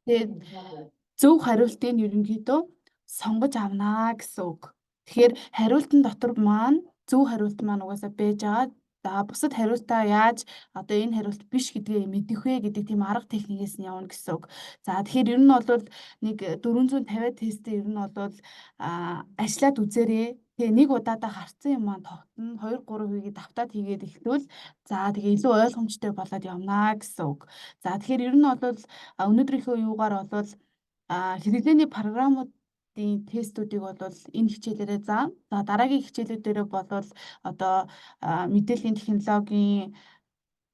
Тэгээд зөв хариултыг нь ерөнхийдөө сонгож авнаа гэсэн үг. Тэгэхээр хариултын дотор маань зөв хариулт маань угаасаа байж байгаа. За бусад хариултаа яаж одоо энэ хариулт биш гэдгээ мэдэх вэ гэдэг тийм арга техникээс нь явна гэсэн үг. За тэгэхээр ер нь бол нэг 450 тестээ ер нь бол ажиллаад үзээрэй. Тэгээ нэг удаадаа харцсан юм маань тогтно 2 3 хийгээд давтаад хийгээд эхлүүл за тэгээ илүү ойлгомжтой болоод явнаа гэсэн үг. За тэгэхээр ер нь бол өнөөдрийнхөө юугаар бол хэрэглээний програмуудын тестүүдийг бол энэ хичээлээрээ заа. За дараагийн хичээлүүдээр бол одоо мэдээллийн технологийн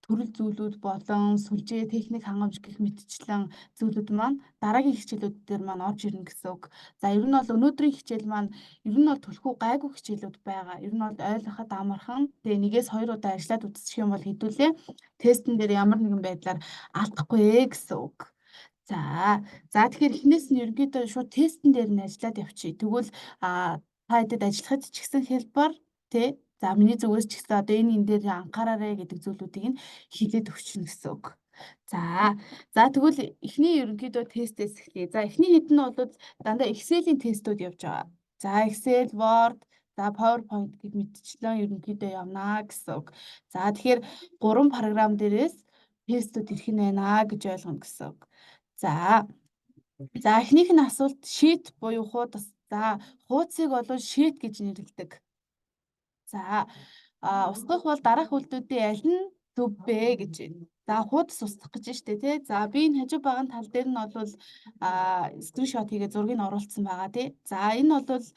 төрөл зүйлүүд болон сүлжээ, техник хангамж гэх мэтчлэн зүйлүүд маань дараагийн хичээлүүд дээр маань орж ирнэ гэсэн үг. За ер нь бол өнөөдрийн хичээл маань ер нь бол түлхүү гайгүй хичээлүүд байгаа. Ер нь бол ойлгоход амархан. Тэгээ нэгээс 2 удаа ажиллаад үзчих юм бол хэдүүлээ тестэн дээр ямар нэгэн байдлаар алдахгүй гэсэн үг. За тэгэхээр эхнээс нь ерөнхийдөө шууд тестэн дээр нь ажиллаад явчих. Тэгвэл та хэдэд ажиллахад ч гэсэн хялбар тий. За миний зүгээс ч гэсэн одоо энэ дээр анхаараарай гэдэг зүйлүүдийг нь хэлээд өгчнө гэсэн үг. За тэгвэл эхний ерөнхийдөө тестээс эхлэе. За эхний хэд нь бол дандаа Excel-ийн тестүүд явж байгаа. За Excel, Word, за PowerPoint гэж мэтчлэн ерөнхийдөө явнаа гэсэн үг. За тэгэхээр 3 програм дээрээс тестүүд ирэх нь байна гэж ойлгоно гэсэн үг. За эхнийх нь асуулт sheet буюу хуудас. За хуудсыг бол sheet гэж нэрлэдэг. За устгах бол дараах үйлдэлүүдийн аль нь зөв бэ гэж байна. За хуудас устгах гэж штэ тий. За би энэ хажуу байгаа тал дээр нь бол скриншот хийгээ зургийг нь оруулсан байгаа тий. За энэ бол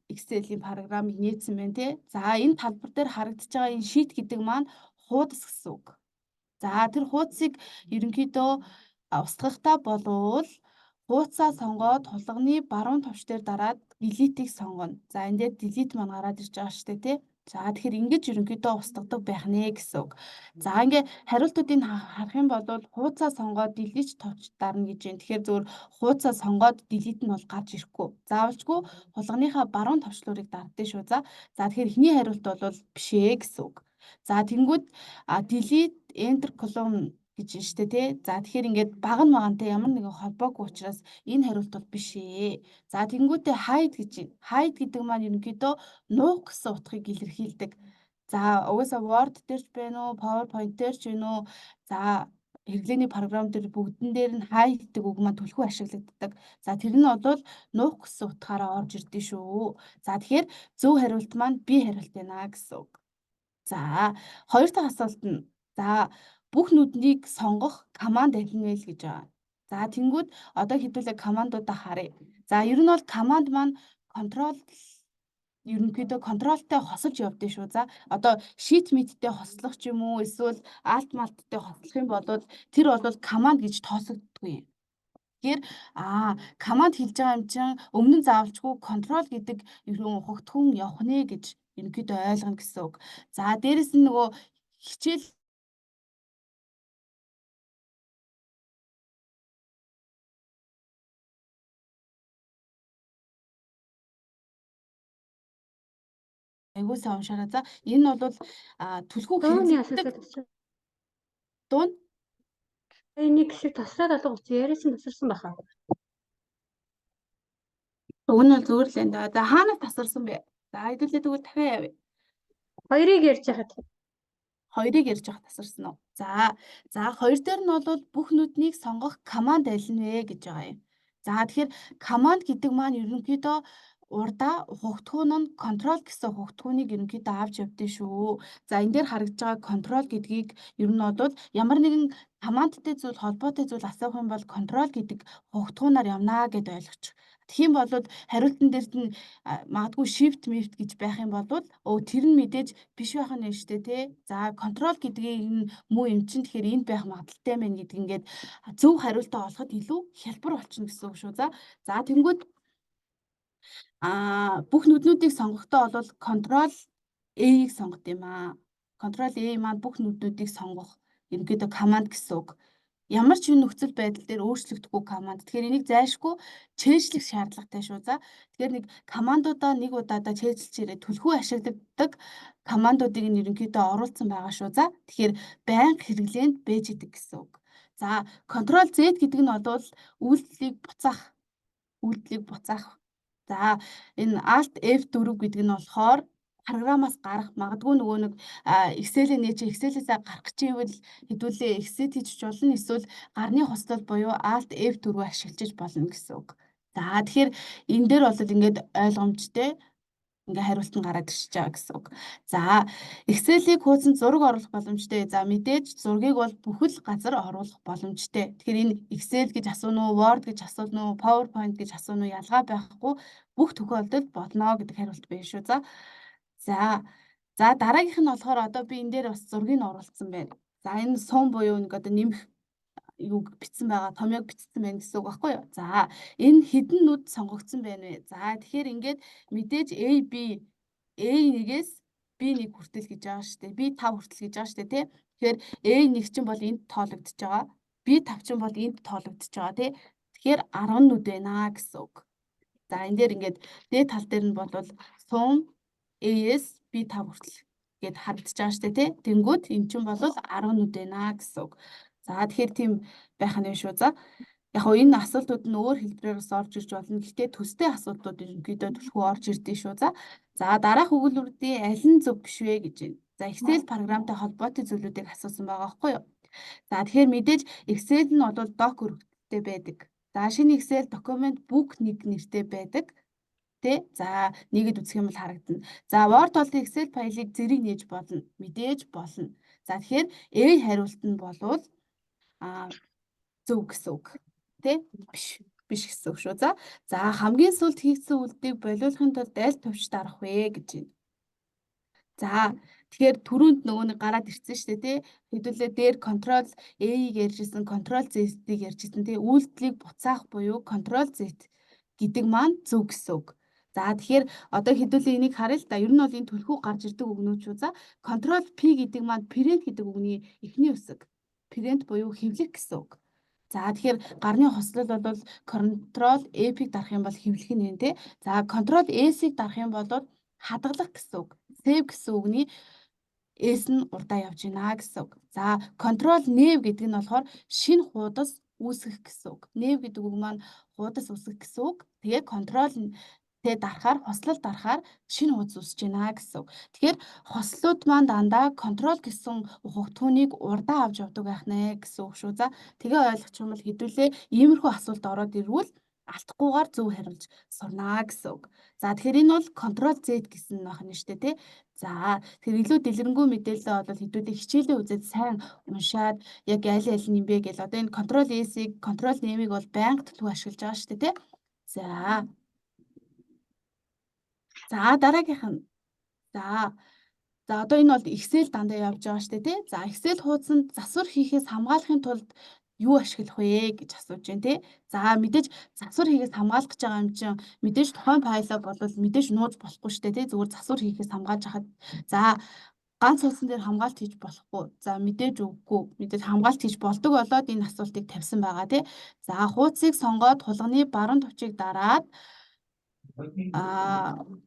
Excel-ийн програмыг нээсэн байна тий. За энэ талбар дээр харагдаж байгаа энэ sheet гэдэг маань хуудас гэсэн үг. За тэр хуудсыг ерөнхийдөө устгахтаа болвол хуудасаа сонгоод тулганы баруун товч дээр дараад delete-ийг сонгоно. За энэ дээр delete маань гараад ирж байгаа шүү дээ тий. За тэгэхээр ингэж ерөнхийдөө устгадаг байх нэ гэсэн үг. За ингээ хариултуудыг харах юм бол хуудасаа сонгоод delete товч дарна гэж байна. Тэгэхээр зөвхөн хуудасаа сонгоод delete нь бол гарч ирэхгүй. Заавалжгүй тулганыхаа баруун товчлуурыг дардсан шүү. За тэгэхээр эхний хариулт бол биш ээ гэсэн үг. За тэнгүүд delete enter column гэж байна шүү дээ тий. За тэгэхээр ингээд баг нь магантай ямар нэгэн холбоогүй учраас энэ хариулт бол биш ээ. За тэнгүүтээ hide гэж байна. Hide гэдэг маань ерөнхийдөө нуух гэсэн утгыг илэрхийлдэг. За угаасаа Word дээр ч байна уу, PowerPoint дээр ч байна уу. За хэрэглээний програм дээр бүгдэн дээр нь hide гэдэг үг маань түлхүү ашиглагддаг. За тэр нь бол нуух гэсэн утгаараа орж ирдэ шүү. За тэгэхээр зөв хариулт маань B хариулт байна гэсэн үг. За хоёр дахь асуулт нь бүх нүднийг сонгох команд аль нь вэ гэж байгаа. За тэнгүүд одоо хэдүүлээ командуудаа харъя. За ер нь бол команд маань ерөнхийдөө контролтой хосож явдсан шүү. За одоо sheet meet-тэй хослох ч юм уу эсвэл alt malt-тэй хослох юм бол тэр бол команд гэж тооцогддгүй. Тэгэхээр команд хэлж байгаа юм чинь өмнө нь заавалчгүй контрол гэдэг ерөн ухагтхан явах нэ гэж ерөнхийдөө ойлгоно гэсэн үг. За дээрэс нь нөгөө хичээл айгуу сайн уншаарай. За энэ бол түлхүү хэрэглэдэг дуун. Нэг хэсэг тасраад алга утсан яриасан тасарсан баха. Уг нь зүгээр л энэ. За хаанаас тасарсан бэ? За хэдүүлээ тэгвэл дахиад явъя. Хоёрыг ярьж яхад. Хоёрыг ярьж явах тасарсан уу? За хоёр дээр нь бол бүх нүднийг сонгох команд аль нь вэ гэж байгаа юм. За тэгэхээр команд гэдэг маань ерөнхийдөө урдаа ухагтхуун нь контрол гэсэн ухагтхууныг ерөнхийдөө авч явдсан шүү. За энэ дээр харагдж байгаа контрол гэдгийг ер нь бол ямар нэгэн командтай зүйл холбоотой зүйл асуух юм бол контрол гэдэг ухагтхуунаар явнаа гэд ойлгочих. Тэгхийн бол хариултан дээр нь магадгүй shift mift гэж байх юм бол тэр нь мэдээж биш байх нь штэ тий. За контрол гэдгийг муу юм чинь тэгэхээр энд байх магадaltaй мэн гэдэг ингээд зөв хариултаа олоход илүү хялбар болчихно гэсэн үг шүү. За тэнгүүд бүх нүднүүдийг сонгохдоо бол control A-ийг сонгох юм аа. Control A маань бүх нүднүүдийг сонгох ерөнхийдөө команд гэсэн үг. Ямар ч нөхцөл байдал дээр өөрчлөгдөхгүй команд. Тэгэхээр энийг зайлшгүй чэйжлэх шаардлагатай шүү. За тэгэхээр нэг командуудаа нэг удаадаа чэйжлж ирээ түлхүү ашигладаг командуудыг нь ерөнхийдөө оруулсан байгаа шүү. За тэгэхээр байнга хэрэглээнд бэж идэг гэсэн үг. За Ctrl Z гэдэг нь бол үйлдэлийг буцаах. За энэ Alt F4 гэдэг нь болохоор програмаас гарах, магадгүй нөгөө нэг Excel-ээ нээч Excel-ээсээ гарах гэж ивэл хэдүүлээ Excel хийж болно, эсвэл гарны хослол буюу Alt F4 ашиглаж болно гэсэн үг. За тэгэхээр энэ дээр бол ингээд ойлгомжтой ингээ хариулт нь гараад ирчихэж байгаа гэсэн үг. За Excel-ийг хуудсанд зураг оруулах боломжтой. За мэдээж зургийг бол бүхэл газар оруулах боломжтой. Тэгэхээр энэ Excel гэж асууна уу, Word гэж асууна уу, PowerPoint гэж асууна уу ялгаа байхгүй бүх тохиолдолд болно гэдэг хариулт байна шүү. За дараагийнх нь болохоор одоо би энэ дээр бас зургийг оруулсан байна. За энэ сум буюу нэг одоо нэмэх юу бичсэн байгаа, томьёог бичсэн байна гэсэн үг байхгүй юу? За энэ хідэн нүд сонгогдсон байна вэ? За тэгэхээр ингээд мэдээж A1-ээс B1 хүртэл гэж байгаа шүү дээ. B5 хүртэл гэж байгаа шүү дээ, тий? Тэгэхээр A1 чинь бол энд тоологдож байгаа. B5 чинь бол энд тоологдож байгаа, тий? Тэгэхээр 10 нүд байна гэсэн үг. За энэ дээр ингээд дээд тал дээр нь бол сум A-ээс B5 хүртэл гэд харагдаж байгаа шүү дээ, тий? Тэнгүүд эн чинь бол 10 нүд байна гэсэн үг. За тэгэхээр тийм байх нь шүү. За яг хоо энэ асуултууд нь өөр хэлбэрээс орж ирж болно. Гэхдээ төстэй асуултууд ерөнхийдөө түлхүү орж ирдээ шүү. За дараах өгүүлбэрүүдийн аль нь зөв биш вэ гэж байна. За Excel програмтай холбоотой зүйлүүдийг асуусан байгаа байхгүй юу? За тэгэхээр мэдээж Excel нь бол doc өргөдөлтэй байдаг. За шинэ Excel документ book нэг нэртэй байдаг. Тэ? За нэгэд үзэх юм бол харагдана. За Word бол Excel файлыг зэрэг нээж болно. Мэдээж болно. За тэгэхээр A хариулт нь болвол зөв гэсэн үг. Тэ? Биш гэсэн үг шүү. За хамгийн сүүлд хийгдсэн үйлдэлийг болиулахын тулд аль төвч дарах вэ гэж байна. За тэгэхээр түрүүнд нөгөө нэг гараад ирсэн шүү дээ, тий? Хэдүүлээ дээр Ctrl A-ийг ярьжсэн, Ctrl Z-ийг ярьжсэн, тий? Үйлдэлийг буцаах буюу Ctrl Z гэдэг маань зөв гэсэн үг. За тэгэхээр одоо хэдүүлээ энийг харъя л да. Ер нь бол энэ түлхүү гарч ирдэг үгнүүд шүү. За Ctrl P гэдэг маань parent гэдэг үгний эхний үсэг. Parent буюу хэвлэх гэсэн үг. За тэгэхээр гарны хослол бол Ctrl F-ийг дарах юм бол хэвлэх нь вэ, тий? За Ctrl S-ийг дарах юм бол хадгалах гэсэн үг. Save гэсэн үгний S нь урдаа явж байна гэсэн үг. За Ctrl Nav гэдэг нь болохоор шинэ хуудас үүсгэх гэсэн үг. Nav гэдэг үг маань хуудас үүсгэх гэсэн үг. Тэгээ Ctrl тэ дарахаар, хослол дарахаар шинэ хуудас үүсэж байна гэсэн үг. Тэгэхээр хослууд маань дандаа Ctrl гэсэн ухагтхүүнийг урдаа авч явдаг байх нэ гэсэн үг шүү. За тэгээ ойлгочих юм бол хэдүүлээ иймэрхүү асуулт ороод ирвэл алдахгүйгээр зөв хариулж сурнаа гэсэн үг. За тэгэхээр энэ бол Ctrl Z гэсэн байх нь шүү дээ, тий? За тэгэхээр илүү дэлгэрэнгүй мэдээлэл бол хэдүүлээ хичээлээ үзээд сайн уншаад яг аль нь юм бэ гэж одоо энэ Ctrl S-ийг, Ctrl N-ийг бол байнга төлөв ашиглаж байгаа шүү дээ, тий? За дараагийнх нь. За одоо энэ бол Excel дандаа явж байгаа шүү дээ, тий? За Excel хуудсанд засвар хийхээс хамгаалахын тулд юу ашиглах вэ гэж асууж байна, тий? За мэдээж засвар хийхээс хамгаалах гэж байгаа юм чинь мэдээж тухайн файлаа болвол мэдээж нууж болохгүй шүү дээ, тий? Зүгээр засвар хийхээс хамгаалж хахад за ганц хуудсан дээр хамгаалт хийж болохгүй. За мэдээж үгүй. Мэдээж хамгаалт хийж болдог болоод энэ асуултыг тавьсан байгаа, тий? За хуудсыг сонгоод хулганы баруун товчийг дараад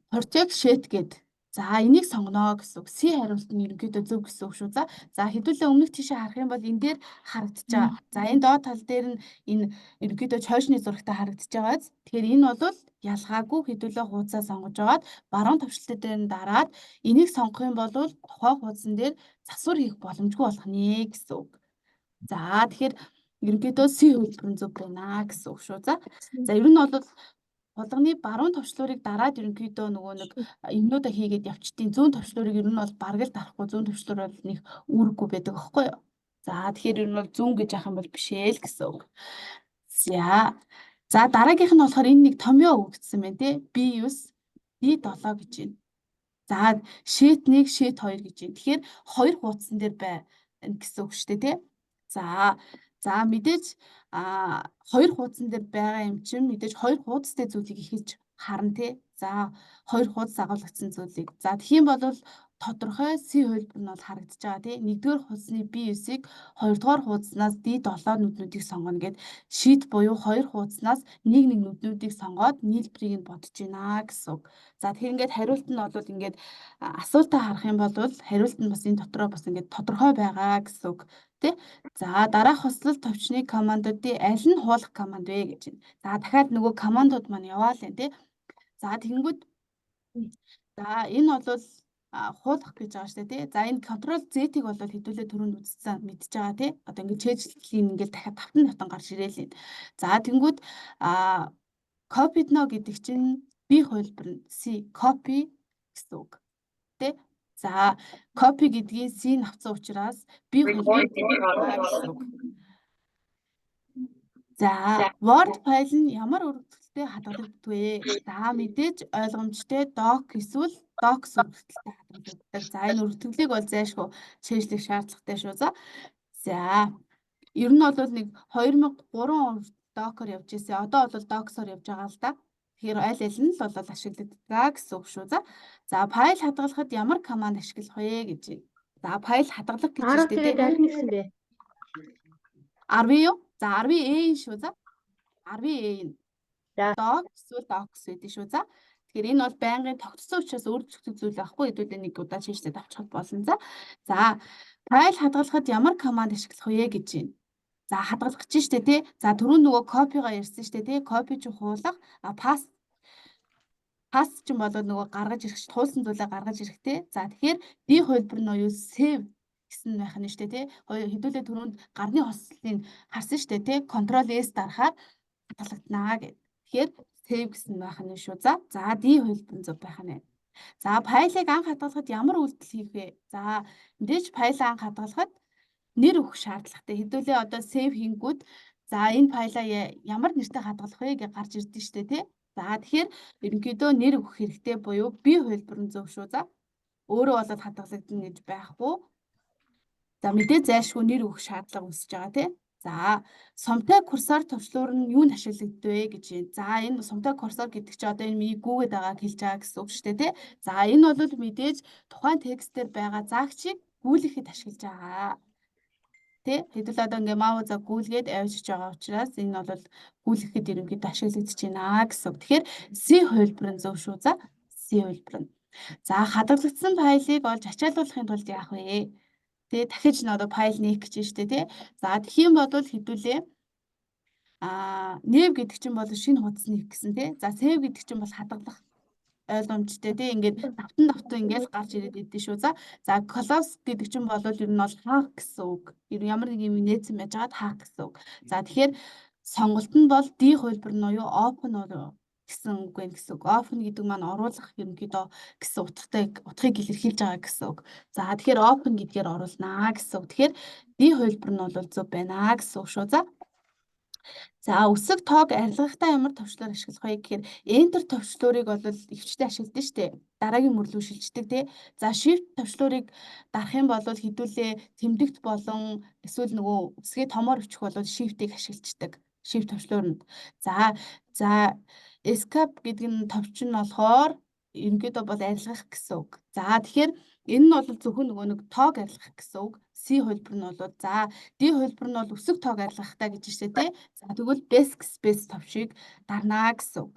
Protect Sheet гээд за энийг сонгоно гэсэн үг. C хариулт нь ерөнхийдөө зөв гэсэн үг шүү. За хэдүүлээ өмнөх тийшээ харах юм бол энэ дээр харагдаж байгаа. За энэ доод тал дээр нь энэ ерөнхийдөө чойшны зурагтай харагдаж байгаа. Тэгэхээр энэ бол ялгаагүй хэдүүлээ хуудасаа сонгож аваад баруун төвшлөлтөд дээр нь дараад энийг сонгох юм бол тухайн хуудсан дээр засвар хийх боломжгүй болох нэ гэсэн үг. За тэгэхээр ерөнхийдөө C хөлбөр нь зөв байна гэсэн үг шүү. За ер нь бол хулганы баруун төвчлөрийг дараад ерөнхийдөө нөгөө нэг юмнуудаа хийгээд явчдیں۔ Зүүн төвчлөрийг ер нь бол бараг л дарахгүй, зүүн төвчлөр бол нэг үүрэггүй байдаг аахгүй юу? За тэгэхээр ер нь бол зүүн гэж яах юм бол биш ээ л гэсэн үг. За дараагийнх нь болохоор энэ нэг томьёо өгөгдсөн байна тий. B9 D7 гэж байна. За sheet 1, sheet 2 гэж байна. Тэгэхээр хоёр хуудсан дээр байна гэсэн үг шүү дээ тий. За мэдээж хоёр хуудсан дээр байгаа юм чинь мэдээж хоёр хуудастай зүйлийг ихэж харна тий. За хоёр хуудас агуулгдсан зүйлийг. За тэгхийн бол тодорхой C хөлбөр нь бол харагдаж байгаа тий. Нэгдүгээр хуудасны B9-ийг хоёрдугаар хуудаснаас D7 нүднүүдийг сонгоно гэд sheet буюу хоёр хуудаснаас нэг нүднүүдийг сонгоод нийлбэрийг нь бодож байна гэсэн үг. За тэгэхээр ингээд хариулт нь бол ингээд асуултаа харах юм бол хариулт нь бас энэ дотроо бас ингээд тодорхой байгаа гэсэн үг. Тэ? За дараах хослол товчны командуудын аль нь хуулах команд вэ гэж байна. За дахиад нөгөө командууд маань яваал энэ тэ. За тэгэнгүүт за энэ бол хуулах гэж байгаа шүү дээ тий. За энэ контрол Z-ийг бол хэдүүлээ түрүүнд үзсэн мэдчихэж байгаа тий. Одоо ингээд чэйжлийн ингээд дахиад тавтан гарч ирээл энэ. За тэнгүүд copy-дно гэдэг чинь B хувилбар нь C copy гэсэн үг тий. За copy гэдгийг C авсан учраас B хувилбар гэсэн үг. За Word файл нь ямар өргөдөлтөй хадгалагддаг вэ? За мэдээж ойлгомжтой doc эсвэл docs өргөдөлтөй хадгалагддаг. За энэ өргөдөлтийг бол зайлшгүй чэйжлэх шаардлагатай шүү. За ер нь бол нэг 2003 онд докор явж ирсэн. Одоо бол доксоор явж байгаа л да. Тэгэхээр аль аль нь л бол ашиглагддаг гэсэн үг шүү. За файл хадгалахад ямар команд ашиглах вэ гэж. За файл хадгалах гэж 10 тэгээд аль нь гэсэн бэ? 10 юу? За 10A шүү. За 10A нь За. doc эсвэл docs гэдэг шүү. За тэгэхээр энэ бол байнгын тогтсон учраас өөр зохицох зүйл байхгүй. Хэдүүлээ нэг удаа чийжлээд авчихад болно. За файл хадгалахад ямар команд ашиглах вэ гэж байна. За хадгалах чинь штэ тий. За түрүүн нөгөө копигаа ярьсан штэ тий. Копи ч хуулах, паст ч юм бол нөгөө гаргаж ирэх, туулсан зүйлээ гаргаж ирэхтэй. За тэгэхээр D хувилбар нь юу save гэсэн байх нь штэ тий. Хэдүүлээ түрүүнд гарны хослолыг харсан штэ тий. Ctrl S дарахаар хадгалагдана гэв. Тэгэхээр save гэсэн байх нь шүү. За D хувилбар нь зөв байх нь. За файлыг анх хадгалахад ямар үйлдэл хийх вэ? За мэдээж файлаа анх хадгалахад нэр өгөх шаардлагатай. Хэдүүлээ одоо save хийнгүүд за энэ файлаа ямар нэртэй хадгалах вэ гэж гарч ирдэ штэ тий. За тэгэхээр ерөнхийдөө нэр өгөх хэрэгтэй буюу B хувилбар нь зөв шүү. За өөрөө болоод хадгалагдана гэж байхгүй. За мэдээ зайлшгүй нэр өгөх шаардлага үүсэж байгаа тий. За сумтай курсор төвчлөр нь юунд ашиглагддаг вэ гэж байна. За энэ сумтай курсор гэдэг чинь одоо энэ миний гүгээд байгааг хэлж байгаа гэсэн үг шүү дээ тий. За энэ бол мэдээж тухайн текстээр байгаа заагчийг гүйлгэхэд ашиглаж байгаа. Тэ хэдүүл одоо ингээ мауза гүйлгээд авчиж байгаа учраас энэ бол гүйлгэхэд ерөнхийдөө ашиглагдаж байна гэсэн үг. Тэгэхээр C хувилбар нь зөв шүү. За C хувилбар нь. За хадгалагдсан файлыг олж ачаалуулахын тулд яах вэ? Тэ дахиж н одоо файл нээх гэж штэ тий. За тэгэх юм бол хэдүүлээ нэв гэдэг чинь бол шинэ хуудас нээх гэсэн тий. За save гэдэг чинь бол хадгалах ойлгомжтой тий. Ингээд давтан ингээд гарч ирээд идэв шүү. За close гэдэг чинь бол ер нь бол хаах гэсэн үг. Ямар нэг юм нээсэн байж байгаад хаах гэсэн үг. За тэгэхээр сонголт нь бол D хувилбар нь юу open гэсэн үг байна гэсэн үг. Open гэдэг маань оруулах ерөнхийдөө гэсэн утгыг илэрхийлж байгаа гэсэн үг. За тэгэхээр open гэдгээр оруулнаа гэсэн үг. Тэгэхээр D хувилбар нь бол зөв байна гэсэн үг шүү. За үсэг тоог арилгахтаа ямар товчлоор ашиглах вэ гэхээр enter товчлуурыг бол өвчтөд ашигладаг шүү дээ. Дараагийн мөрлөө шилждэг тий. За shift товчлуурыг дарах юм бол хэдүүлээ тэмдэгт болон эсвэл нөгөө үсгээ томоор өчөх бол shift-ийг ашигладаг. Shift товчлуур нь. За escape гэдэг нь товч нь болохоор ерөнхийдөө бол арилгах гэсэн үг. За тэгэхээр энэ нь бол зөвхөн нөгөө нэг тоог арилгах гэсэн үг. C хувилбар нь бол за D хувилбар нь бол үсэг тоог арилгахтаа гэж ирсэн тий. За тэгвэл basic space товчийг дарнаа гэсэн үг.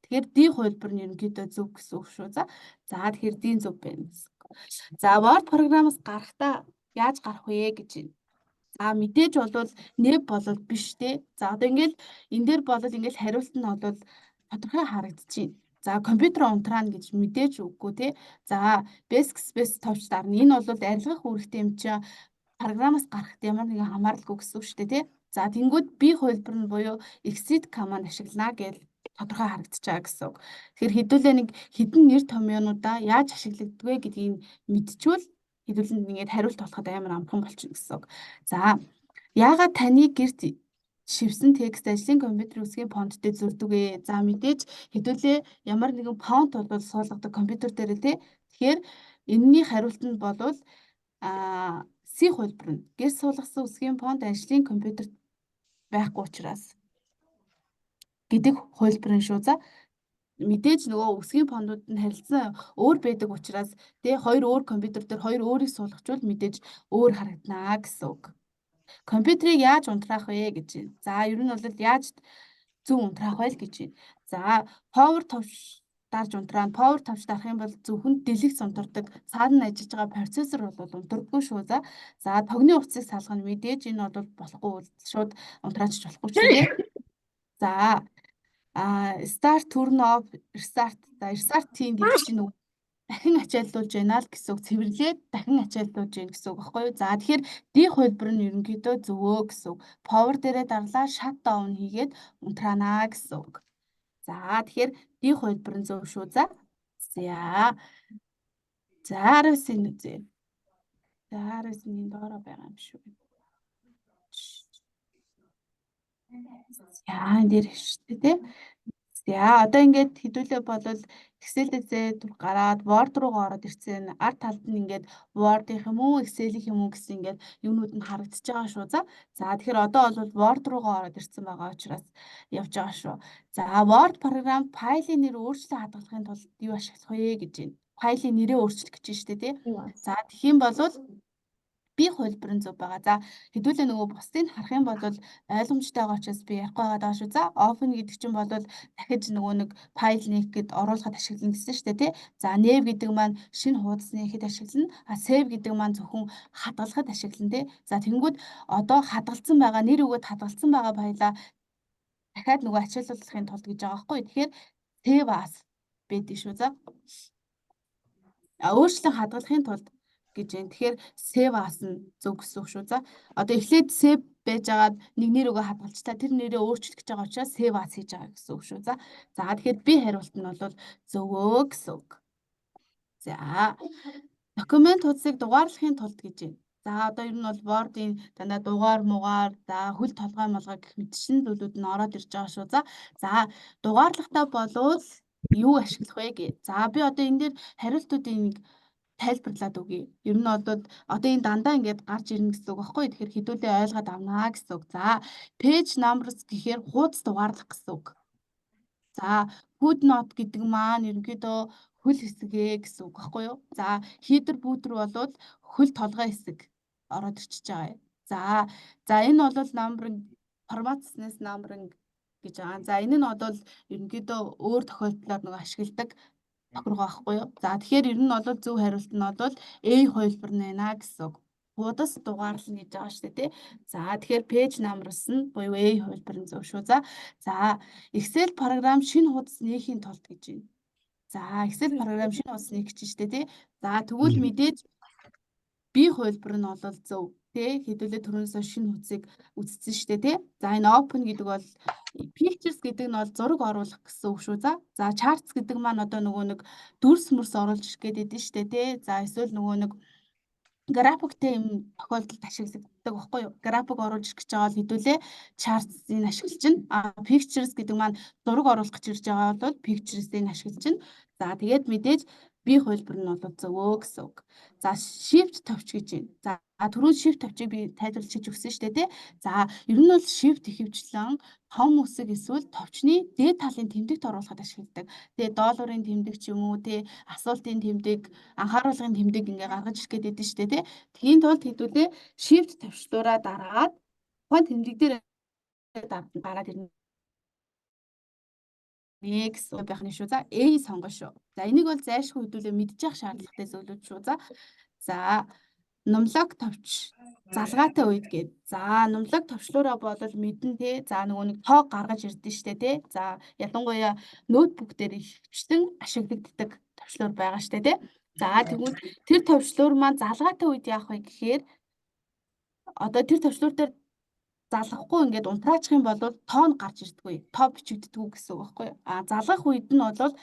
Тэгэхээр D хувилбар нь ерөнхийдөө зөв гэсэн үг шүү. За тэгэхээр D зөв байна гэсэн үг. За Word програмаас гарахтаа яаж гарах вэ гэж байна. За мэдээж бол нэв болол биш тий. За одоо ингээл энэ дээр бол ингээл хариулт нь бол тодорхой харагдчихээн. За компьютер унтраана гэж мэдээж үггүй тий. За basic space товч дарна. Энэ бол арилгах үүрэгтэй юм чи програмаас гарахт ямар нэгэн хамааралгүй гэсэн үг шүү дээ тий. За тэнгууд B хувилбар нь буюу exit command ашиглана гэж тодорхой харагдаж байгаа гэсэн үг. Тэгэхээр хэдүүлээ нэг хідэн нэр томьёонуудаа яаж ашиглагддаг вэ гэдгийг мэдчихвэл хэдүүлэнд ингээд хариулт олоход амар амархан болчихно гэсэн үг. За яагаад таны гэрт шивсэн текст ажлын компьютер үсгийн фонт дээр зурдаг вэ? За мэдээж хэдүүлээ ямар нэгэн фонт бол суулгадаг компьютер дээр тий. Тэгэхээр энэний хариулт нь болвол C хувилбар нь гэр суулгасан үсгийн фонт ажлын компьютерт байхгүй учраас гэдэг хувилбарын шүү. За мэдээж нөгөө үсгийн фондууд нь харилцан өөр байдаг учраас тий хоёр өөр компьютер дээр хоёр өөрийг суулгачвал мэдээж өөр харагдана гэсэн үг. Компьютерийг яаж унтраах вэ гэж байна. За ер нь бол яаж зөв унтраах вэ гэж байна. За power товч дарж унтраана. Power тавч дарах юм бол зөвхөн дэлгэх унтардаг. Цаана нь ажиллаж байгаа процессор бол унтардаггүй шүү. За тогны утсыг салгах нь мэдээж энэ бол болохгүй шууд унтраачч болохгүй ч тийм. За start turn off restart. За restart тийм гэдэг чинь дахин ачааллуулж байна л гэсэн үг, цэвэрлээд дахин ачааллуулж байна гэсэн үг байхгүй юу? За тэгэхээр D хувилбар нь ерөнхийдөө зөвөө гэсэн үг. Power дээрээ дарлаа shut down хийгээд унтраана гэсэн үг. За тэгэхээр D хувилбар нь зөв шүү. За 19-ийн үзье. За 19-ийн доороо байгаа юм шүү. Яа энэ дээр шүү дээ. За одоо ингээд хэдүүлээ болвол Excel-ээсээ гараад Word руугаа ороод ирсэн. Ард талд нь ингээд Word-ийнх юм уу, Excel-ийнх юм уу гэсэн ингээд юмнууд нь харагдаж байгаа шүү. За тэгэхээр одоо бол Word руугаа ороод ирсэн байгаа учраас явж байгаа шүү. За Word програм файлын нэр өөрчлөлт хадгалахын тулд юу ашиглах вэ гэж байна. Файлын нэрээ өөрчлөх гэж байна шүү дээ, тий. За тэгэх юм бол би хувилбар нь зөв байгаа. За хэдүүлээ нөгөө бусдыг харах юм бол ойлгомжтой байгаа учраас би ярихгүй байгаа даа шүү. За open гэдэг чинь бол дахиж нөгөө нэг файл нэг гэд оруулахад ашиглана гэсэн шүү дээ, тий. За nav гэдэг маань шинэ хуудас нээхэд ашиглана. Save гэдэг маань зөвхөн хадгалахад ашиглана, тий. За тэгэнгүүт одоо хадгалсан байгаа нэр өгөөд хадгалсан байгаа файлаа дахиад нөгөө ачааллуулахын тулд гэж байгаа байхгүй. Тэгэхээр save as байдаг шүү. За өөрчлөлт хадгалахын тулд гэж байна. Тэгэхээр save as нь зөв гэсэн үг шүү. За одоо эхлээд save байж агаад нэг нэр өгөө хадгалчлаа. Тэр нэрээ өөрчлөх гэж байгаа учраас save as хийж байгаа гэсэн үг шүү. За тэгэхээр би хариулт нь бол зөвөө гэсэн үг. За документ хуудсыг дугаарлахын тулд гэж байна. За одоо ер нь бол Word-ийн дандаа дугаар муугаар за хөл толгой молгой гэх мэтчэн зүйлүүд нь ороод ирж байгаа шүү. За дугаарлахтаа болвол юу ашиглах вэ гэ. За би одоо энэ дээр хариултуудын нэг тайлбарлаад өгье. Ер нь одоо энэ дандаа ингээд гарч ирнэ гэсэн үг байхгүй. Тэгэхээр хэдүүлээ ойлгоод авнаа гэсэн үг. За page numbers гэхээр хуудас дугаарлах гэсэн үг. За footnote гэдэг маань ерөнхийдөө хөл хэсгээ гэсэн үг байхгүй юу? За header footer болвол хөл толгой хэсэг ороод ирчихэж байгаа юм. За энэ бол numbering форматснess numbering гэж байгаа. За энэ нь бол ерөнхийдөө өөр тохиолдлоор нэг ашигладаг тохиргоо байхгүй юу? За тэгэхээр ер нь бол зөв хариулт нь бол A хувилбар нь байна гэсэн үг. Хуудас дугаарлна гэж байгаа шүү дээ, тий. За тэгэхээр page numbers нь буюу A хувилбар нь зөв шүү. За Excel програм шинэ хуудас нээхийн тулд гэж байна. За Excel програм шинэ хуудас нээх гэж шүү дээ, тий. За тэгвэл мэдээж B хувилбар нь бол зөв. Тэ хэдүүлээ түрүүнээс шинэ хуудсыг үзсэн шүү дээ, тий. За энэ open гэдэг бол pictures гэдэг нь бол зураг оруулах гэсэн үг шүү. За charts гэдэг маань одоо нөгөө нэг дүрс мөрс оруулж ирэх гэдэг нь шүү дээ, тий. За эсвэл нөгөө нэг графиктэй юм тохиолдолд ашигладаг байхгүй юу? График оруулж ирэх гэж байгаа бол хэдүүлээ charts-ыг ашиглаж байна. Pictures гэдэг маань зураг оруулах гэж ирж байгаа бол pictures-ыг ашиглаж байна. За тэгээд мэдээж B хувилбар нь бол зөвөө гэсэн үг. За shift товч гэж байна. За түрүүн shift товчийг би тайлбарлаж өгсөн шүү дээ, тий. За ер нь бол shift ихэвчлэн том үсэг эсвэл товчны дээд талын тэмдэгт оруулахад ашигладаг. Тэгээ долларын тэмдэг ч юм уу, тий, асуултын тэмдэг, анхааруулгын тэмдэг ингээ гаргаж ирэх гээд байдаг шүү дээ, тий. Тхийн тулд хэдүүлээ shift товчлуураа дараад тухайн тэмдэг дээр гараад ирнэ гэсэн байх нь шүү. За A сонгоно шүү. За энийг бол зайлшгүй хөдөлөө мэдчих шаардлагатай зөвлөд шүү. За нумлог товч залгаатай үед гээд. За нумлог товчлуураа болол мэдэн тий. За нөгөө нэг тоо гаргаж ирдэ штэ тий. За ялангуяа ноутбук дээр ихвчлэн ашиглагддаг товчлуур байгаа штэ тий. За тэгвэл тэр товчлуур маань залгаатай үед яах вэ гэхээр одоо тэр товчлуур дээр залгахгүй ингээд унтраачих юм бол тоон гарч ирдэггүй. Тоо бичигддэггүй гэсэн үг байхгүй юу? Залгах үед нь бол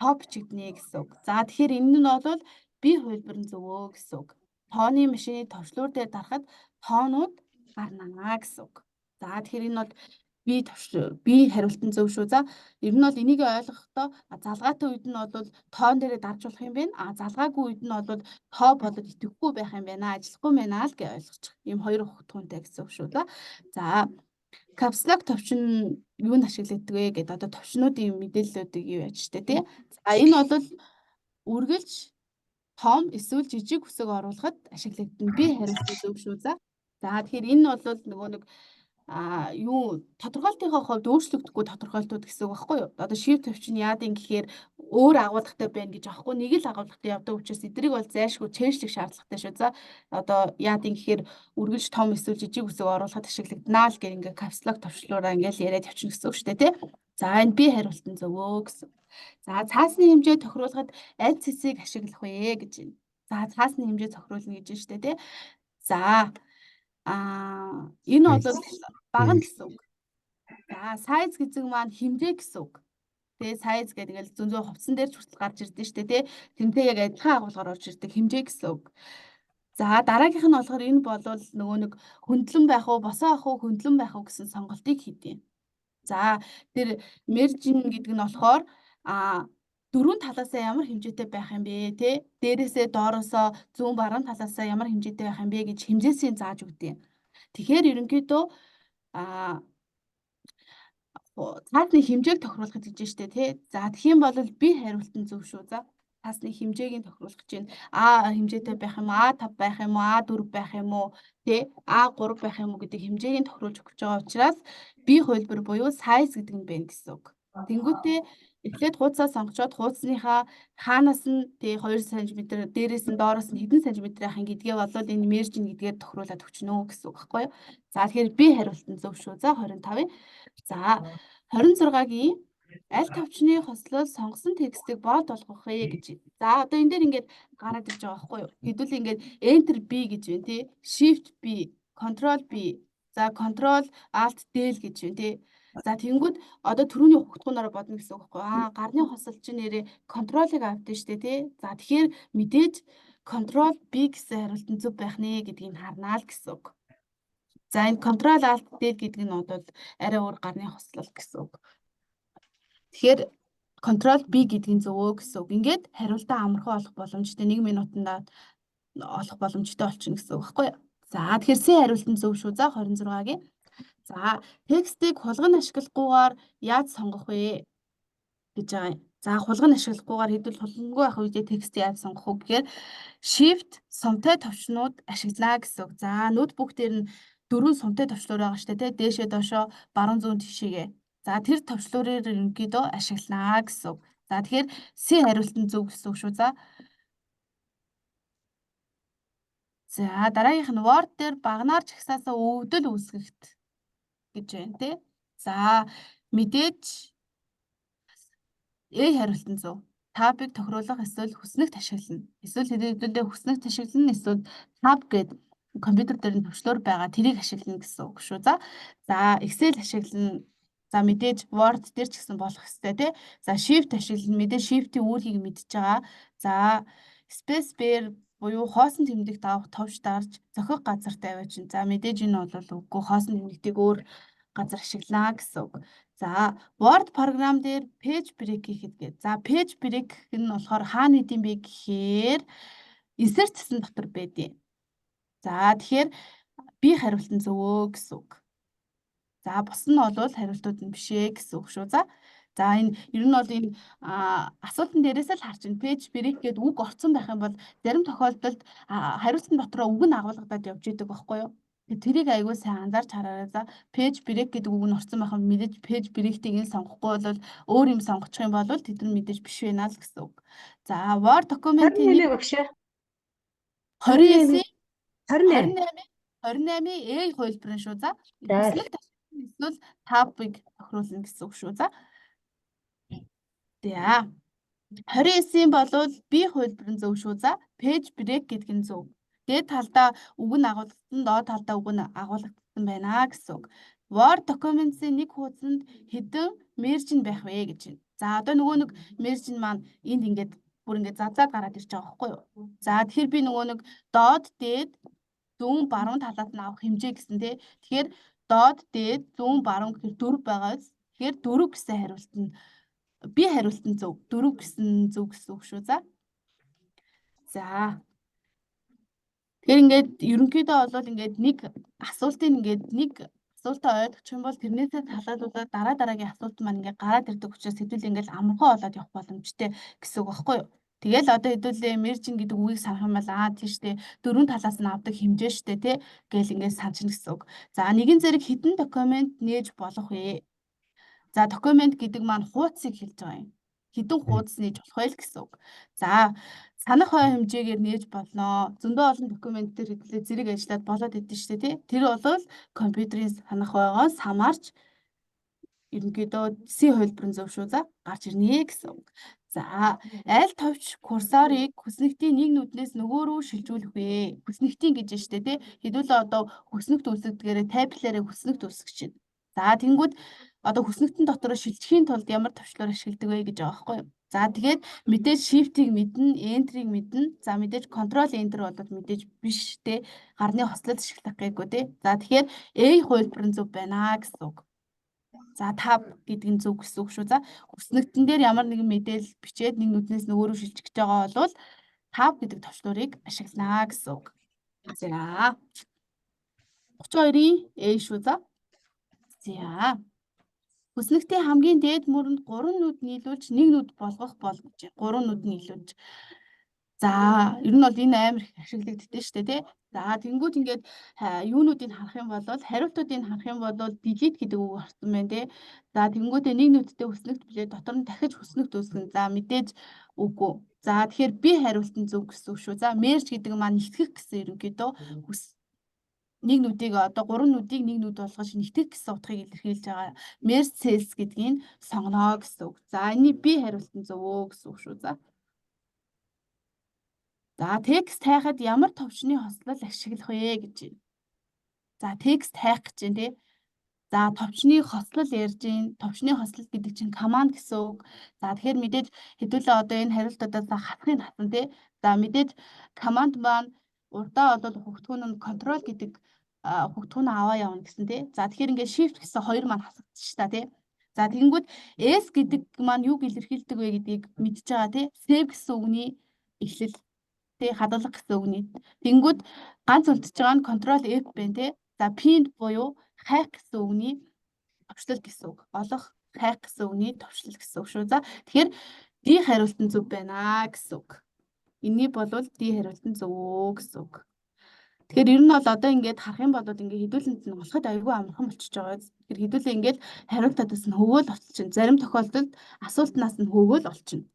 тоо бичигднэ гэсэн үг. За тэгэхээр энэ нь бол B хувилбар нь зөвөө гэсэн үг. Тооны машины товчлуур дээр дарахад тоонууд гарнаа гэсэн үг. За тэгэхээр энэ бол B хариулт нь зөв шүү. За ер нь бол энийг ойлгохдоо залгаатай үед нь бол тоон дээрээ дарж болох юм байна. Залгаагүй үед нь бол тоо болоод итгэхгүй байх юм байна. Ажиллахгүй байна л гэж ойлгочих. Ийм хоёр тухайтай гэсэн үг шүү. За caps lock товчин юунд ашиглагддаг вэ гэдэг одоо товчнуудын мэдээллүүдийг юу яаж штэ тий. За энэ бол үргэлж том эсвэл жижиг үсэг оруулахад ашиглагдана. Би хариулт зөв шүү. За тэгэхээр энэ бол нөгөө нэг юу тодорхойлтынхаа хувьд өөрчлөгдөхгүй тодорхойлтууд гэсэн үг байхгүй юу? Одоо shift төвчин яад юм гэхээр өөр агуулгатай байна гэж аахгүй нэг л агуулгатай явдаг учраас эдрийг бол зайлшгүй чэйжлэх шаардлагатай шүү. За одоо яад юм гэхээр үргэлж том эсвэл жижиг үсэг оруулахад ашиглагдана л гэх ингээ капслог төвчлөөрөө ингээл яриад явчихна гэсэн үг шүү дээ тий. За энэ би хариултан зөвөө гэсэн. За цаасны хэмжээ тохируулахад аль цэцгийг ашиглах вэ гэж байна. За цаасны хэмжээ тохируулна гэж байна шүү дээ тий. За энэ бол бага нь гэсэн үг. За size гэдэг маань хэмжээ гэсэн үг. Тэгээ size гэдэг нь зүүн хувцсан дээр ч хүртэл гарч ирдэ штэ тий. Тэрнтэй яг адилхан агуулгаар орж ирдэг хэмжээ гэсэн үг. За дараагийнх нь болохоор энэ бол нөгөө нэг хөндлөн байх уу, босоо ах уу, хөндлөн байх уу гэсэн сонголтыг хийдэг. За тэр merging гэдэг нь болохоор дөрвөн талаасаа ямар хэмжээтэй байх юм бэ те дээрээсээ доороосоо зүүн баруун талаасаа ямар хэмжээтэй байх юм бэ гэж хэмжээсээ зааж өгдөг. Тэгэхээр ерөнхийдөө цаасны хэмжээг тохируулах гэж байна штэ тий. За тэгэх юм бол би хариултан зөв шүү. За цаасны хэмжээг нь тохируулах гэж байна. Хэмжээтэй байх юм уу? А5 байх юм уу? А4 байх юм уу? Тий. А3 байх юм уу гэдэг хэмжээг нь тохируулж өгч байгаа учраас би хувилбар буюу size гэдэг нь байна гэсэн үг. Тэнгүүтээ эхлээд хуудасаа сонгочоод хуудасныхаа хаанаас нь тий 2 см дээрээс нь доороос нь хэдэн сантиметр ахын гэдгээ болоод энэ merging гэдгээр тохируулаад өгчнө гэсэн үг байхгүй юу? За тэгэхээр би хариултан зөв шүү. За 25-ын. За 26-гийн аль товчны хослол сонгосон текстийг болд болгох вэ гэж. За одоо энэ дээр ингээд гараад ирж байгаа байхгүй юу? Хэдүүл ингээд enter B гэж байна тий. Shift B, control B. За control alt del гэж байна тий. За тэнгүүд одоо түрүүний хугтгуунаараа бодно гэсэн үг байхгүй. Гарны хосол чинь нэрээ control-ыг авдсан шүү дээ тий. За тэгэхээр мэдээж control B гэсэн хариултан зөв байх нэ гэдгийг харнаа л гэсэн үг. За энэ control alt del гэдэг нь бол арай өөр гарны хослол гэсэн үг. Тэгэхээр control B гэдэг нь зөвөө гэсэн үг. Ингээд хариултаа амархан олох боломжтой 1 минутанд олох боломжтой болчихно гэсэн үг байхгүй юу? За тэгэхээр C хариултан зөв шүү. За 26-гийн. За текстийг хулган ашиглахгүйгээр яаж сонгох вэ гэж байгаа юм. За хулган ашиглахгүйгээр хэдүүл хулгангүй байх үедээ текстийг яаж сонгох вэ гэхээр shift сумтай товчнууд ашиглана гэсэн үг. За ноутбук дээр нь 4 сумтай товчлуур байгаа шүү дээ. Дээшээ доошоо баруун зүүн тишээгээ. За тэр товчлуурээр ерөнхийдөө ашиглана гэсэн үг. За тэгэхээр C хариултан зөв гэсэн үг шүү. За дараагийнх нь Word дээр багнаар чагсаасаа өвдөл үүсгэхт гэж байна тий. За мэдээж хариултан зөв. Табыг тохируулах эсвэл хүснэгт ашиглана. Эсвэл хэдүүлдээ хүснэгт ашиглана эсвэл таб гэдэг компьютер дээр нь төвчлөр байгаа тэрийг ашиглана гэсэн үг шүү. За Excel ашиглана. За мэдээж Word дээр ч гэсэн болох хэвээр тий. За Shift ашиглана. Мэдээж Shift-ийн үүргийг мэдж байгаа. За Space Bar буюу хоосон тэмдэгт авах товч дарж зохих газар тавиач. За мэдээж энэ бол үгүй хоосон тэмдэгтийг өөр газар ашиглана гэсэн үг. За Word програм дээр page break хийхэд гээд. За page break нь болохоор хаана үт юм бэ гэхээр insert гэсэн дотор байдیں۔ За тэгэхээр би хариултан зөвөө гэсэн үг. За бус нь бол хариултууд нь биш ээ гэсэн үг шүү. За энэ ер нь бол энэ асуултан дээрээс л харж байна. Page break гэдэг үг орцсон байх юм бол зарим тохиолдолд хариултан дотроо үг нь агуулгадаад явж идэг байхгүй юу? Тэрийг аягүй сайн анзаарч хараарай. За page break гэдэг үг нь орцсон байх юм мэдээж page break-ийг нь сонгохгүй бол өөр юм сонгочих юм бол тэд нар мэдээж биш байна л гэсэн үг. За Word документын 28 багшаа. 29 28 28 хувилбар шүү. За эсвэл табыг тохируулна гэсэн үг шүү. За 29-ийн болвол би хувилбар нь зөв шүү. За page break гэдэг нь зөв. Дээд талдаа үг нь агуулгадсан, доод талдаа үг нь агуулгадсан байна гэсэн үг. Word document-ийн нэг хуудсанд хэдэн merge байх вэ гэж байна. За одоо нөгөө нэг merge маань энд ингээд бүр ингээд зазаад гараад ирж байгаа байхгүй юу? За тэгэхээр би нөгөө нэг доод дээд зүүн баруун талаас нь авах хэмжээ гэсэн тий. Тэгэхээр доод дээд зүүн баруун гэхээр 4 байгааз. Тэгэхээр 4 гэсэн хариулт нь би хариултан зөв. 4 гэсэн зөв гэсэн үг шүү. За. Тэгэхээр ингээд ерөнхийдөө бол ингээд нэг асуултаа ойлгочих юм бол тэрнээсээ талаалуулаад дараагийн асуулт маань ингээд гараад ирдэг учраас хэдүүл ингээд амархан болоод явах боломжтой гэсэн үг багхгүй юу? Тэгэл одоо хэдүүлээ merging гэдэг үгийг санах юм бол тийш дээ дөрвөн талаас нь авдаг хэмжээ штэ тий гэл ингээд санчна гэсэн үг. За нэгэн зэрэг хэдэн документ нээж болох вэ? За документ гэдэг маань хуудсыг хэлж байгаа юм. Хэдэн хуудас нээж болох вэ гэсэн үг. За санах хой хэмжээгээр нээж болно. Зөндөө олон документ төр хэдүүлээ зэрэг ажиллаад болоод идэв штэ тий. Тэр бол компьютерийн санах хойгоос хамаарч ерөнхийдөө C хувилбарын зөв шүү за гарч ирнэ гэсэн үг. За аль товч курсорыг хүснэгтийн нэг нүднээс нөгөө рүү шилжүүлэх вэ? Хүснэгтийн гэж байна штэ тий. Хэдүүлээ одоо хүснэгт үүсгдгээрээ тайплаараа хүснэгт үүсгэж байна. За тэнгууд одоо хүснэгтэн дотор шилжихийн тулд ямар товчлоор ашигладаг вэ гэж байгаа байхгүй юу? За тэгээд мэдээж shift-ийг мэднэ, enter-ийг мэднэ. За мэдээж control enter болоод мэдээж биш те гарны хослол ашиглах гээгүй те. За тэгэхээр A хувилбар нь зөв байна гэсэн үг. За tab гэдэг нь зөв гэсэн үг шүү. За хүснэгтэн дээр ямар нэгэн мэдээлэл бичээд нэг нүднээс нөгөө рүү шилжих гэж байгаа бол tab гэдэг товчлуурыг ашиглана гэсэн үг. За 32-ийн A шүү. За хүснэгтийн хамгийн дээд мөрөнд 3 нүд нийлүүлж 1 нүд болгох бол гэж 3 нүд нийлүүлж. За ер нь бол энэ амар их ашиглагддээ шүү дээ тий. За тэнгууд ингээд юунуудыг харах юм бол хариултуудыг харах юм бол delete гэдэг үг орсон байна тий. За тэнгуудээ нэг нүдтэй хүснэгт билээ дотор нь дахиж хүснэгт үүсгэн. За мэдээж үгүй. За тэгэхээр би хариулт нь зөв гэсэн үг шүү. За merge гэдэг маань нэгтгэх гэсэн ерөнхийдөө нэг нүдийг одоо 3 нүдийг нэг нүд болгож нэгтгэх гэсэн утгыг илэрхийлж байгаа. Merge cells гэдгийг сонгоно гэсэн үг. За энэний би хариулт нь зөвөө гэсэн үг шүү. За текст хайхад ямар товчны хослол ашиглах вэ гэж байна. За текст хайх гэж байна тий. За товчны хослол ярьж байна. Товчны хослол гэдэг чинь command гэсэн үг. За тэгэхээр мэдээж хэдүүлээ одоо энэ хариултуудаас хатахыг хатна тий. За мэдээж command маань урдаа бол хөгтгөн нь control гэдэг хөгтгөн аваа явна гэсэн тий. За тэгэхээр ингээд shift гэсэн хоёр маань хасагдчих та тий. За тэгэнгүүт S гэдэг маань юг илэрхийлдэг вэ гэдгийг мэдж байгаа тий. Save гэсэн үгний эхлэл тий хадгалах гэсэн үгний. Тэнгүүд ганц үлдчихэж байгаа нь control F байна тий. За pinned буюу хайх гэсэн үгний товчлол гэсэн үг. Олох хайх гэсэн үгний товчлол гэсэн үг шүү. За тэгэхээр D хариулт нь зөв байна гэсэн үг. Энийг болвол D хариулт нь зөв гэсэн үг. Тэгэхээр ер нь бол одоо ингээд харах юм бол ингээд хэдүүлэнт нь болоход аюулгүй амархан болчихж байгаа. Тэгэхээр хэдүүлээ ингээд хариултаас нь хөвөөл олчихно. Зарим тохиолдолд асуултнаас нь хөвөөл олчихно.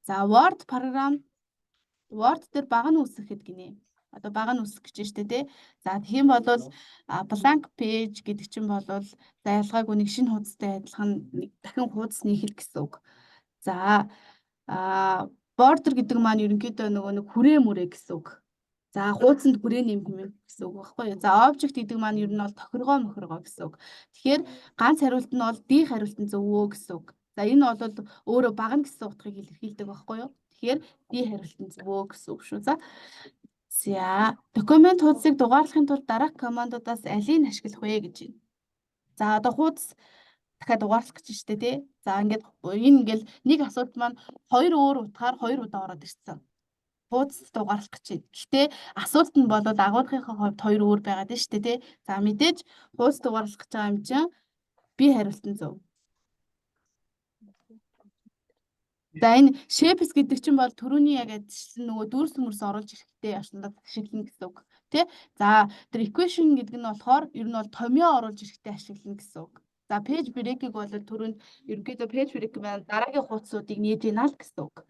За Word програм Word дээр баг нь үүсгэхэд гинэ. Одоо баг нь үүсгэх гэж штэ тий. За тэгэх юм бол blank page гэдэг чинь бол за ялгаагүй нэг шинэ хуудастай адилхан дахин хуудас нээхэл гэсэн үг. За border гэдэг маань ерөнхийдөө нөгөө нэг хүрээ мөрөө гэсэн үг. За хуудсанд хүрээ нэмэх гэсэн үг багхгүй юу. За object гэдэг маань ер нь бол тохиргоо мохиргоо гэсэн үг. Тэгэхээр ганц хариулт нь бол D хариулт нь зөвөө гэсэн үг. За энэ бол өөрөө баг нь гэсэн утгыг илэрхийлдэг багхгүй юу. Тэгэхээр D хариулт нь зөвөө гэсэн үг шүү. За документ хуудсыг дугаарлахын тулд дараах командуудаас алийг ашиглах вэ гэж байна. За одоо хуудас дахиад дугаарлах гэж штэ тий. За ингээд энэ ингээл нэг асуулт маань хоёр өөр утгаар хоёр удаа ороод ирсэн. Хуудас дугаарлах гэж байна. Гэхдээ асуулт нь бол агуулгынхаа хувьд хоёр өөр байгаад байна штэ тий. За мэдээж хуудас дугаарлах гэж байгаа юм чинь би хариулт нь зөв. За энэ shapes гэдэг чинь бол түрүүний яг адилхан нөгөө дүрс мөрс оруулж ирэхтэй ашиглаад ашиглана гэсэн үг тий. За тэр equation гэдэг нь болохоор ер нь бол томьёо оруулж ирэхтэй ашиглана гэсэн үг. За page break-ийг бол түрүүнд ерөнхийдөө page break маань дараагийн хуудсуудыг нээж ийна л гэсэн үг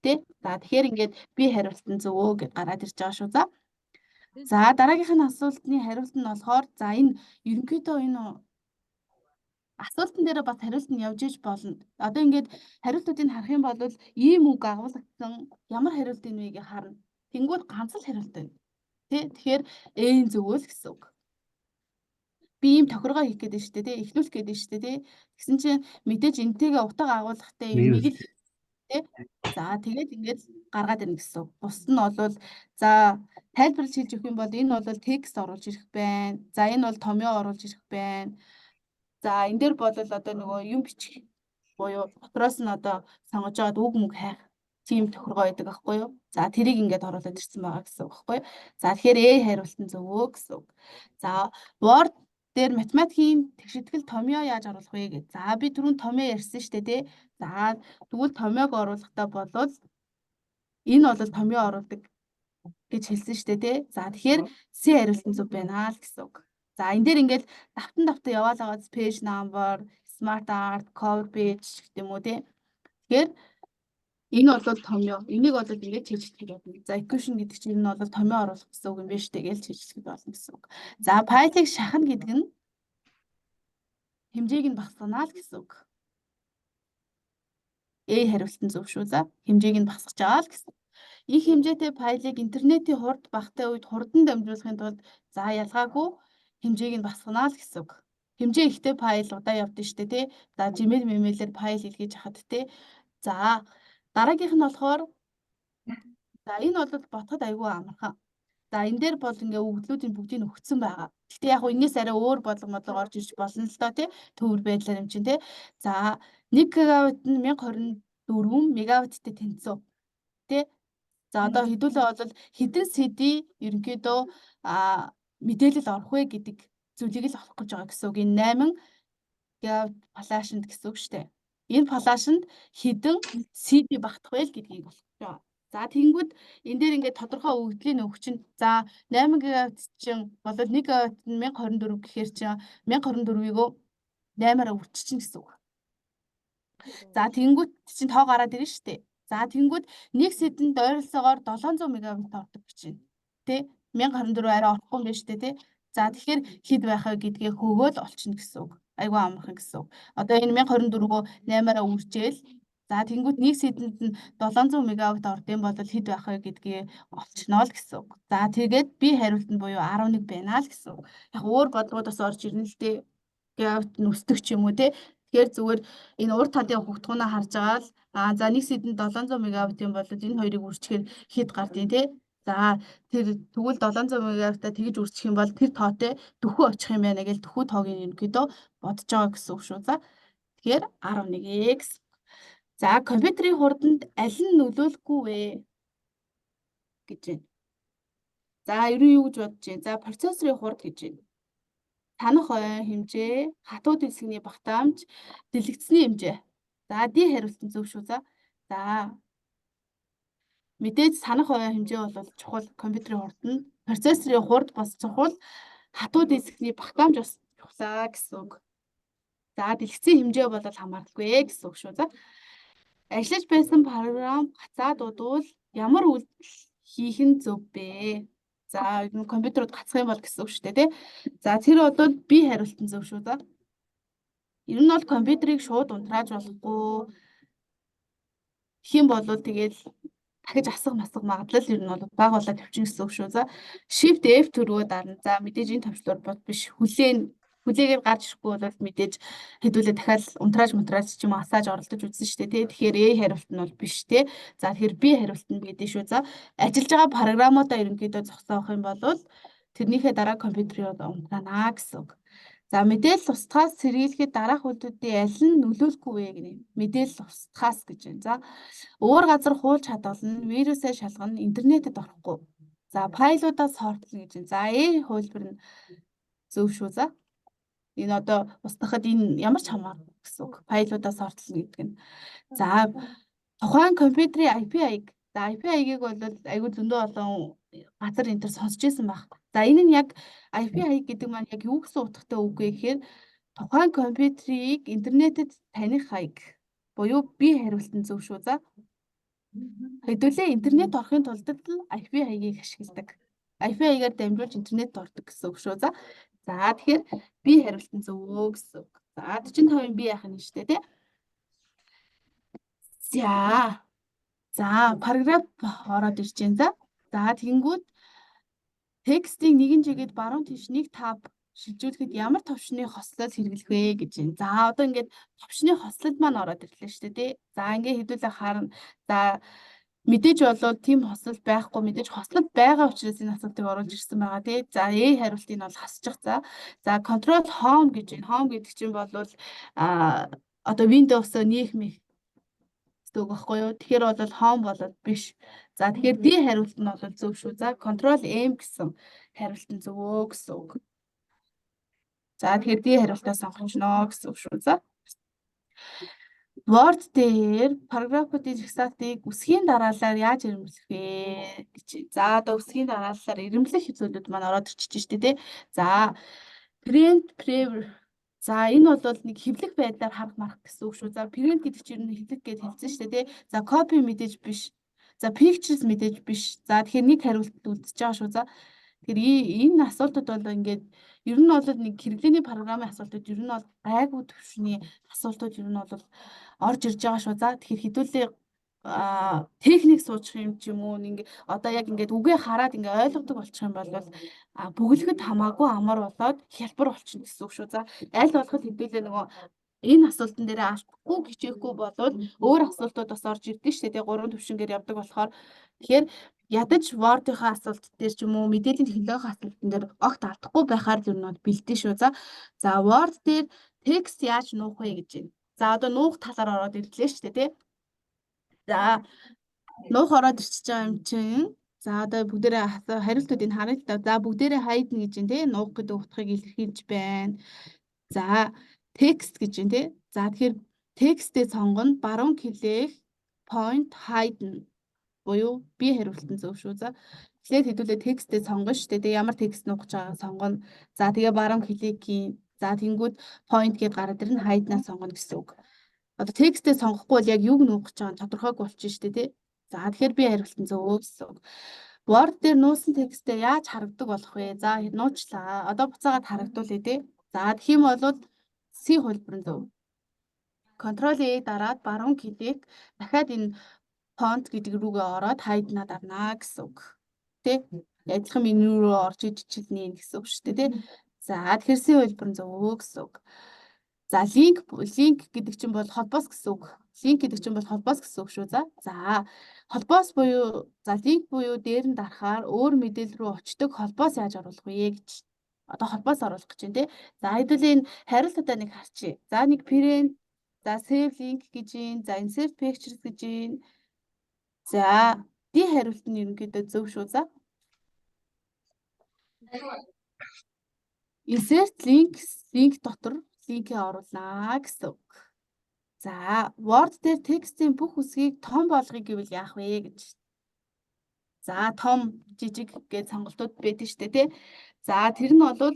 тий. За тэгэхээр ингээд би хариулт нь зөвөө гэж гараад ирж байгаа шүү. За дараагийнх нь асуултны хариулт нь болохоор за энэ ерөнхийдөө энэ асуултан дээр бас хариулт нь явж иж болно. Одоо ингээд хариултуудыг харах юм бол ийм үг агуулгдсан ямар хариулт энэ вэ гэж харна. Тэнгүүд ганц л хариулт байна. Тэ? Тэгэхээр A-ийн зөвөө л гэсэн үг. Би ийм тохиргоо хийх гэдэг шүү дээ, тэ? Эхлүүлэх гэдэг шүү дээ, тэ? Тэгсэн чинь мэдээж энтэйгээ утга агуулгатай юм нэг л тэ? За тэгээд ингээд гаргаад ирнэ гэсэн үг. Бус нь бол за тайлбарлаж хэлж өгөх юм бол энэ бол текст оруулж ирэх байна. За энэ бол томьёо оруулж ирэх байна. За энэ дээр бол одоо нөгөө юм бичих буюу дотроос нь одоо сонгож аваад үг мөг хайх тийм тохиргоо байдаг аахгүй юу? За тэрийг ингээд оруулаад ирсэн байгаа гэсэн үг аахгүй юу? За тэгэхээр A хариулт нь зөвөө гэсэн үг. За Word дээр математикийн тэгшитгэл томьёо яаж оруулах вэ гэж. За би түрүүн томьёо ярьсан шүү дээ тий. За тэгвэл томьёог оруулахдаа болвол Энэ бол томьёо оруулдаг гэж хэлсэн шүү дээ, тий. За тэгэхээр C хариултын зөв байна л гэсэн үг. За энэ дээр ингээд давтан яваалаагаад page number, smart art, cover page гэх юм уу тий. Тэгэхээр энэ бол томьёо. Энийг бол ингээд чиглэлэх болно. За equation гэдэг чинь энэ бол томьёо оруулах гэсэн үг юм байна шүү дээ гэж чиглэлэх болно гэсэн үг. За файлыг шахна гэдэг нь хэмжээг нь багасгана л гэсэн үг. A хариултан зөв шүү. За хэмжээг нь багасгаж байгаа л гэсэн. Их хэмжээтэй файлыг интернетийн хурд багтай үед хурдан дамжуулахын тулд за ялгаагүй хэмжээг нь багасгана л гэсэн үг. Хэмжээ ихтэй файл удаа явдсан шүү дээ тий. За Gmail мемэлэр файл илгээж хахад тий. За дараагийнх нь болохоор за энэ бол ботход айгүй амархан. За энэ дээр бол ингээ өгдлүүдийн бүгдийг өгцөн байгаа. Гэхдээ яг энэс арай өөр бодлого орж ирж болно л доо тий. Төвөр байдлаар юм чинь тий. За 1 ГБ нь 1024 мегабайттай тэнцүү. Тий. За одоо хэдүүлээ бол хэдэн CD ерөнхийдөө мэдээлэл орох вэ гэдэг зүйлийг л олох гэж байгаа гэсэн үг. Энэ 8 ГБ флашнд гэсэн үг шүү дээ. Энэ флашнд хэдэн CD багтах вэ гэдгийг олох гэж байгаа. За тэгэнгүүт энэ дээр ингээд тодорхой өгөгдлийн өгч нь за 8 ГБ чинь бол 1 ГБ нь 1024 гэхээр чинь 1024-ийг 8-аараа үрччихнэ гэсэн үг. За тэгэнгүүт чинь тоо гараад ирнэ шүү дээ. За тэгэнгүүт нэг сэдэнд ойролцоогоор 700 мегабайт ордог гэж байна. Тэ 1024 арай орохгүй юм байна шүү дээ, тэ. За тэгэхээр хэд байх вэ гэдгээ хөөгөөл олчихно гэсэн үг. Айгуу амархан гэсэн үг. Одоо энэ 1024-гөө 8-аараа үржээл за тэгэнгүүт нэг сэдэнд нь 700 мегабайт ордсон бол хэд байх вэ гэдгээ олчихно л гэсэн үг. За тэгээд би хариулт нь буюу 11 байна л гэсэн үг. Яг өөр бодлогоодоос орж ирнэ л дээ. Габайт нүсдэг ч юм уу те. Тэгэхээр зүгээр энэ урд талын хугтгуунаа харж байгаа л за нэг сэдэнд 700 мегабайт юм бол энэ хоёрыг үржихээр хэд гардыг те. За тэр тэгвэл 700 мегабайтаа тэгж үржих юм бол тэр тоотой дөхөө очих юм байна гэж дөхөө тоог нь ерөнхийдөө бодож байгаа гэсэн үг шүү. За тэгэхээр 11x. За компьютерийн хурданд аль нь нөлөөлөхгүй вэ гэж байна. За ерөн юу гэж бодож байна? За процессорын хурд гэж байна. Танах хэмжээ, хатууд хэсэгний багтаамж, дэлгэцний хэмжээ. За D хариултан зөв шүү. За мэдээж санах хэмжээ бол чухал компьютерийн хурд нь процессорын хурд бас чухал, хатууд хэсэгний багтаамж бас чухлаа гэсэн үг. За дэлгэцийн хэмжээ бол хамааралгүй гэсэн үг шүү. За ажиллаж байсан програм гацаадуудвал ямар үйлдэл хийх нь зөв бэ? За компьютерууд гацах юм бол гэсэн үг шүү дээ тий. За тэр бол би хариултан зөв шүү. За ер нь бол компьютерийг шууд унтрааж болохгүй. Хэм бол тэгэл дахиж асах магадлал ер нь бол бага болоод явчихна гэсэн үг шүү. За Shift F4-өө дарна. За мэдээж энэ төвчлөр бод биш хүлээгээр гарч ирэхгүй бол мэдээж хэдүүлээ дахиад унтрааж ч юм уу асааж оролдож үзсэн шүү дээ тий. Тэгэхээр A хариулт нь бол биш тий. За тэгэхээр B хариулт нь гэдэг шүү. За ажиллаж байгаа програмуудаа ерөнхийдөө зогсоох юм бол тэрнийхээ дараа компьютерийг унтраана гэсэн үг. За мэдээлэл устгаас сэргийлэхэд дараах үйлдэлүүдийн аль нь нөлөөлөхгүй вэ гэнэ. Мэдээлэл устгаас гэж байна. За өөр газар хуулж хадгална, вирусээ шалгана, интернетэд орохгүй. За файлуудаа сортлно гэж байна. За хувилбар нь зөв шүү. За энэ одоо устгахад энэ ямар ч хамаагүй гэсэн үг. Файлуудаа сортлно гэдэг нь. За тухайн компьютерийн IP аяг. За IP аягийг бол аягүй зөндөө олон газар энэ төр сонсч ирсэн баг. За энэ нь яг IP аяг гэдэг маань яг юу гэсэн утгатай үг вэ гэхээр тухайн компьютерийг интернетэд таних аяг буюу би хариултан зөв шүү. За хэдүүлээ интернет орохын тулд л IP аягийг ашигладаг. IP аягаар дамжуулж интернет ордог гэсэн үг шүү. За тэгэхээр би хариултан зөв гэсэн үг. За 45-ын би яах нь шүү дээ тий. За параграф ороод ирж байна. За тэгэнгүүт текстийг нэгэн жигэд баруун тийш нэг тав шилжүүлэхэд ямар товчны хослол хэрэглэх вэ гэж байна. За одоо ингээд товчны хослол маань ороод ирлээ шүү дээ тий. За ингээд хэдүүлээ харна. За мэдээж болоод тийм хослол байхгүй, мэдээж хослол байгаа учраас энэ асуултыг оруулж ирсэн байгаа тий. За A хариултыг бол хасчих. За control home гэж байна. Home гэдэг чинь бол одоо Windows-оо нийгмийн гэдэг байхгүй юу? Тэгэхээр бол home болоод биш. За тэгэхээр D хариулт нь бол зөв шүү. За control M гэсэн хариулт нь зөвөө гэсэн үг. За тэгэхээр D хариултаа сонгочно гэсэн үг шүү. За Word дээр параграфуудын жагсаалтыг үсгийн дараалал яаж ирэмблэх вэ гэж. За одоо үсгийн дараалалаар ирэмблэх зүйлүүд маань ороод ирчихэж штэ тий. За print prev. За энэ бол нэг хэвлэх байдлаар харах марах гэсэн үг шүү. За print гэдэг чинь ер нь хэвлэх гэж хэлсэн штэ тий. За copy мэдээж биш. За pictures мэдээж биш. За тэгэхээр нэг хариулт үлдчихэж байгаа шүү. За тэгэхээр энэ асуултууд бол ингээд ер нь бол нэг хэрэглээний програмын асуултууд ер нь бол гайгүй төвшний асуултууд ер нь бол орж ирж байгаа шүү. За тэгэхээр хэдүүлээ техник суучих юм ч юм уу ингээ одоо яг ингээд үгээ хараад ингээ ойлгодог болчих юм бол бүглэхэд хамаагүй амар болоод хялбар болчихно гэсэн үг шүү. За аль болох хэдүүлээ нөгөө энэ асуултан дээр алдахгүй хичээхгүй болвол өөр асуултууд бас орж ирдэг шүү дээ. Гурван төвшингээр явдаг болохоор тэгэхээр ядаж Word-ийнхаа асуулт дээр ч юм уу мэдээллийн технологийн асуултан дээр огт алдахгүй байхаар л ер нь бэлдэж шүү. За Word дээр текст яаж нуух вэ гэж байна. За одоо нуух талаар ороод ирлээ шүү дээ тий. За нуух ороод ирчихэж байгаа юм чинь. За одоо бүгдээрээ хариултуудыг харъя л да. За бүгдээрээ хайдна гэж байна тий. Нуух гэдэг утгыг илэрхийлж байна. За текст гэж байна тий. За тэгэхээр текстээ сонгоно баруун клик point hide буюу би хариултан зөв шүү. За тэгэхээр хэдүүлээ текстээ сонгоно шүү дээ. Тэгээ ямар текст нуух гэж байгааг сонгоно. За тэгээ баруун кликийн за тэнгууд point гэдээ гараад ирнэ hide-наа сонгоно гэсэн үг. Одоо текстээ сонгохгүй бол яг юг нуух гэж байгаа нь тодорхойгүй болчихно шүү дээ тий. За тэгэхээр би хариултан зөв гэсэн үг. Word дээр нуусан текстээ яаж харагдаг болох вэ? За нууцлаа. Одоо буцаагаад харагдуулъя тий. За тэгэх юм бол C хөлбөр нь зөв. Ctrl A дараад баруун клик дахиад энэ font гэдэг рүүгээ ороод hide-наа дарнаа гэсэн үг. Тэ? Адилхан меню руу орж ижчихлээ гэсэн үг шүү дээ тий. За тэгэхээр C хөлбөр нь зөв гэсэн үг. За линк гэдэг чинь бол холбоос гэсэн үг. Линк гэдэг чинь бол холбоос гэсэн үг шүү. За холбоос буюу за линк буюу дээр нь дарахаар өөр мэдээлэл рүү очдог холбоос яаж оруулах вэ гэж. Одоо холбоос оруулах гэж байна тий. За хэдүүлээ энэ хариултаа нэг харчия. За нэг parent за save link гэж юм. За insert pictures гэж юм. За D хариулт нь ерөнхийдөө зөв шүү. За insert link дотор линкээ оруулнаа гэсэн үг. За Word дээр текстийн бүх үсгийг том болгоё гэвэл яах вэ гэж. За том жижиг гэж сонголтууд байдаг шүү дээ тий. За тэр нь бол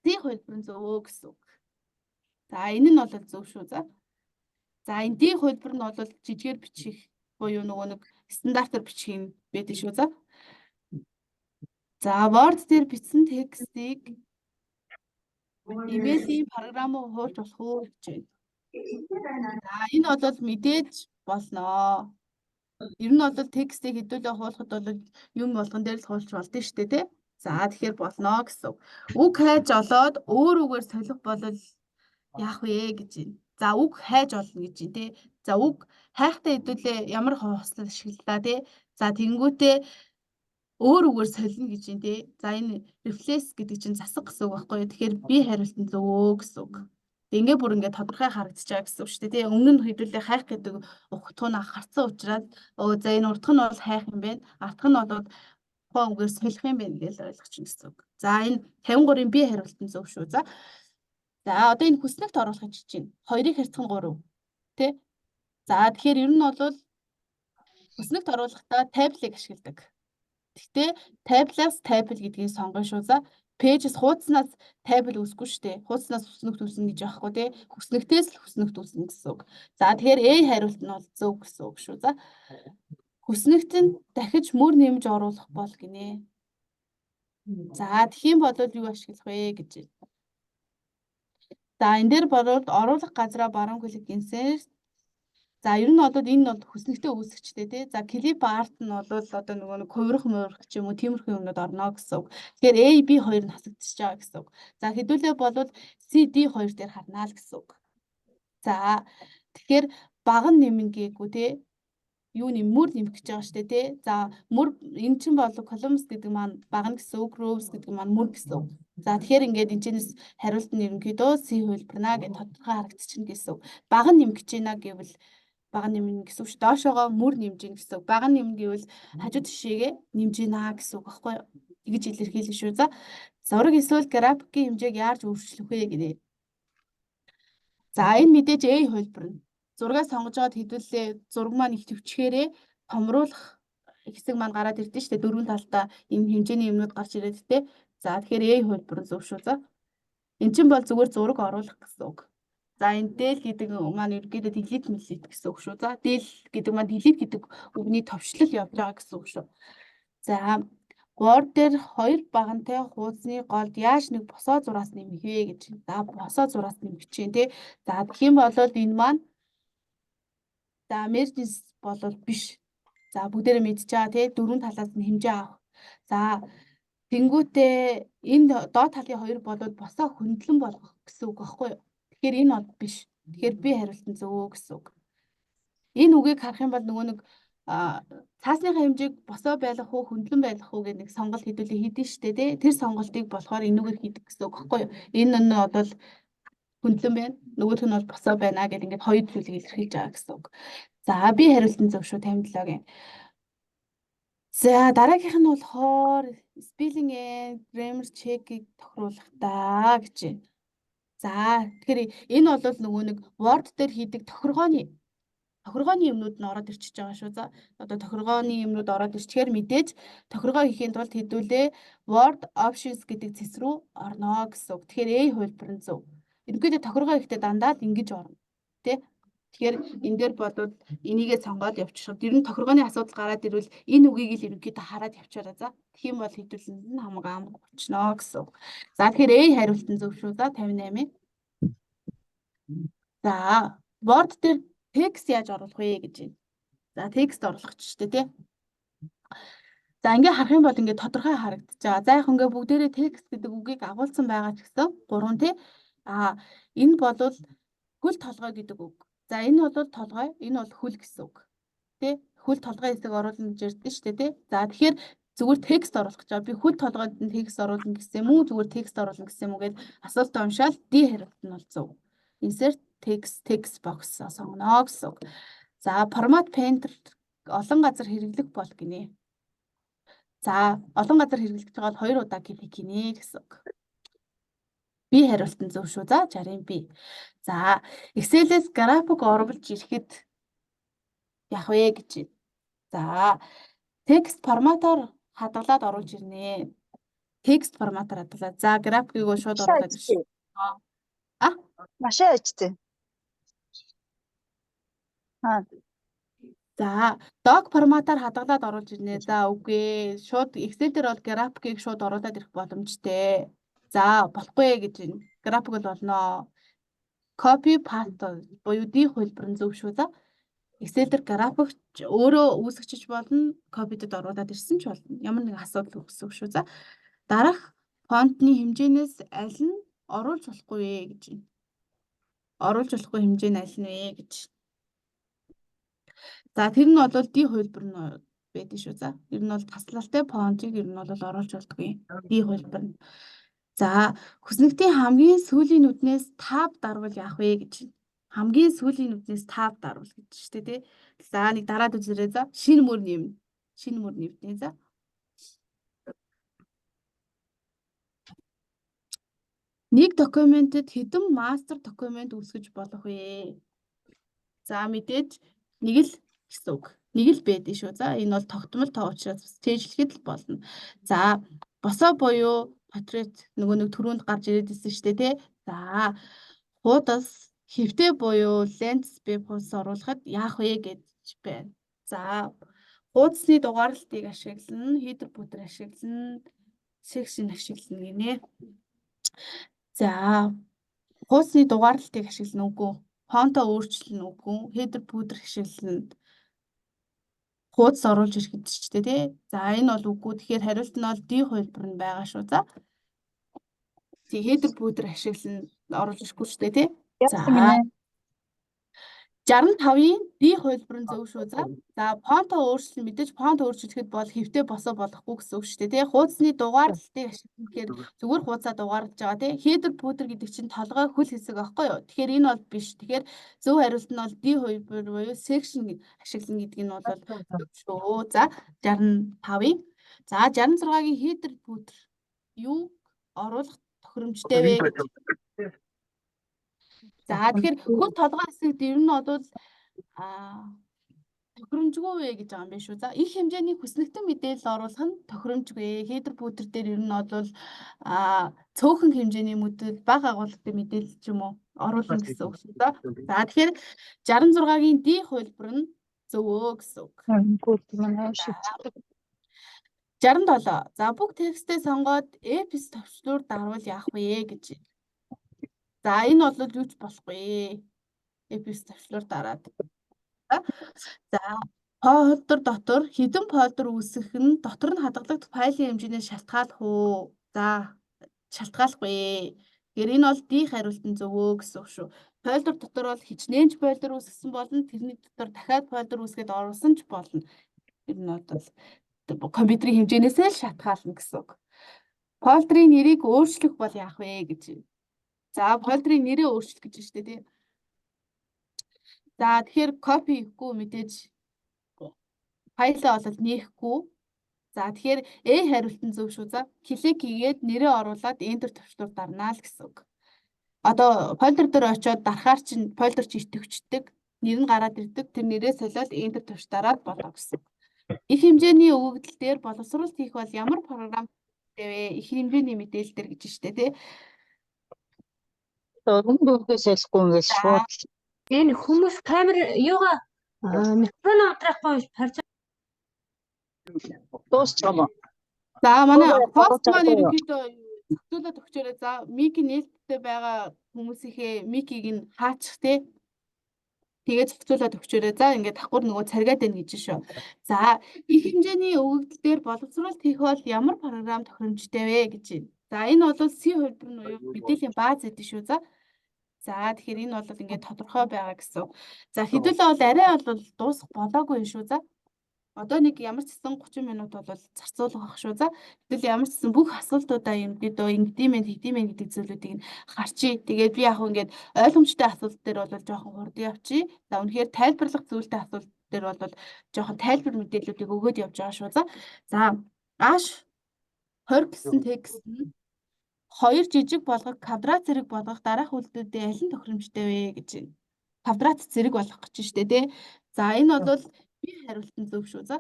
C хөлбөр нь зөв гэсэн үг. За энэ нь бол зөв шүү. За энэ D хөлбөр нь бол жижигээр бичих буюу нөгөө нэг стандартаар бичих юм байдаг шүү. За Word дээр бичсэн текстийг имэйлийн програмаар хуулж болох уу гэж байна. За энэ бол мэдээж болно. Ер нь бол текстийг хэдүүлээ хуулахад бол юм болгон дээр л хуулж болдсон шүү дээ тий. За тэгэхээр болно гэсэн. Үг хайж олоод өөр үгээр солих бол яах вэ гэж байна. За үг хайж олно гэж байна тий. За үг хайхтай хэдүүлээ ямар хоослол ашиглалаа тий. За тэнгүүтээ өөр үгээр солино гэж байна тий. За энэ replace гэдэг чинь засах гэсэн үг байхгүй юу. Тэгэхээр би хариулт нь зөв гэсэн үг. Ингээ бүр ингээ тодорхой харагдаж байгаа гэсэн үг шүү дээ тий. Өмнө нь хэдүүлээ хайх гэдэг утга нь харцсан учраас за энэ урдх нь бол хайх юм байна. Артх нь бол тухайн үгээр солих юм байна гэж ойлгочихно гэсэн үг. За энэ 53-ын би хариулт нь зөв шүү. За одоо энэ хүснэгт оруулах гэж чинь 2-ыг харьцах нь 3 тий. За тэгэхээр ер нь бол хүснэгт оруулахдаа таблыг ашигладаг. Гэхдээ tablаас table гэдгийг сонгоно шүү. За pages хуудаснаас table үүсэхгүй шүү дээ. Хуудаснаас хүснэгт үүснэ гэж яахгүй тий. Хүснэгтээс л хүснэгт үүснэ гэсэн үг. За тэгэхээр A хариулт нь бол зөв гэсэн үг шүү. За хүснэгт нь дахиж мөр нэмж оруулах бол гинэ. За тэгхийн бол юу ашиглах вэ гэж байна. За энэ дээр бол оруулах газраа баруун клик insert. За ер нь бол энэ бол хүснэгтээ үүсгэжтэй тий. За clip art нь бол одоо нөгөө нэг хувирах муурах ч юм уу тиймэрхүү юмнууд орно гэсэн үг. Тэгэхээр A, B хоёр нь хасагдчихж байгаа гэсэн үг. За хэдүүлээ бол C, D хоёр дээр харнаа л гэсэн үг. За тэгэхээр баг нь нэмнэ гээгүй тий. Юу мөр нэмэх гэж байгаа шүү дээ тий. За мөр энэ чинь бол columns гэдэг маань багна гэсэн үг, rows гэдэг маань мөр гэсэн үг. За тэгэхээр ингээд энэчнээс хариулт нь ерөнхийдөө C хөлбөрнаа гэж тодорхой харагдчихна гэсэн үг. Баг нь нэмэх гэж байна гэвэл баг нэмнэ гэсэн үг ш. Доошоогоо мөр нэмж гин гэсэн үг. Баг нэмнэ гэвэл хажуу тишээгээ нэмж гинэ гэсэн үг баггүй юу? Тэгж илэрхийлнэ шүү. За зураг эсвэл графикийн хэмжээг яаж өөрчлөх вэ гэнэ. За энэ мэдээж A хөлбөр нь. зургаа сонгож аваад хэдүүлээ зураг маань их төвчгээрээ томруулах хэсэг маань гараад ирдэ штэ дөрвөн талдаа энэ хэмжээний юмнууд гарч ирээд тэ. За тэгэхээр A хөлбөр зөв шүү. За эн чинь бол зүгээр зураг оруулах гэсэн үг. За энэ del гэдэг маань ерөөдөө delete мэлит гэсэн үг шүү. За del гэдэг маань delete гэдэг үгний товчлол явж байгаа гэсэн үг шүү. За Word дээр хоёр багантай хуудасны голд яаж нэг босоо зураас нэмэх вэ гэж. За босоо зураас нэмэх чинь тий. За тэгэх юм бол энэ маань за emergency болол биш. За бүгдээрээ мэдчихэж байгаа тий. Дөрвөн талаас нь хэмжээ авах. За тэнгүүтээ энэ доод талын хоёр болоод босоо хөндлөн болгох гэсэн үг байхгүй юу? Тэгэхээр энэ бол биш. Тэгэхээр би хариултан зөв гэсэн үг. Энэ үгийг харах юм бол нөгөө нэг цаасныхаа хэмжээг босоо байлгах уу, хөндлөн байлгах уу гэх нэг сонголт хэдүүлээ хийдэн штэ тий. Тэр сонголтыг болохоор энүүгээр хийдэг гэсэн үг байхгүй юу? Энэ нь бол хөндлөн байна. Нөгөөх нь бол босоо байна гэдэг ингээд хоёр зүйлийг илэрхийлж байгаа гэсэн үг. За би хариултан зөв шүү 57-гийн. За дараагийнх нь болохоор spelling and grammar check-ийг тохируулах таа гэж байна. За тэгэхээр энэ бол нөгөө нэг Word дээр хийдэг тохиргооны юмнууд нь ороод ирчихэж байгаа шүү. За одоо тохиргооны юмнууд ороод ирчихээр мэдээж тохиргоо хийхийн тулд хэдүүлээ Word Options гэдэг цэс рүү орно гэсэн үг. Тэгэхээр A хувилбар нь зөв. Ерөнхийдөө тохиргоо хийхдээ дандаа л ингэж орно. Тэ? Тэгэхээр энэ дээр бодвол энийгээ сонгоод явчихсан. Ер нь тохиргооны асуудал гараад ирвэл энэ үгийг л ерөнхийдөө хараад явчаарай. За тэгэх юм бол хэдүүлэнд нь хамаг болчихно гэсэн үг. За тэгэхээр A хариулт нь зөв шүү. За 58. За Word дээр текст яаж оруулах вэ гэж байна. За текст оруулах ч шүү дээ тий. За ингээ харах юм бол ингээ тодорхой харагдаж байгаа. За яг ингээ бүгдээрээ текст гэдэг үгийг агуулсан байгаа ч гэсэн 3 тий. Энэ бол хөл толгой гэдэг үг. За энэ бол толгой, энэ бол хөл гэсэн үг. Тэ? Хөл толгой хэсэг оруулна гэж ярьдэн шүү дээ тий. За тэгэхээр зүгээр текст оруулах гэж байгаа. Би хөл толгойд нь текст оруулна гэсэн юм уу? Зүгээр текст оруулна гэсэн юм уу гэд асуултаа уншаал D хариулт нь бол зөв. Insert text box сонгоно гэсэн үг. За формат painter олон газар хэрэглэх бол гинэ. За олон газар хэрэглэж байгаа бол 2 удаа клик хийнэ гэсэн үг. Би хариулт нь зөв шүү. За 60 би. За Excel-ээс график оруулж ирэхэд яах вэ гэж байна. За текст форматаар хадгалаад оруулж ирнэ. Текст форматаар хадгалаад. За графикийг шууд оруулаад ирсэн. Машин ажтэй. За док форматаар хадгалаад оруулж ирнэ. За үгүй шууд Excel дээр бол графикийг шууд оруулаад ирэх боломжтой. За болохгүй гэж байна. График бол болно. Copy paste буюу D хувилбар нь зөв шүү. За Excel дээр график өөрөө үүсгэж болно. Copy-дэд оруулаад ирсэн ч болно. Ямар нэгэн асуудал үүсэх шүү. За дараах фонтны хэмжээнээс аль нь оруулж болохгүй вэ гэж байна. Оруулж болохгүй хэмжээ нь аль нь вэ гэж. За тэр нь бол D хувилбар нь байдаг шүү. За ер нь бол таслалтай фонтыг ер нь бол оруулж болдгүй. D хувилбар нь. За хүснэгтийн хамгийн сүүлийн нүднээс тав дарвал яах вэ гэж байна. Хамгийн сүүлийн нүднээс тав дарвал гэж штэ тий. За нэг дараад үзээрэй. За шинэ мөр нэвнэ. Шинэ мөр нэвнэ. За нэг документэд хэдэн мастер документ үүсгэж болох вэ? За мэдээж нэг л гэсэн үг. Нэг л байдаг шүү. За энэ бол тогтмол тоо учраас стейжлэхэд л болно. За босоо буюу портрет нөгөө нэг түрүүнд гарч ирээд ирсэн шүү дээ тий. За хуудас хэвтэй буюу landscape хуудас оруулахад яах вэ гэж байна. За хуудасны дугаарлалтыг ашиглана, header footer ашиглана, section ашиглана гинэ. За хуудасны дугаарлалтыг ашиглана үгүй. Фонтоо өөрчилнө үгүй. Header footer ашиглана. Хуудас оруулж ирэхэд ч тий. За энэ бол үгүй. Тэгэхээр хариулт нь бол D хувилбар нь байгаа шүү. За тий header footer ашиглана оруулж ирэхгүй ч тий. За 65-ийн D хувилбар нь зөв шүү. За фонтоо өөрчлөн мэдээж фонт өөрчлөхэд бол хэвтэй босоо болохгүй гэсэн үг шүү дээ тий. Хуудасны дугаарлалтыг ашиглахаар зүгээр хуудасаа дугаарлаж байгаа тий. Header footer гэдэг чинь толгой хөл хэсэг аахгүй юу. Тэгэхээр энэ бол биш. Тэгэхээр зөв хариулт нь бол D хувилбар буюу section ашиглана гэдэг нь бол зөв шүү. За 65-ийн. За 66-гийн header footer юу оруулах тохиромжтой вэ гэж. За тэгэхээр хөл толгой хэсэгт ер нь бол аа тохиромжгүй вэ гэж байгаа юм байна шүү. За их хэмжээний хүснэгтэн мэдээлэл оруулах нь тохиромжгүй. Хедер бүүтер дээр ер нь бол цөөхөн хэмжээний мэдээлэл бага агуулгатай мэдээлэл ч юм уу оруулна гэсэн үг шүү. За тэгэхээр 66-гийн D хувилбар нь зөвөө гэсэн үг. 67. За бүх текстээ сонгоод эпис төвчлөөр дарвал яах вэ гэж. За энэ бол юуч болохгүй. Эпис төвчлөөр дараад. За фолдер дотор хэдэн фолдер үүсгэх нь дотор нь хадгалагдах файлын хэмжээнээс шалтгаалах уу? За шалтгаалахгүй. Тэгэхээр энэ бол D хариулт нь зөвөө гэсэн үг шүү. Фолдер дотор бол хичнээн ч фолдер үүсгэсэн болно. Тэрний дотор дахиад фолдер үүсгээд оруулсан ч болно. Тэр нь бол компьютерийн хэмжээнээс л шалтгаална гэсэн үг. Фолдрын нэрийг өөрчлөх бол яах вэ гэж. За фолдрын нэрээ өөрчлөх гэж байна шүү дээ тий. За тэгэхээр копи хийхгүй мэдээж файлаа олол нээхгүй. За тэгэхээр A хариулт нь зөв шүү. За клик хийгээд нэрээ оруулаад enter төвчлөөр дарнаа л гэсэн үг. Одоо фолдер дээр очиод дарахаар чинь фолдер чи итгэвчдэг, нэр нь гараад ирдэг. Тэр нэрээ солиод enter төвч дараад болоо гэсэн. Их хэмжээний өгөгдөл дээр боловсруулалт хийх бол ямар програм вэ? Их хэмжээний мэдээлэл дээр гэж штэ тий. Өргөнгөөс ялахгүй ингээд шууд Энэ хүмүүс камер юугаа микрофон авдрахгүй харж дуусчихсан. За манай хост маань ерөнхийдөө зөвлөлд өгчөөрэй. За микийн нээлттэй байгаа хүмүүсийнхээ микийг нь хаачих тий. Тэгээд зохицуулаад өгчөөрэй. За ингээд давхар нөгөө царгаад байна гэж шүү. За их хэмжээний өгөгдөл дээр боловсруулалт хийх бол ямар програм тохиромжтой вэ гэж байна. За энэ бол C хувилбар нь уу мэдээллийн бааз гэдэг шүү. За тэгэхээр энэ бол ингээд тодорхой байгаа гэсэн. За хэдүүлээ бол арай бол дуусах болоогүй шүү. За одоо нэг ямар ч гэсэн 30 минут бол зарцуулах ах шүү. За хэдүүл ямар ч гэсэн бүх асуултуудаа ерөнхийдөө ингдимент гэдэг зүйлүүдийг нь харчий. Тэгээд би яг ингээд ойлгомжтой асуулт дээр бол жоохон хурдан явчих. За үнэхээр тайлбарлах зүйлтэй асуулт дээр бол жоохон тайлбар мэдээллүүдийг өгөөд явж байгаа шүү. За аш 20 гэсэн текст нь хоёр жижиг болгох, квадрат зэрэг болгох дараах үйлдэлүүдийн аль нь тохиромжтой вэ гэж байна. Квадрат зэрэг болгох гэж штэ тий. За энэ бол би хариулт нь зөв шүү. За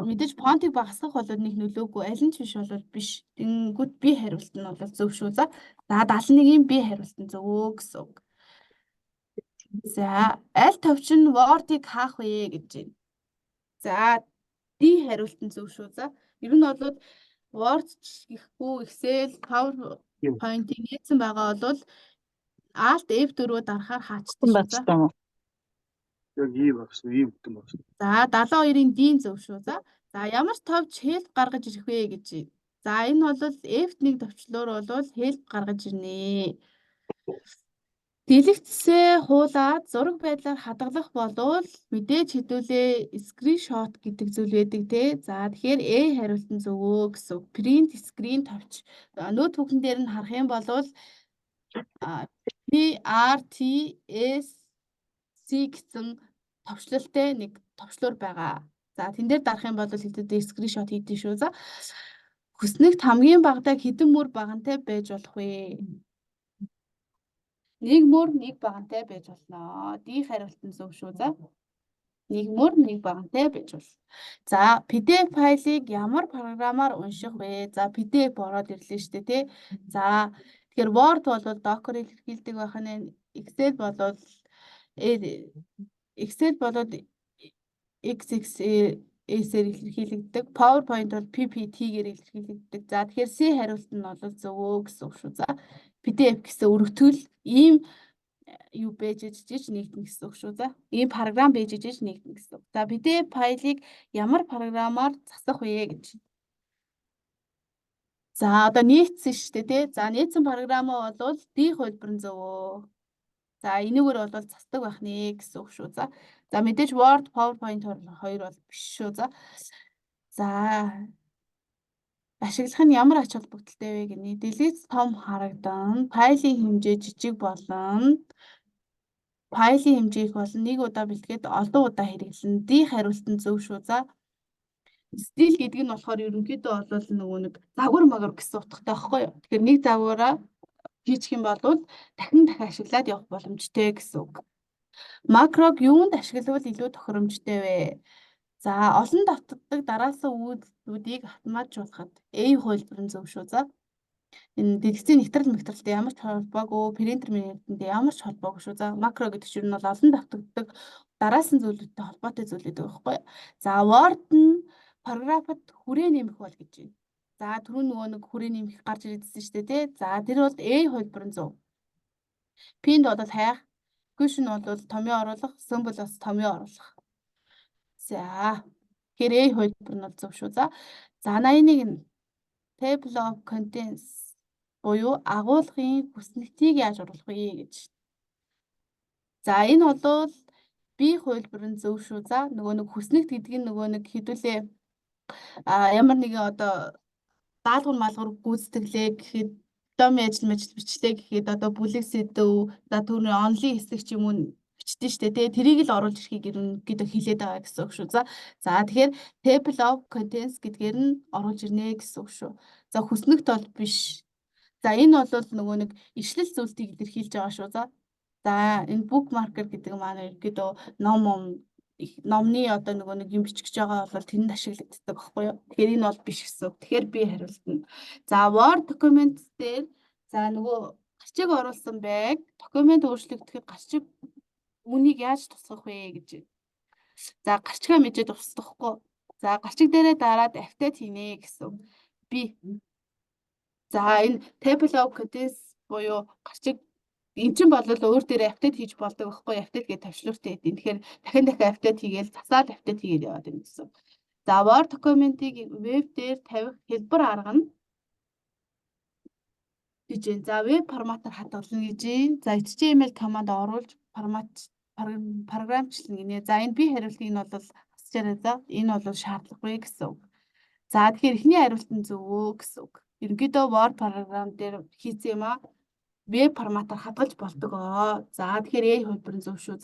мэдээж фонтыг багасгах бол нэг нөлөөгүй, аль нь ч биш бол биш. Тэнгүүд би хариулт нь бол зөв шүү. За 71-ийн би хариулт нь зөвөө гэсэн үг. За аль товчин Word-ыг хаах вэ гэж байна. За D хариулт нь зөв шүү. За ер нь бол Word гэхгүй Excel, PowerPoint-ийг нээсэн байгаа бол Alt F4-өө дарахаар хаачдаг шүү. За Яг ийм багсан, ийм бүтэн багсан. За 72-ийн D зөв шүү. За ямар ч товч help гаргаж ирэх вэ гэж байна. За энэ бол F1 товчлоор бол help гаргаж ирнэ. Дэлгэцсээ хуулаад зураг байдлаар хадгалах болвол мэдээж хэдүүлээ скриншот гэдэг зүйл байдаг тий. За тэгэхээр A хариулт нь зөвөө гэсэн. Print screen товч. Ноутбукн дээр нь харах юм бол PRTSC гэсэн товчлолтой нэг товчлуур байгаа. За тэн дээр дарах юм бол хэдүүлээ скриншот хийдэж шүү. За хүснэгт хамгийн багадаг хэдэн мөр багантай байж болох вэ? Нэг мөр нэг багантай байж болно. D хариулт нь зөв шүү. За нэг мөр нэг багантай байж болно. За PDF файлыг ямар програмаар унших вэ? За PDF ороод ирлээ шүү дээ тий. За тэгэхээр Word бол Docker-ыг илэрхийлдэг байх нь Excel бол XXS-ээр илэрхийлэгддэг. PowerPoint бол PPT-гээр илэрхийлэгддэг. За тэгэхээр C хариулт нь бол зөвөө гэсэн үг шүү. За PDF гэсэн өргөтгөл ийм юу байж ижиж нэгдэн гэсэн үг шүү. За ийм програм байж ижиж нэгдэн гэсэн үг. За PDF файлыг ямар програмаар засах вэ гэж. За одоо нийцсэн шүү дээ тий. За нийцсэн програмаа бол D хувилбар нь зөвөө. За энэгээр бол засдаг байх нэ гэсэн үг шүү. За мэдээж Word, PowerPoint хоёр бол биш шүү. За ашиглах нь ямар ач холбогдолтой вэ гэнэ? Дэлгэц том харагдан, файлын хэмжээ жижиг болно. Файлын хэмжээг бол нэг удаа бэлтгээд олон удаа хэрэглэнэ. D хариулт нь зөв шүү. За стил гэдэг нь болохоор ерөнхийдөө бол нөгөө нэг загвар магвар гэсэн утгатай байхгүй юу? Тэгэхээр нэг загвараа хийчих юм бол дахин ашиглаад явах боломжтой гэсэн үг. Макрог юунд ашиглавал илүү тохиромжтой вэ? За, олон давтагддаг дараалсан үүдүүдийг автоматжуулахад A хувилбар нь зөв шүү. За, энэ дэлгэцийн нэвтрэл мэтрэлтэй ямар ч холбоогүй, принтер менежменттэй ямар ч холбоогүй шүү. За, макро гэдэг чинь нь бол олон давтагддаг дараалсан зүйлүүдтэй холбоотой зүйл гэдэг байхгүй юу? За, Word нь параграфт хүрээ нэмэх бол гэж байна. За, түрүүн нөгөө нэг хүрээ нэмэх гарч ирсэн шүү дээ, тий. За, тэр бол A хувилбар нь зөв. P-нд бол хайх, question бол томьёо оруулах, symbol бас томьёо оруулах. За, тэгэхээр A хувилбар нь бол зөв шүү. За, 81 нь table of contents буюу агуулгын хүснэгтийг яаж оруулах вэ гэж. За, энэ бол B хувилбар нь зөв шүү. За, нөгөө нэг хүснэгт гэдэг нь нөгөө нэг хэдүүлээ ямар нэгэн одоо даалгавар малгар гүйцэтгэлээ гэхэд дипломын ажил бичлээ гэхэд одоо бүлэг сэдв за түрүүний онлын хэсэг ч юм уу бичдэг штэ тий тэрийг л оруулж ирэхийг ерөнхийдөө хэлээд байгаа гэсэн үг шүү. За тэгэхээр table of contents гэдгээр нь оруулж ирнэ гэсэн үг шүү. За хүснэгт бол биш. За энэ бол нөгөө нэг ишлэл зүйлсийг илэрхийлж байгаа шүү. За энэ bookmarker гэдэг маань ерөнхийдөө номны одоо нөгөө нэг юм бичих гэж байгаа бол тэнд ашиглагддаг байхгүй юу. Тэгэхээр энэ бол биш гэсэн үг. Тэгэхээр би хариултна. За Word document дээр за нөгөө гарчиг оруулсан байг документ өөрчлөгдөхэд гарчиг үнийг яаж тусгах вэ гэж. За гарчигаа мэдээд устгахгүй. За гарчиг дээрээ дараад апдейт хийнэ гэсэн үг. Би. За энэ table of contents буюу гарчиг эн чинь бол өөр дээр апдейт хийж болдог байхгүй апдейт гэж тавьчлууртай хэдийн. Тэгэхээр дахин апдейт хийгээл засаад апдейт хийгээд яваад байна гэсэн. За Word документыг веб дээр тавих хэлбэр арга нь гэж байна. За веб форматаар хадгална гэж байна. За HTML команд оруулж програмчлна гинэ. За энэ би хариултыг нь бол асчаарай. За энэ бол шаардлагагүй гэсэн үг. За тэгэхээр эхний хариулт нь зөв гэсэн үг. Ерөнхийдөө Word програм дээр хийсэн юм аа веб форматаар хадгалж болдог. За тэгэхээр A хувилбар нь зөв шүү.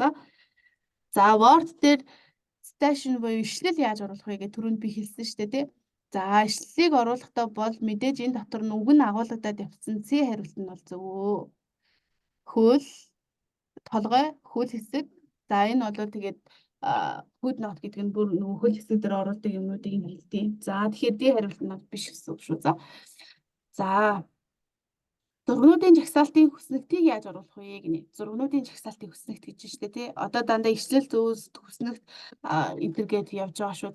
За Word дээр station буюу ишлэл яаж оруулах вэ гэж түрүүнд би хэлсэн шүү дээ тий. За ишлэлийг оруулахдаа бол мэдээж энэ дотор нь үг нь агуулгадаад явцсан C хариулт нь бол зөв. Хөл толгой хөл хэсэг. За энэ бол тэгээд footnote гэдэг нь бүр нөгөө хөл хэсэг дээр оруулдаг юмнуудыг хэлдэг. За тэгэхээр D хариулт нь биш гэсэн үг шүү. За зургнуудын жагсаалтын хүснэгтийг яаж оруулах вэ гинэ. Зургнуудын жагсаалтын хүснэгт гэж штэ тий. Одоо дандаа ишлэл зөөс хүснэгт интернет явж байгаа шүү.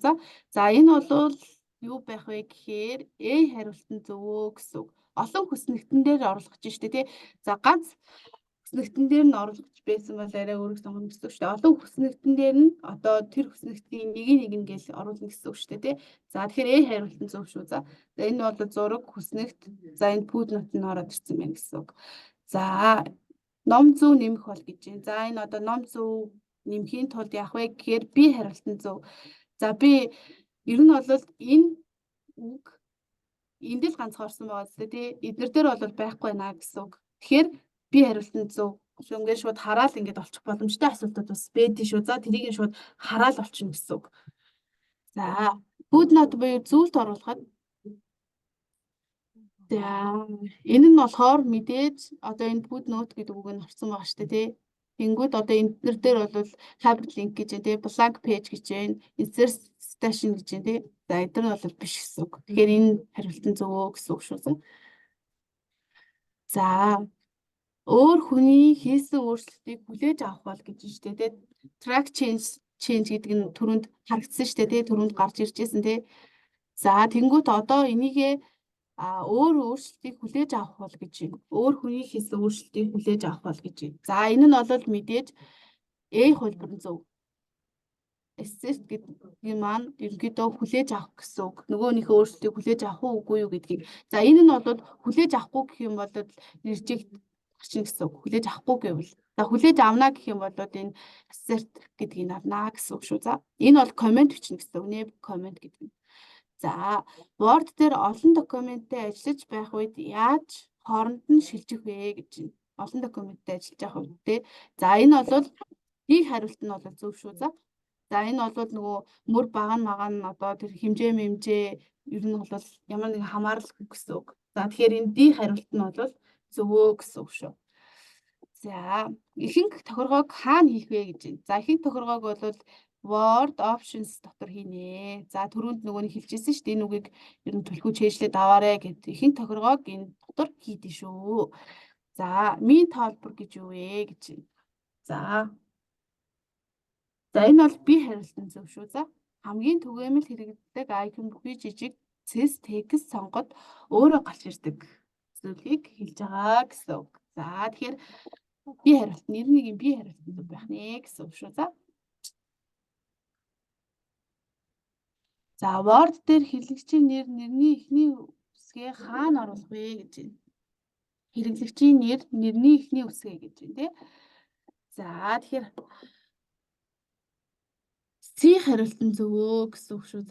За энэ бол юу байх вэ гэхээр A хариулт нь зөв гэсэн үг. Олон хүснэгтэн дээр оруулах гэж штэ тий. За ганц хүснэгтэн дээр нь оруулах байсан бол арай өөрөг сонгоно гэсэн үг шүү дээ. Олон хүснэгтэн дээр нь одоо тэр хүснэгтийн нэг нь гээл оруулна гэсэн үг шүү дээ тий. За тэгэхээр A хариулт нь зөв шүү. За энэ бол зураг хүснэгт. За энэ footnote нь ороод ирсэн байна гэсэн үг. За ном зүү нэмэх бол гэж байна. За энэ одоо ном зүү нэмхийн тулд яах вэ гэхээр B хариулт нь зөв. За би ер нь бол энэ үг энд л ганцхан орсон байгаа зү тий. Эднэр дээр бол байхгүй наа гэсэн үг. Тэгэхээр би хариулт нь зөв. Ингээд шууд хараад ингээд олчих боломжтой асуултууд бас байдаг шүү. За тэрийг шууд хараад олчихно гэсэн үг. За footnote буюу зүйлд оруулахад за энэ нь болохоор мэдээж одоо энэ footnote гэдэг үг нь орсон байгаа шүү дээ тий. Тэнгүүд одоо энднэр дээр бол hyperlink гэж тий, blank page гэж байна, insert station гэж байна тий. За эдгээр нь бол биш гэсэн үг. Тэгэхээр энэ хариулт нь зөв гэсэн үг шүү. За өөр хүний хийсэн өөрчлөлтийг хүлээж авах бол гэж байна шүү дээ тий. Track change гэдэг нь түрүүнд харагдсан шүү дээ тий. Түрүүнд гарч ирж байсан тий. За тэнгүүт одоо энийгээ өөр өөрчлөлтийг хүлээж авах бол гэж байна. Өөр хүний хийсэн өөрчлөлтийг хүлээж авах бол гэж байна. За энэ нь бол мэдээж A хувилбар нь зөв. Assist гэдэг маань ерөнхийдөө хүлээж авах гэсэн үг. Нөгөөнийхөө өөрчлөлтийг хүлээж авах уу үгүй юу гэдгийг. За энэ нь бол хүлээж авахгүй гэх юм бол reject гарчна гэсэн үг. Хүлээж авахгүй гэвэл. За хүлээж авна гэх юм бол энэ assert гэдгийг авна гэсэн үг шүү. За энэ бол comment бичнэ гэсэн үг. Name comment гэдэг нь. За Word дээр олон документтэй ажиллаж байх үед яаж хооронд нь шилжих вэ гэж байна. Олон документтэй ажиллаж байх үед те. За энэ бол D хариулт нь бол зөв шүү. За энэ бол нөгөө мөр бага нь одоо тэр хэмжээ ер нь бол ямар нэгэн хамааралгүй гэсэн үг. За тэгэхээр энэ D хариулт нь бол зөвөө гэсэн үг шүү. За ихэнх тохиргоог хаана хийх вэ гэж байна. За ихэнх тохиргоог бол Word Options дотор хийнэ. За түрүүнд нөгөө нэг хэлчихсэн шүү дээ. Энэ үгийг ер нь түлхүүж хээжлээд аваарэ гэд ихэнх тохиргоог энэ дотор хийдэж шүү. За минь тоолбор гэж юу вэ гэж байна. За энэ бол би хариултын зөв шүү. За хамгийн түгээмэл хэрэглэдэг icon бүхий жижиг цэс текст сонгоод өөрөө гарч ирдэг зүйлийг хэлж байгаа гэсэн үг. За тэгэхээр би хариулт нэрнийг би хариултан зөв байх нэ гэсэн үг шүү. За Word дээр хэрэглэгчийн нэрний эхний үсгээ хаана оруулах вэ гэж байна. Хэрэглэгчийн нэрний эхний үсгээ гэж байна тий. За тэгэхээр C хариултан зөвөө гэсэн үг шүү.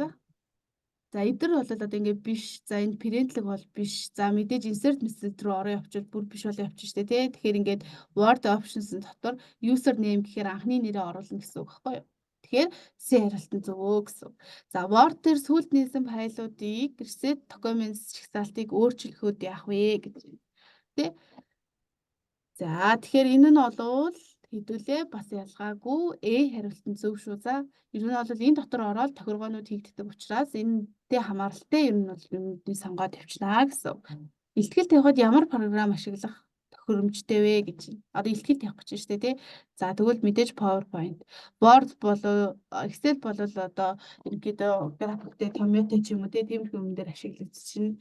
За эдгээр бол одоо ингээд биш. За энэ parental бол биш. За мэдээж insert message руу ороо явуул бүр биш болоо явчих штэ тий. Тэгэхээр ингээд Word options дотор user name гэхээр анхны нэрээ оруулна гэсэн үг байхгүй юу? Тэгэхээр C хариултан зөвөө гэсэн. За Word дээр сүүлд нээсэн файлуудыг reset documents чагсаалтыг өөрчлөхөд яах вэ гэж байна. Тэ? За тэгэхээр энэ нь бол хэдүүлээ бас ялгаагүй хариултан зөв шүү. За ер нь бол энэ дотор ороод тохиргоонууд хийгддэг учраас энэтэй хамааралтай ер нь бол юмнуудыг сонгоод явчихна гэсэн. Илтгэл тавихад ямар програм ашиглах тохиромжтой вэ гэж. Одоо илтгэл тавих гэж байна шүү дээ тий. За тэгвэл мэдээж PowerPoint, Word болоо Excel болол одоо ерөнхийдөө графиктэй томьёотой ч юм уу тий тиймэрхүү юм дээр ашиглагдчихна.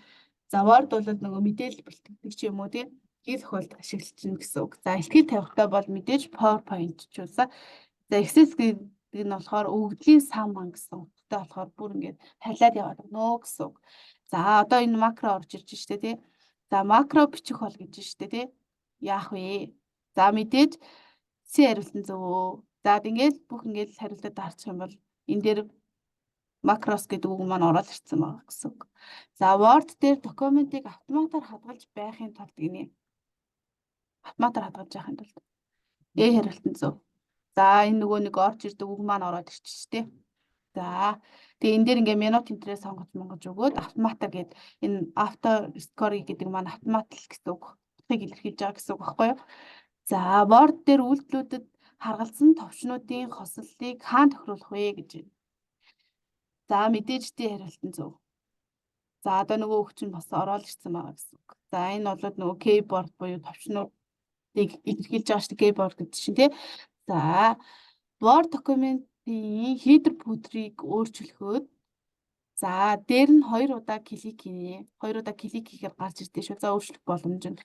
За Word бол нөгөө мэдээлэл бэлтгэдэг ч юм уу тий гэр хөлд ашиглагдана гэсэн үг. За илтгэл тавихтаа бол мэдээж PowerPoint ч үсэ. За Excel гэдэг нь болохоор өгөгдлийн сан ман гэсэн үгтэй болохоор бүр ингээд тавилаад яваад өгнө гэсэн үг. За одоо энэ макро орж ирж штэ тий. За макро бичих бол гэж штэ тий. Яах вэ? За мэдээж C хариултан зөвөө. За ингээд бүх ингээд хариултад дарчих юм бол энэ дээр макрос гэдэг үг маань ороод ирсэн байгаа гэсэн үг. За Word дээр документыг автоматар хадгалж байхын тулд гинэ. Автоматар хадгалж байхын тулд хариултан зөв. За энэ нөгөө нэг орж ирдэг үг маань ороод ирчих штэ. За тэгээ энэ дээр ингээ минут энтрээ сонгож өгөөд автоматар гээд энэ auto score гэдэг маань автомат гэсэн үг. Илэрхийлж байгаа гэсэн үг байхгүй юу? За Word дээр үйлдэлүүдэд харгалзсан товчнуудын хослолыг хаана тохируулах вэ гэж байна. За мэдээж тий хариултан зөв. За одоо нөгөө үг чинь бас ороод ирсэн байгаа гэсэн үг. За энэ бол нөгөө keyboard буюу товчнуудыг илэрхийлж байгаа шүү дээ keyboard гэдэг чинь тий. За Word документын header footer-ыг өөрчлөхөд за дээр нь 2 удаа клик хийнэ. 2 удаа клик хийхээр гарч ирдэ шүү. За өөрчлөх боломж нь.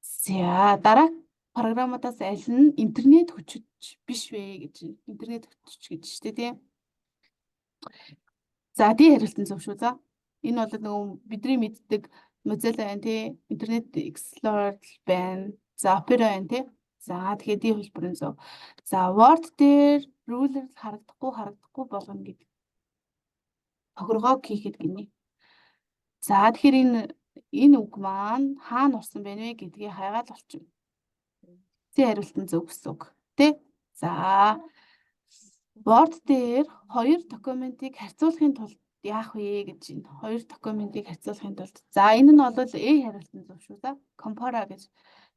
За дараа програмуудаас аль нь интернет хүчит биш вэ гэж байна. Интернет хүчит гэж шүү дээ тий. За тий хариултан зөв шүү. За энэ бол нөгөө бидний мэддэг Mozilla байна тий. Internet Explorer байна. За Opera байна тий. За тэгэхээр тий хэлбэрэн зөв. За Word дээр ruler харагдахгүй болгоно гэдэг. Тохиргоог хийхэд гинэ. За тэгэхээр энэ үг маань хаана орсон бэ нэ гэдгийг хайгаад болчихно. Тий хариултан зөв гэсэн үг. Тэ? За Word дээр хоёр документыг харьцуулахын тулд яах вэ гэж байна. Хоёр документыг харьцуулахын тулд. За энэ нь бол хариултан зөв шүү. За compare гэж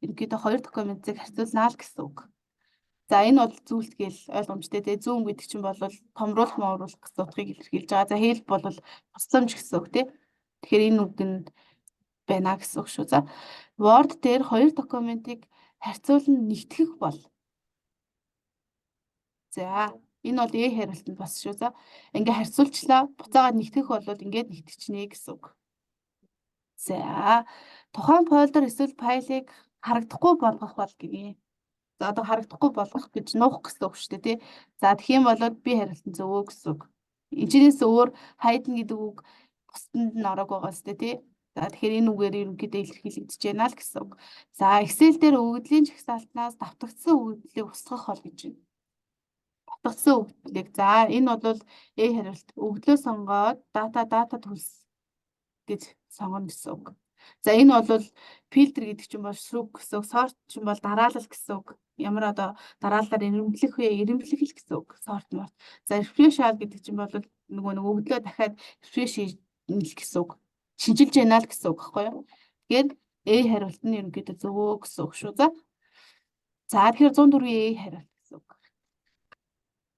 ерөнхийдөө хоёр документыг харьцуулнаа л гэсэн үг. За энэ бол зүйлсгээл ойлгомжтой тий. Зүүн гэдэг чинь бол томруулах гэсэн утгыг илэрхийлж байгаа. За хэл бол тусламж гэсэн үг тий. Тэгэхээр энэ үг нь байна гэсэн үг шүү. За Word дээр хоёр документыг харьцуулан нэгтгэх бол. За энэ бол хариултанд бас шүү. За ингээ харьцуулчлаа. Буцаагаад нэгтгэх бол ингээд нэгтгэжнэ гэсэн үг. За тухайн фолдер эсвэл файлыг харагдахгүй болгох бол гинэ. За одоо харагдахгүй болгох гэж нуух гэсэн үг шүү дээ тий. За тэгэх юм бол би хариултан зөвөө гэсэн үг. Энэчнээс өөр хайдна гэдэг үг бусдад нь ороог байгаа сте тий. За тэгэхээр энэ үгээр ерөнхийдөө илэрхийлэгдэж байна л гэсэн үг. За Excel дээр өгөгдлийн жагсаалтнаас давтагдсан өгөгдлийг устгах бол гэж байна. Давтагдсан өгөгдлийг. За энэ бол хариулт. Өгөгдлөө сонгоод дата төлс гэж сонгоно гэсэн үг. За энэ бол фильтр гэдэг чинь бол шүрэг гэсэн үг, сорт чинь бол дараалал гэсэн үг. Ямар одоо дараалалаар ирэмблэх гэсэн үг, сорт мод. За refresh all гэдэг чинь бол нөгөө өгдлөө дахиад refresh хийх гэсэн үг. Шинжилж яана л гэсэн үг байхгүй юу? Тэгэхээр A хариулт нь ерөнхийдөө зөвөө гэсэн үг шүү. За тэгэхээр 104-ийн A хариулт гэсэн үг.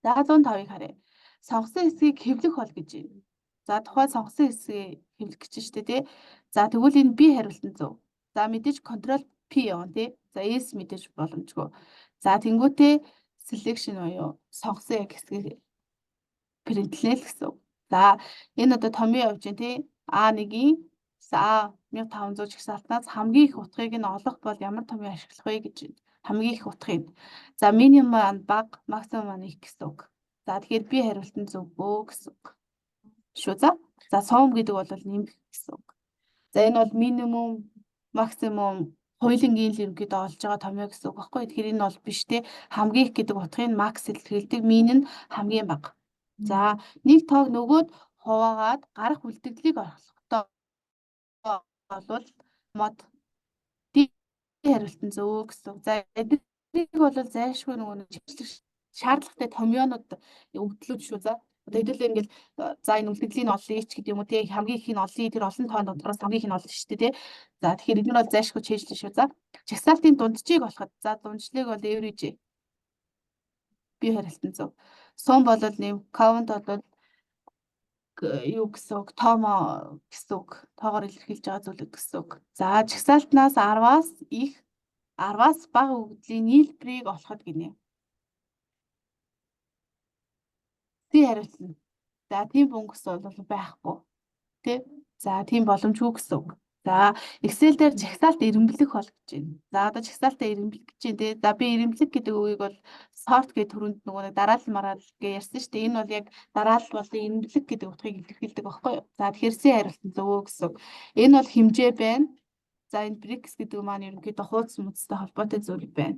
За 105-ыг харъя. Сонгосон хэсгийг хэвлэх бол гэж байна. За тухайн сонгосон хэсгийг хэвлэх гэж шүү дээ тий. За тэгвэл энэ B хариулт нь зөв. За мэдээж control P явна тий. За S мэдээж боломжгүй. За тэнгуүтээ selection буюу сонгосон яг хэсгийг принтлээ л гэсэн үг. За энэ одоо томьёо явж байна тий. A1-ийн A1500 жагсаалтнаас хамгийн их утгыг нь олох бол ямар томьёо ашиглах вэ гэж байна. Хамгийн их утгыг. За минимум нь бага, максимум нь их гэсэн үг. За тэгэхээр B хариулт нь зөв бөө гэсэн үг. Шүү. За сум гэдэг бол нэмэх гэсэн үг. За энэ бол минимум, максимум хоёулангийн л ерөнхийдөө олж байгаа томьёо гэсэн үг баггүй. Тэгэхээр энэ бол биш те. Хамгийн их гэдэг утгыг макс илэрхийлдэг, мин нь хамгийн бага. За нэг тоог нөгөөд хуваагаад гарах үлдэгдлийг олохдоо бол мод D хариулт нь зөв гэсэн үг. За эднийг бол зайлшгүй нөгөө нэг шаардлагатай томьёонууд өгдлүүд шүү. За одоо хэдүүлээ ингээл за энэ үлдэгдлийн олъё ч гэдэг юм уу тий, хамгийн их нь олъё, тэр олон тоон дотроос хамгийн их нь олно шүү дээ тий. За тэгэхээр эдгээр бол зайлшгүй чийжлэн шүү. За жагсаалтын дунджийг олоход за дунджлыг бол average B хариулт нь зөв. Сум бол нэм, count бол юу гэсэн үг, томо гэсэн үг, тоогоор илэрхийлж байгаа зүйлүүд гэсэн үг. За жагсаалтнаас 10-аас их, 10-аас бага өгөгдлийн нийлбэрийг олоход гинэ. Тий хариулт нь. За тийм бөнгөс бол байхгүй. Тэ? За тийм боломжгүй гэсэн үг. За Excel дээр жагсаалт ирэмблэх бол гэж байна. За одоо жагсаалтаа ирэмблэх гэж байна тий. За би ирэмблэх гэдэг үгийг бол sort гэх төрөнд нөгөө нэг дараалал мараал гэж ярьсан шүү дээ. Энэ бол яг дараалал болон ирэмблэх гэдэг утгыг илэрхийлдэг байхгүй юу? За тэгэхээр C хариулт нь зөвөө гэсэн үг. Энэ бол хэмжээ байна. За энэ bricks гэдэг маань ерөнхийдөө хуудас мөцтэй холбоотой зүйл байна.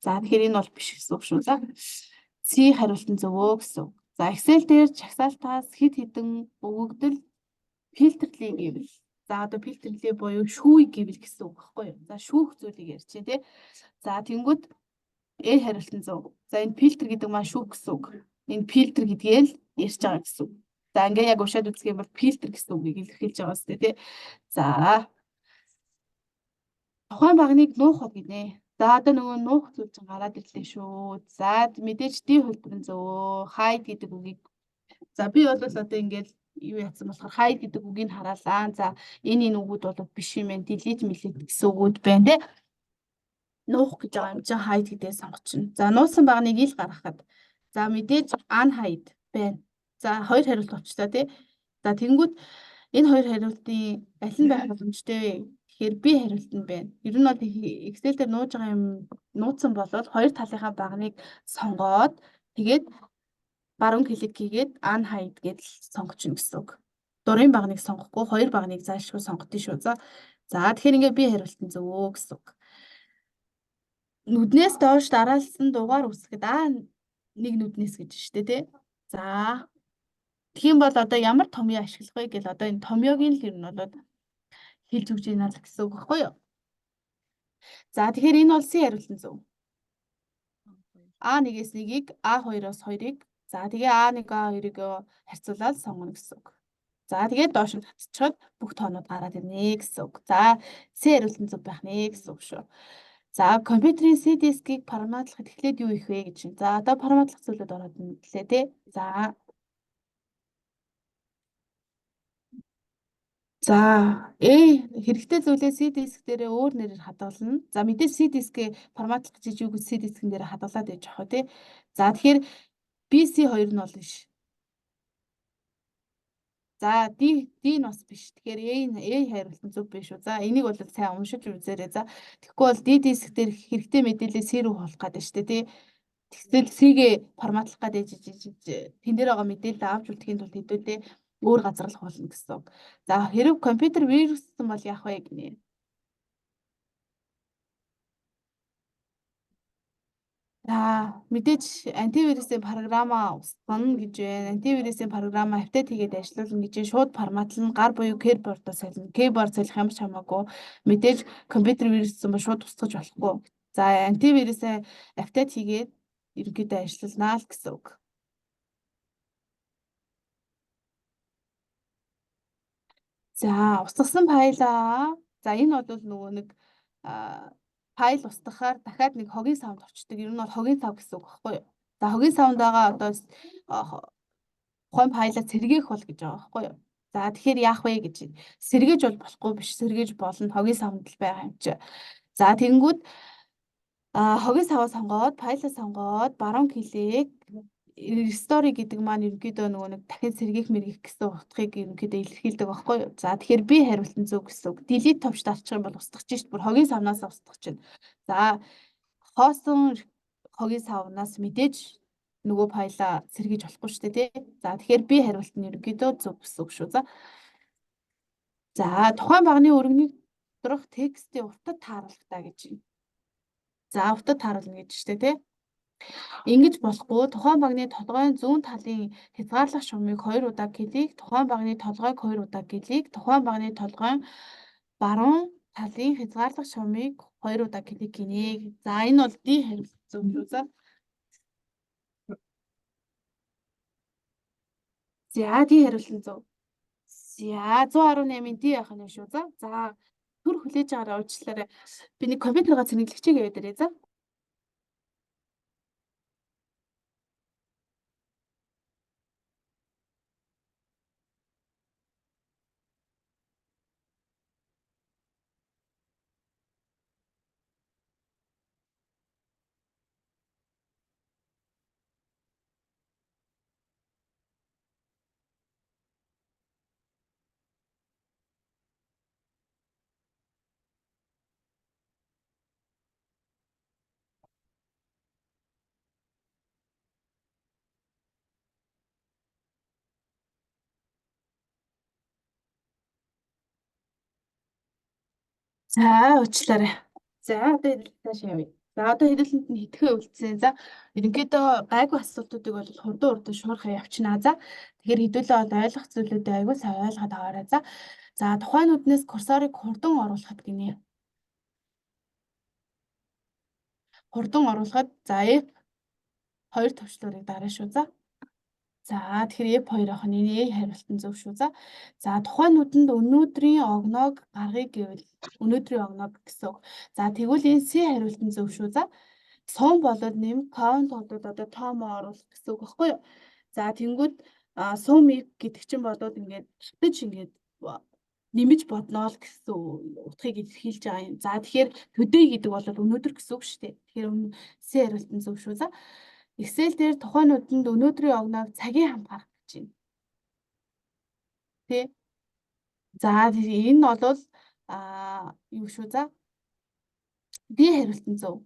За тэгэхээр энэ бол биш гэсэн үг шүү. За C хариулт нь зөвөө гэсэн үг. За Excel дээр жагсаалтаас хэд хэдэн өгөгдөл фильтрлээ гэвэл. За одоо фильтрлээ буюу шүүе гэвэл гэсэн үг байхгүй юу? За шүүх зүйлийг ярьж байна тий. За тэнгууд A хариулт нь зөв. За энэ фильтр гэдэг маань шүүх гэсэн үг. Энэ фильтр гэдгээ л ярьж байгаа гэсэн үг. За ингээ яг уушаад үзэх юм бол фильтр гэсэн үгийг илэрхийлж байгаа үстэй тий. За тухайн багныг нуухад гинэ. За одоо нөгөө нуух зүйл чинь гараад ирлээ шүү. За мэдээж D хувьд нь зөв. Hide гэдэг үгийг. За би бол одоо ингээд юу яатсан болохоор hide гэдэг үгийг хараалаа. За энэ үгүүд бол биш юм байна. Delete гэсэн үгүүд байна тий. Нуух гэж байгаа юм чинь hide гэдээ сонгочихно. За нуусан багныг ил гаргахад. За мэдээж unhide байна. За хоёр хариулт болчихлоо тий. За тэнгууд энэ хоёр хариултын аль нь байх боломжтой вэ? Тэгэхээр B хариулт нь байна. Ер нь бол Excel дээр нууж байгаа юм нууцсан болоод хоёр талынхаа багныг сонгоод тэгээд баруун клик хийгээд unhide гэдэл сонгочихно гэсэн үг. Дурын багныг сонгохгүй хоёр багныг зайлшгүй сонгодсон шүү. За тэгэхээр ингээ B хариулт нь зөвөө гэсэн үг. Нүднээс доош дараалсан дугаар үсгэд нэг нүднээс гэж штэ тий. За тэгхийн бол одоо ямар томьёо ашиглах вэ гэл одоо энэ томьёогийн л ер нь бол хэлж өгч байна гэсэн үг байхгүй юу? За тэгэхээр энэ бол C хариулт нь зөв. A1-ээс 1-ийг A2-оос 2-ыг за тэгээ A1 A2-ыг харьцуулаад сонгоно гэсэн үг. За тэгээд доош нь татчихад бүх тоонууд гараад ирнэ гэсэн үг. За C хариулт нь зөв байх нэ гэсэн үг шүү. За компьютерийн C дискийг форматлахад эхлээд юу их вэ гэж байна. За одоо форматлах зүйлүүд ороод ирлээ тий. За хэрэгтэй зүйлээ C диск дээрээ өөр нэрээр хадгална. За мэдээж C дискээ форматлах гэж юу гэж C дискэн дээр хадгалаад байж байгаа тий. За тэгэхээр BC2 нь бол биш. За D нь бас биш. Тэгэхээр A хариулт нь зөв биш үү. За энийг бол сайн уншиж үзээрэй. За тэгэхгүй бол D диск дээр хэрэгтэй мэдээлэл C рүү хуулах гэдэг нь шүү дээ тий. Тэгвэл C-гээ форматлах гэдэг тэн дээр байгаа мэдээлэл авч үлдэхийн тулд хэдүүлээ өөр газар л хуулна гэсэн үг. За хэрэг компьютер вируссан бол яах вэ гинэ? За мэдээж антивирусын програмаа устгана гэж байна. Антивирусын програмаа апдейт хийгээд ажиллуулна гэж шууд форматлна. Гар буюу keyboard-оо солино. Keyboard солих юм ч хамаагүй. Мэдээж компьютер вируссан бол шууд устгаж болохгүй. За антивирусаа апдейт хийгээд ерөнхийдөө ажиллуулнаа л гэсэн үг. За устгасан файлаа За энэ бол нөгөө нэг файл устгахаар дахиад нэг хогийн савнд орчдөг. Ер нь бол хогийн сав гэсэн үг байхгүй юу? За хогийн савнд байгаа одоо тухайн файлаа сэргээх бол гэж байгаа байхгүй юу? За тэгэхээр яах вэ гэж сэргээж бол болохгүй биш. Сэргээж болно. Хогийн савнд л байгаа юм чи. За тэгэнгүүт хогийн саваа сонгоод, файлаа сонгоод, баруун клик restore гэдэг маань ерөнхийдөө нөгөө нэг дахин сэргээх мэргэх гэсэн утгыг ерөнхийдөө илэрхийлдэг байхгүй юу? За тэгэхээр би хариултан зөв гэсэн үг. Delete товч татчих юм бол устгах чинь бүр хогийн савнаас устгах чинь. За хоосон хогийн савнаас мэдээж нөгөө файлаа сэргээж болохгүй шүү дээ, тий. За тэгэхээр би хариулт нь ерөнхийдөө зөв гэсэн үг шүү. За тухайн багны өргөнийг доторх текстийн утад тааруулалтаа гэж юм. За утад тааруулна гэж штэ, тий. Ингэж болохгүй тухайн багны толгойн зүүн талын хязгаарлах шумыг 2 удаа клик, тухайн багны толгойг 2 удаа клик, тухайн багны толгойн баруун талын хязгаарлах шумыг 2 удаа клик гинэ. За энэ бол D хариулт зөв шүү. За D хариулт зөв. За 118-ын D яах нь шүү. За төр хүлээж байгаараа уучлаарай. Би нэг компьютергаа цэнэглэгчээ яваад ирээ. За. За уучлаарай. За одоо хэдүүлээ явъя. За одоо хэдүүлэнд нь хэдхэн үлдсэн. За ерөнхийдөө гайгүй асуултуудыг бол хурдан шуурхаа явчихна. За тэгэхээр хэдүүлээ бол ойлгох зүйлүүдээ аягүй сайн ойлгоод аваарай. За тухайн нүднээс курсорыг хурдан оруулахад гинэ. Хурдан оруулахад за F2 төвчлөрийг дараа шүү. За тэгэхээр F2 ах нь энэ хариултан зөв шүү. За тухайн нүдэнд өнөөдрийн огноог гаргая гэвэл өнөөдрийн огноог гэсэн үг. За тэгвэл энэ C хариултан зөв шүү. Сум болоод нэм count болоод одоо томоо оруулах гэсэн үг байхгүй юу? За тэнгүүд сум гэдэг чинь болоод ингээд шатаж ингээд нэмж бодноо л гэсэн утгыг илэрхийлж байгаа юм. За тэгэхээр today гэдэг бол өнөөдөр гэсэн үг шүү дээ. Тэгэхээр C хариултан зөв шүү. Excel дээр тухайн нүдэнд өнөөдрийн огноог цагийн хамт гаргах гэж байна. Тэ. За энэ бол юу шүү. D хариултан зөв.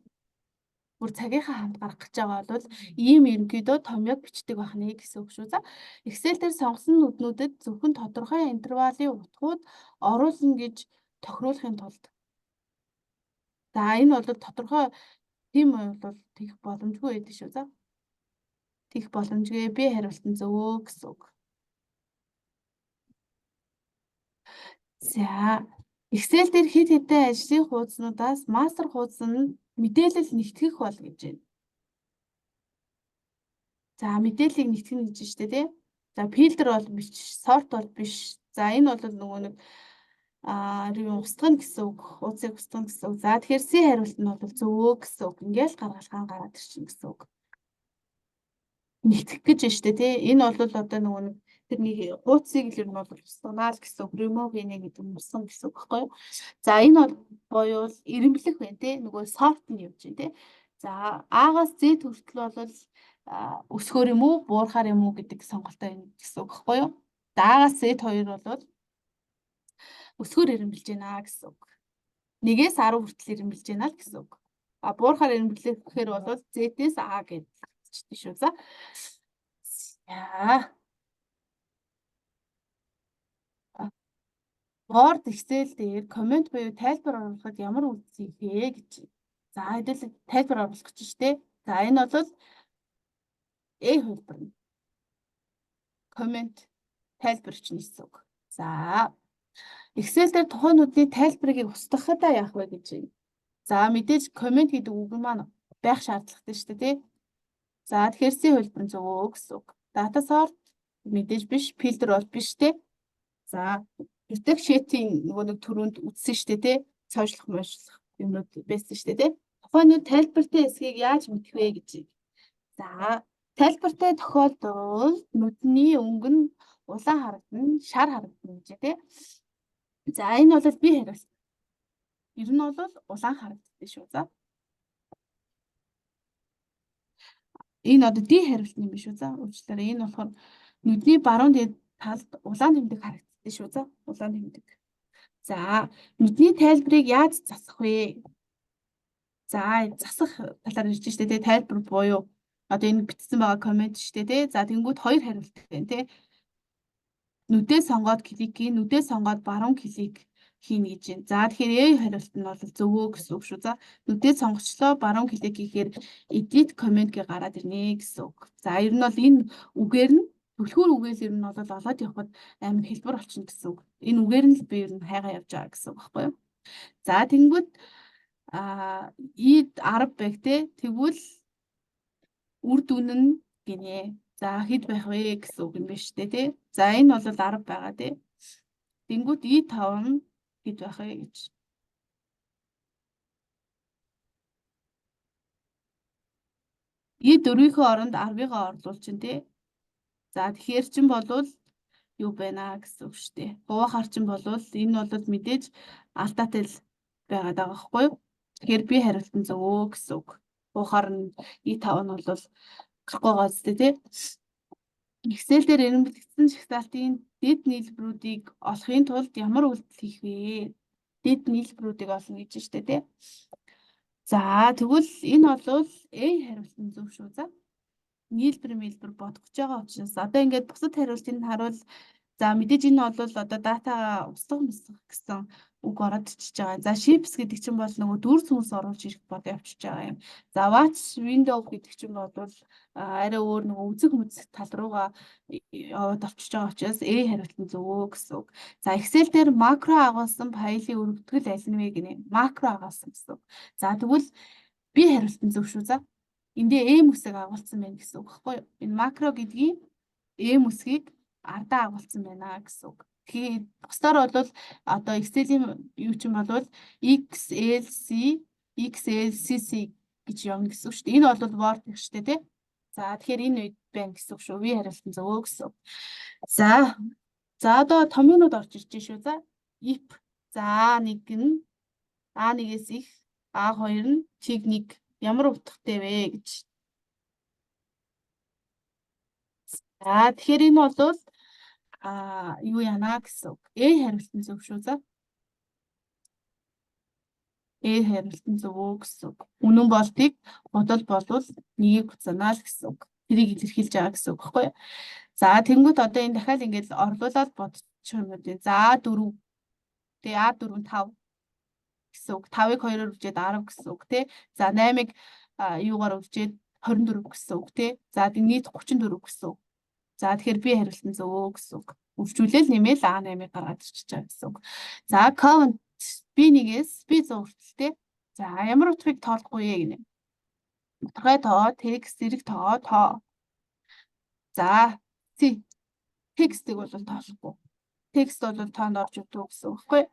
Бүр цагийнхаа хамт гаргах гэж байгаа бол ийм ерөнхийдөө томьёог бичдэг байх нэ гэсэн үг шүү. Excel дээр сонгосон нүднүүдэд зөвхөн тодорхой интервалын утгууд оруулна гэж тохируулахын тулд. За энэ бол тодорхой тийм бол тэгэх боломжгүй байдаг шүү. Тэгэх боломжгүй би хариултан зөв гэсэн үг. За Excel дээр хэд хэдэн ажлын хуудаснуудаас мастер хуудас нь мэдээлэл нэгтгэх бол гэж байна. За мэдээллийг нэгтгэх гэж байна шүү дээ, тий. За фильтр бол биш, сорт бол биш. За энэ бол нөгөө нэг устгах гэсэн үг, хуудсыг устгах гэсэн үг. За тэгэхээр C хариулт нь бол зөв гэсэн үг. Ингээл гаргалгаан гараад ирчин гэсэн үг. Нэгтгэх гэж байна шүү дээ, тий. Энэ бол одоо нөгөө нэг тэр нэг хуудсыг л ер нь бол устганаа л гэсэн үг. Remove гэнэ гэдэг нь устгах гэсэн үг байхгүй юу? За энэ бол боёул ирэмблэх байна, тий. Нөгөө sort нь явж байна, тий. За А-гаас Z хүртэл бол өсгөр юм уу, буурахаар юм уу гэдэг сонголтоо байна гэсэн үг байхгүй юу? За А-гаас Z хоёр бол өсгөр ирэмблэж байна гэсэн үг. 1-ээс 10 хүртэл ирэмблэж байна л гэсэн үг. Буурахаар ирэмблэх гэхээр бол Z-ээс А гэж хэлчихсэн шүү. За. Word Excel дээр коммент буюу тайлбар оруулахад ямар үйлдэл хийх гэж. За хэдүүл тайлбар оруулах гэж штэ. За энэ бол A хувилбар нь. Коммент тайлбар чинь гэсэн үг. За Excel дээр тухайн нүдний тайлбарыг устгахад яах вэ гэж байна. За мэдээж коммент гэдэг үг маань байх шаардлагатай штэ тий. За тэгэхээр C хувилбар нь зөв гэсэн үг. Data sort мэдээж биш, фильтр бол биш тий. За Рефлексшэтийн нөгөө нэг төрөнд үтсэн шүү дээ, тий. Цоошлох мөшлөх юмнууд байсан шүү дээ, тий. Тухайн нэг тайлбартай эсхийг яаж мэдэх вэ гэж. За, тайлбартай тохиолдолд нүдний өнгө нь улаан харагдана, шар харагдана гэж тий. За, энэ бол би хариулт. Ер нь бол улаан харагддаг шүү. За. Энэ одоо ди хариулт юм биш үү? За, уучлаарай. Энэ болохоор нүдний баруун дээд талд улаан тэмдэг харагддаг шүү. За, улаан тэмдэг. За, нүдний тайлбарыг яаж засах вэ? За, засах талаар ирж штэ тий, тайлбар буюу одоо энэ бичсэн байгаа коммент штэ тий. За, тэнгууд хоёр хариулт байна тий. Нүдээ сонгоод кликийн, нүдээ сонгоод баруун клик хийнэ гэж байна. За, тэгэхээр A хариулт нь бол зөвөө гэсэн үг шүү. За, нүдээ сонгочлоо, баруун клик хийхээр edit comment гээ гараад ирнэ гэсэн үг. За, ер нь бол энэ үгээр нь түлхүүр үгээс ер нь бол олоод явхад амар хэлбэр болчихно гэсэн үг. Энэ үгээр нь л би ер нь хайгаа явж байгаа гэсэн үг байхгүй юу? За, тэнгууд ид 10 байх те. Тэгвэл үр дүн нь гинэ. За, хэд байх вэ гэсэн үг юм байна шүү дээ тий. За, энэ бол 10 байгаа тий. Тэнгүүд ид 5 нь хэд байх вэ гэж. Ид 4-ийнхөө оронд 10-ыг орлуулж чинь тий. За, тэгэхээр чин болвол юу байна гэсэн үг шүү дээ. Хуваахаар чин болвол энэ бол мэдээж алдаатай л байгаад байгаа байхгүй юу? Тэгэхээр би хариулт нь зөвөө гэсэн үг. Хуваахаар нь ид 5 нь бол гарахгүй байгаа зү тий. Excel дээр эренбэлэгдсэн шагшаалтын дэд нийлбэрүүдийг олохын тулд ямар үйлдэл хийх вэ? Дэд нийлбэрүүдийг олно гэж штэ тий. За, тэгвэл энэ бол A хариулт нь зөв шүү. За. Нийлбэр бодох гэж байгаа учраас одоо ингээд бусад хариултыг харуул. За, мэдээж энэ бол одоо датагаа устгах гэсэн үг ороод ичиж байгаа. За, shapes гэдэг чинь бол нөгөө дүр сүнс оруулж ирэх бод явчихж байгаа юм. За, watch window гэдэг чинь бол арай өөр нөгөө үзэг мүзэг тал руугаа яваад авчиж байгаа учраас A хариулт нь зөвөө гэсэн үг. За, Excel дээр макро агуулсан файлын өргөдгөл аль нь вэ гинэ? Макро агуулсан гэсэн үг. За, тэгвэл B хариулт нь зөв шүү. За. Эндээ M үсэг агуулсан байна гэсэн үг байхгүй юу? Энэ макро гэдгийг M үсгийг ардаа агуулсан байна гэсэн үг. Тэгэхээр бусдаар бол одоо Excel-ийн юу ч юм бол XLC гэж явна гэсэн үг шүү дээ. Энэ бол Word гэх шүү дээ тий. За, тэгэхээр энэ үед байна гэсэн үг шүү. V хариулт нь зөвөө гэсэн үг. За, одоо томьёонууд орж ирж шүү. За, if за A1 нь A1-ээс их A2 нь чиг 1 ямар утгатай вэ гэж. За, тэгэхээр энэ бол юу яана гэсэн үг. A хариулт нь зөв шүү. За. A хариулт нь зөвөө гэсэн үг. Үнэн болтыг бодол болвол нэгийг буцаанаа л гэсэн үг. Тэрийг илэрхийлж байгаа гэсэн үг байхгүй юу? За, тэнгууд одоо энэ дахиад ингээд орлуулад бодчих юм уу. За, 4. Тэгээ A4 нь 5 гэсэн үг. 5-ыг 2-оор үжээд 10 гэсэн үг тий. За, 8-ыг юугаар үжээд 24 гэсэн үг тий. За, нийт 34 гэсэн үг. За, тэгэхээр би хариулт нь зөвөө гэсэн үг. Үржүүлэл нэмэл A8-ыг гаргаад ирчихэж байгаа гэсэн үг. За, count B1-ээс B100 хүртэл тий. За, ямар утгыг тоолохгүй вэ гинэ? Утгай тоо, текст, зэрэг тоо. За, текстийг бол тоолохгүй. Текст бол тоонд орж өгдөг гэсэн үг байхгүй.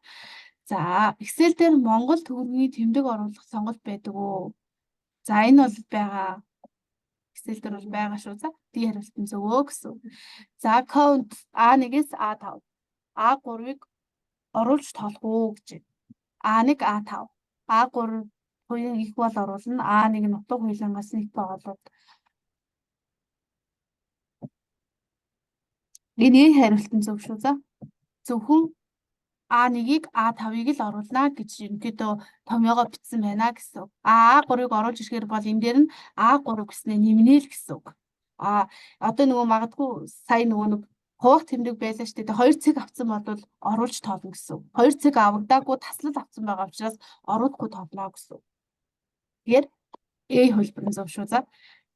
За, Excel дээр Монгол төгрөгийн тэмдэг оруулах сонголт байдаг уу? За, энэ бол байгаа. Excel дээр бол байгаа шүү. За, D хариулт нь зөвөө гэсэн үг. За, count A1-ээс A5. A3-ыг оруулж тоолох уу гэж. A1 A5. A3 хоёрын их бол оруулна. A1 нь утга хуйлангаас нэг боолоод. Энэ хариулт нь зөв шүү. За. Зөвхөн A1-ыг A5-ыг л оруулна гэж ерөнхийдөө томьёогоо бичсэн байна гэсэн. A3-ыг оруулж ирэхээр бол энэ дээр нь A3 гэснээр нэмнэ л гэсэн үг. Одоо нөгөө магадгүй сая нөгөө нэг хуваах тэмдэг байлаа шүү дээ. 2 цаг авсан бол оруулж тоолно гэсэн. 2 цаг авагдаагүй таслал авсан байгаа учраас оруулахгүй тоолно гэсэн. Тэгэхээр A хөлбөр нь зөв шүү.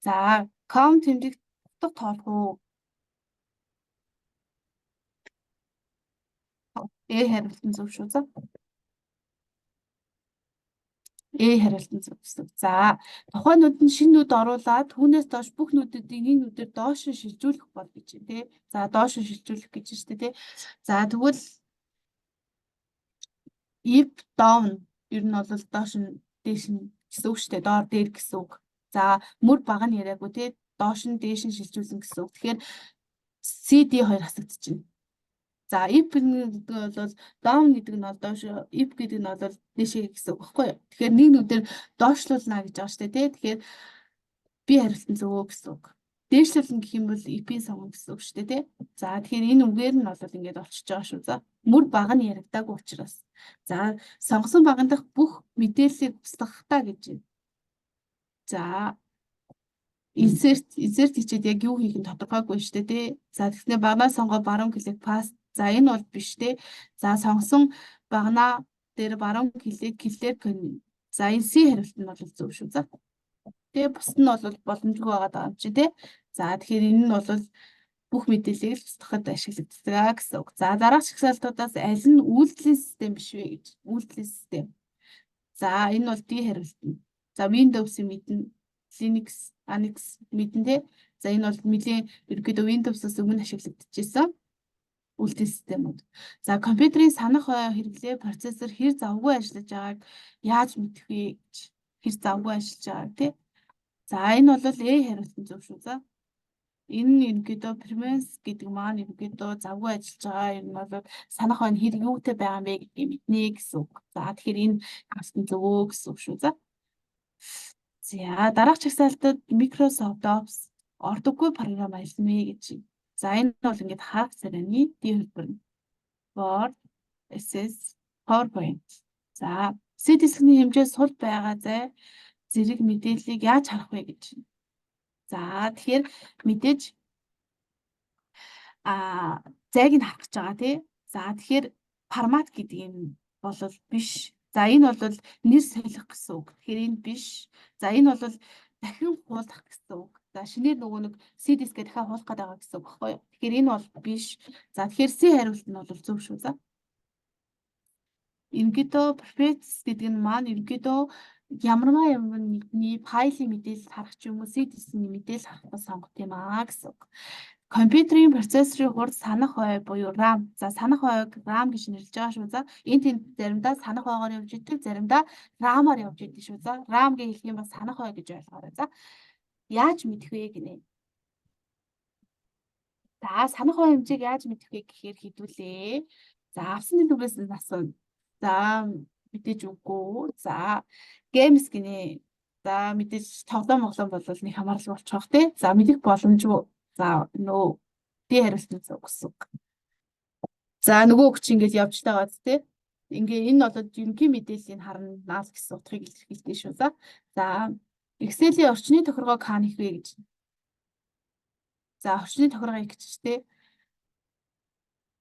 За, count тэмдэг утга тоолох уу? A хариулт нь зөв шүү. За. A хариулт нь зөв гэсэн. За, тухайн нүд нь шинэ нүд оруулаад түүнээс доош бүх нүдэд энийг нүдээр доош шилжүүлэх бол гэж байна тий. За, доош шилжүүлэх гэж байна тий. За, тэгвэл if down ер нь бол доош нь дээш нь гэсэн үг шүү дээ. Доор дээр гэсэн үг. За мөр бага нь яриаггүй тий доош нь дээш нь шилжүүлсэн гэсэн үг. Тэгэхээр CD 2 хасагдчихна. За if гэдэг нь бол down гэдэг нь бол доош if гэдэг нь бол дээшээ гэсэн үг байхгүй юу? Тэгэхээр нэг нүдээр доошлуулна гэж байгаа шүү дээ тий. Тэгэхээр би хариултан зөвөө гэсэн үг. Дээшлүүлэн гэх юм бол if-ийн сонгоно гэсэн үг шүү дээ тий. За тэгэхээр энэ үгээр нь бол ингэж олчиж байгаа шүү. За мөр бага нь яригдаагүй учраас. За сонгосон баган дахь бүх мэдээллийг устгахтаа гэж байна. За insert хийчихэд яг юу хийх нь тодорхойгүй шүү дээ тий. За тэгснэ багнаа сонгоо баруун клик pass. За энэ бол биш тий. За сонгосон багнаа дээр баруун клик за энэ C хариулт нь бол зөв шүү. За тэгээ бус нь бол боломжгүй байгаа юм чи тий. За тэгэхээр энэ нь бол бүх мэдээллийг л устгахад ашиглагддаг гэсэн үг. За дараах шагшаалтуудаас аль нь үйлдлийн систем биш вэ гэж. Үйлдлийн систем. За энэ бол D хариулт нь. За Windows-ийн мэднэ, Linux, Unix мэднэ тий. За энэ бол нэлийн ерөнхийдөө Windows-оос өмнө ашиглагдчихсан үйлдлийн системүүд. За компьютерийн санах хэрэглээ процессор хэр завгүй ажиллаж байгааг яаж мэдэх вэ гэж. Хэр завгүй ажиллаж байгааг тий. За энэ бол A хариулт нь зөв шүү. За энэ нь ерөнхийдөө performance гэдэг маань ерөнхийдөө завгүй ажиллаж байгаа юм бол санах байна хэр юутай байгаа юм бэ гэдгийг мэднэ гэсэн үг. За тэгэхээр энэ хариулт зөвөө гэсэн үг шүү. За. За дараах чагсаалтад Microsoft Office ордоггүй програм ажиллана вэ гэж. За энэ бол ингээд хаах царайны D хэлбэр нь. Word, SS, PowerPoint. За C дискний хэмжээ сул байгаа зэрэг мэдээллийг яаж харах вэ гэж. За тэгэхээр мэдээж зайг нь харах гэж байгаа тий. За тэгэхээр формат гэдэг юм бол биш. За энэ бол нэр солих гэсэн үг. Тэгэхээр энэ биш. За энэ бол дахин хуулах гэсэн үг. За шинээр нөгөө нэг C дискээ дахиад хуулах гэдэг байгаа гэсэн үг байхгүй юу? Тэгэхээр энэ бол биш. За тэгэхээр C хариулт нь бол зөв шүү. За. Ерөнхийдөө preference гэдэг нь маань ерөнхийдөө ямарваа нэгний файлын мэдээлэл харах ч юм уу C дискний мэдээлэл харахыг сонгох юм гэсэн үг. Компьютерийн процессорын хурд санах хой буюу RAM. За санах хойг RAM гэж нэрлэж байгаа шүү. За энэ тэнд заримдаа санах хойгоор явж идэг, заримдаа RAM-аар явж идэг шүү. За RAM гэж хэлэх юм бол санах хой гэж ойлгоорой. За яаж мэдэх вэ гинэ? За санах хой хэмжээг яаж мэдэх вэ гэхээр хэдүүлээ. За авсны түгээс нь асууна. За мэдээж үгүй. За games гинэ. За мэдээж тоглоом бол нэг хамаарал болчих тий. За мэдэх боломжгүй. За нөө D хариулт нь зөв гэсэн үг. За нөгөө үг чи ингэж явж байгаа тий. Ингээ энэ бол ерөнхий мэдээллийг харна гэсэн утгыг илэрхийлдэг шүү. За Excel-ийн орчны тохиргоог хаана хийх вэ гэж. За орчны тохиргоо хийх гэж тий.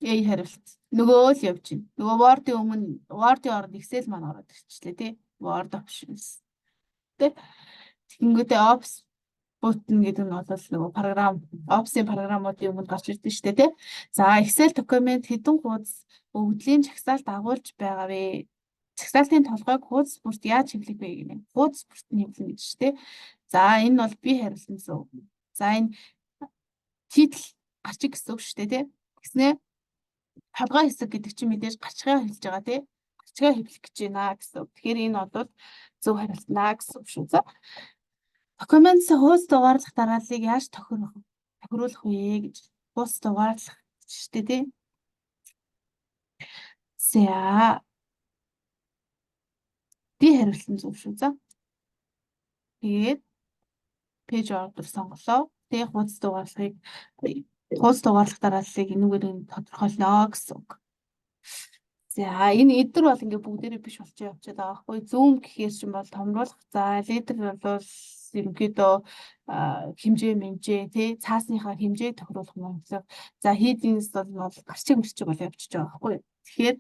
A хариулт. Нөгөө л явж байна. Нөгөө Word-ийн өмнө Word-ийн оронд Excel маань ороод ирчихлээ тий. Word options. Тэ. Тэгэнгүүтээ Office button гэдэг нь бол нөгөө програм, Office-ийн програмуудын өмнө гарч ирдэг шүү дээ тий. За Excel документ хэдэн хуудас өгдлийн жагсаалт агуулж байгаа вэ? Жагсаалтын толгойг хуудас бүрт яаж хэвлэх вэ гэнэ. Хуудас бүрт нь хэвлэнэ гэж тий. За энэ бол би хариулсан зөв. За энэ титл гарчих гэсэн үг шүү дээ тий. Тэгснэ толгой хэсэг гэдэг чинь мэдээж гарчгаа хэлж байгаа тий. Гарчгаа хэвлэх гэж байна гэсэн үг. Тэгэхээр энэ бол зөв хариултнаа гэсэн үг шүү. За документ хуудас дугаарлах дарааллыг яаж тохируулах вэ гэж. Хуудас дугаарлах шүү дээ тий. За D хариулт нь зөв шүү. За тэгээд page order сонголоо. Тэгээд хуудас дугаарлах дарааллыг энүүгээр тодорхойлно гэсэн үг. За энэ эдгээр бол ингээ бүгдээрээ биш болчихоо явчихад байгаа байхгүй. Zoom гэхээр чинь бол томруулах. За leader бол ерөнхийдөө хэмжээ мэмжээ тий цаасныхаа хэмжээг тохируулах юм. За headings бол гарчиг мөрчиг бол явчихж байгаа байхгүй. Тэгэхээр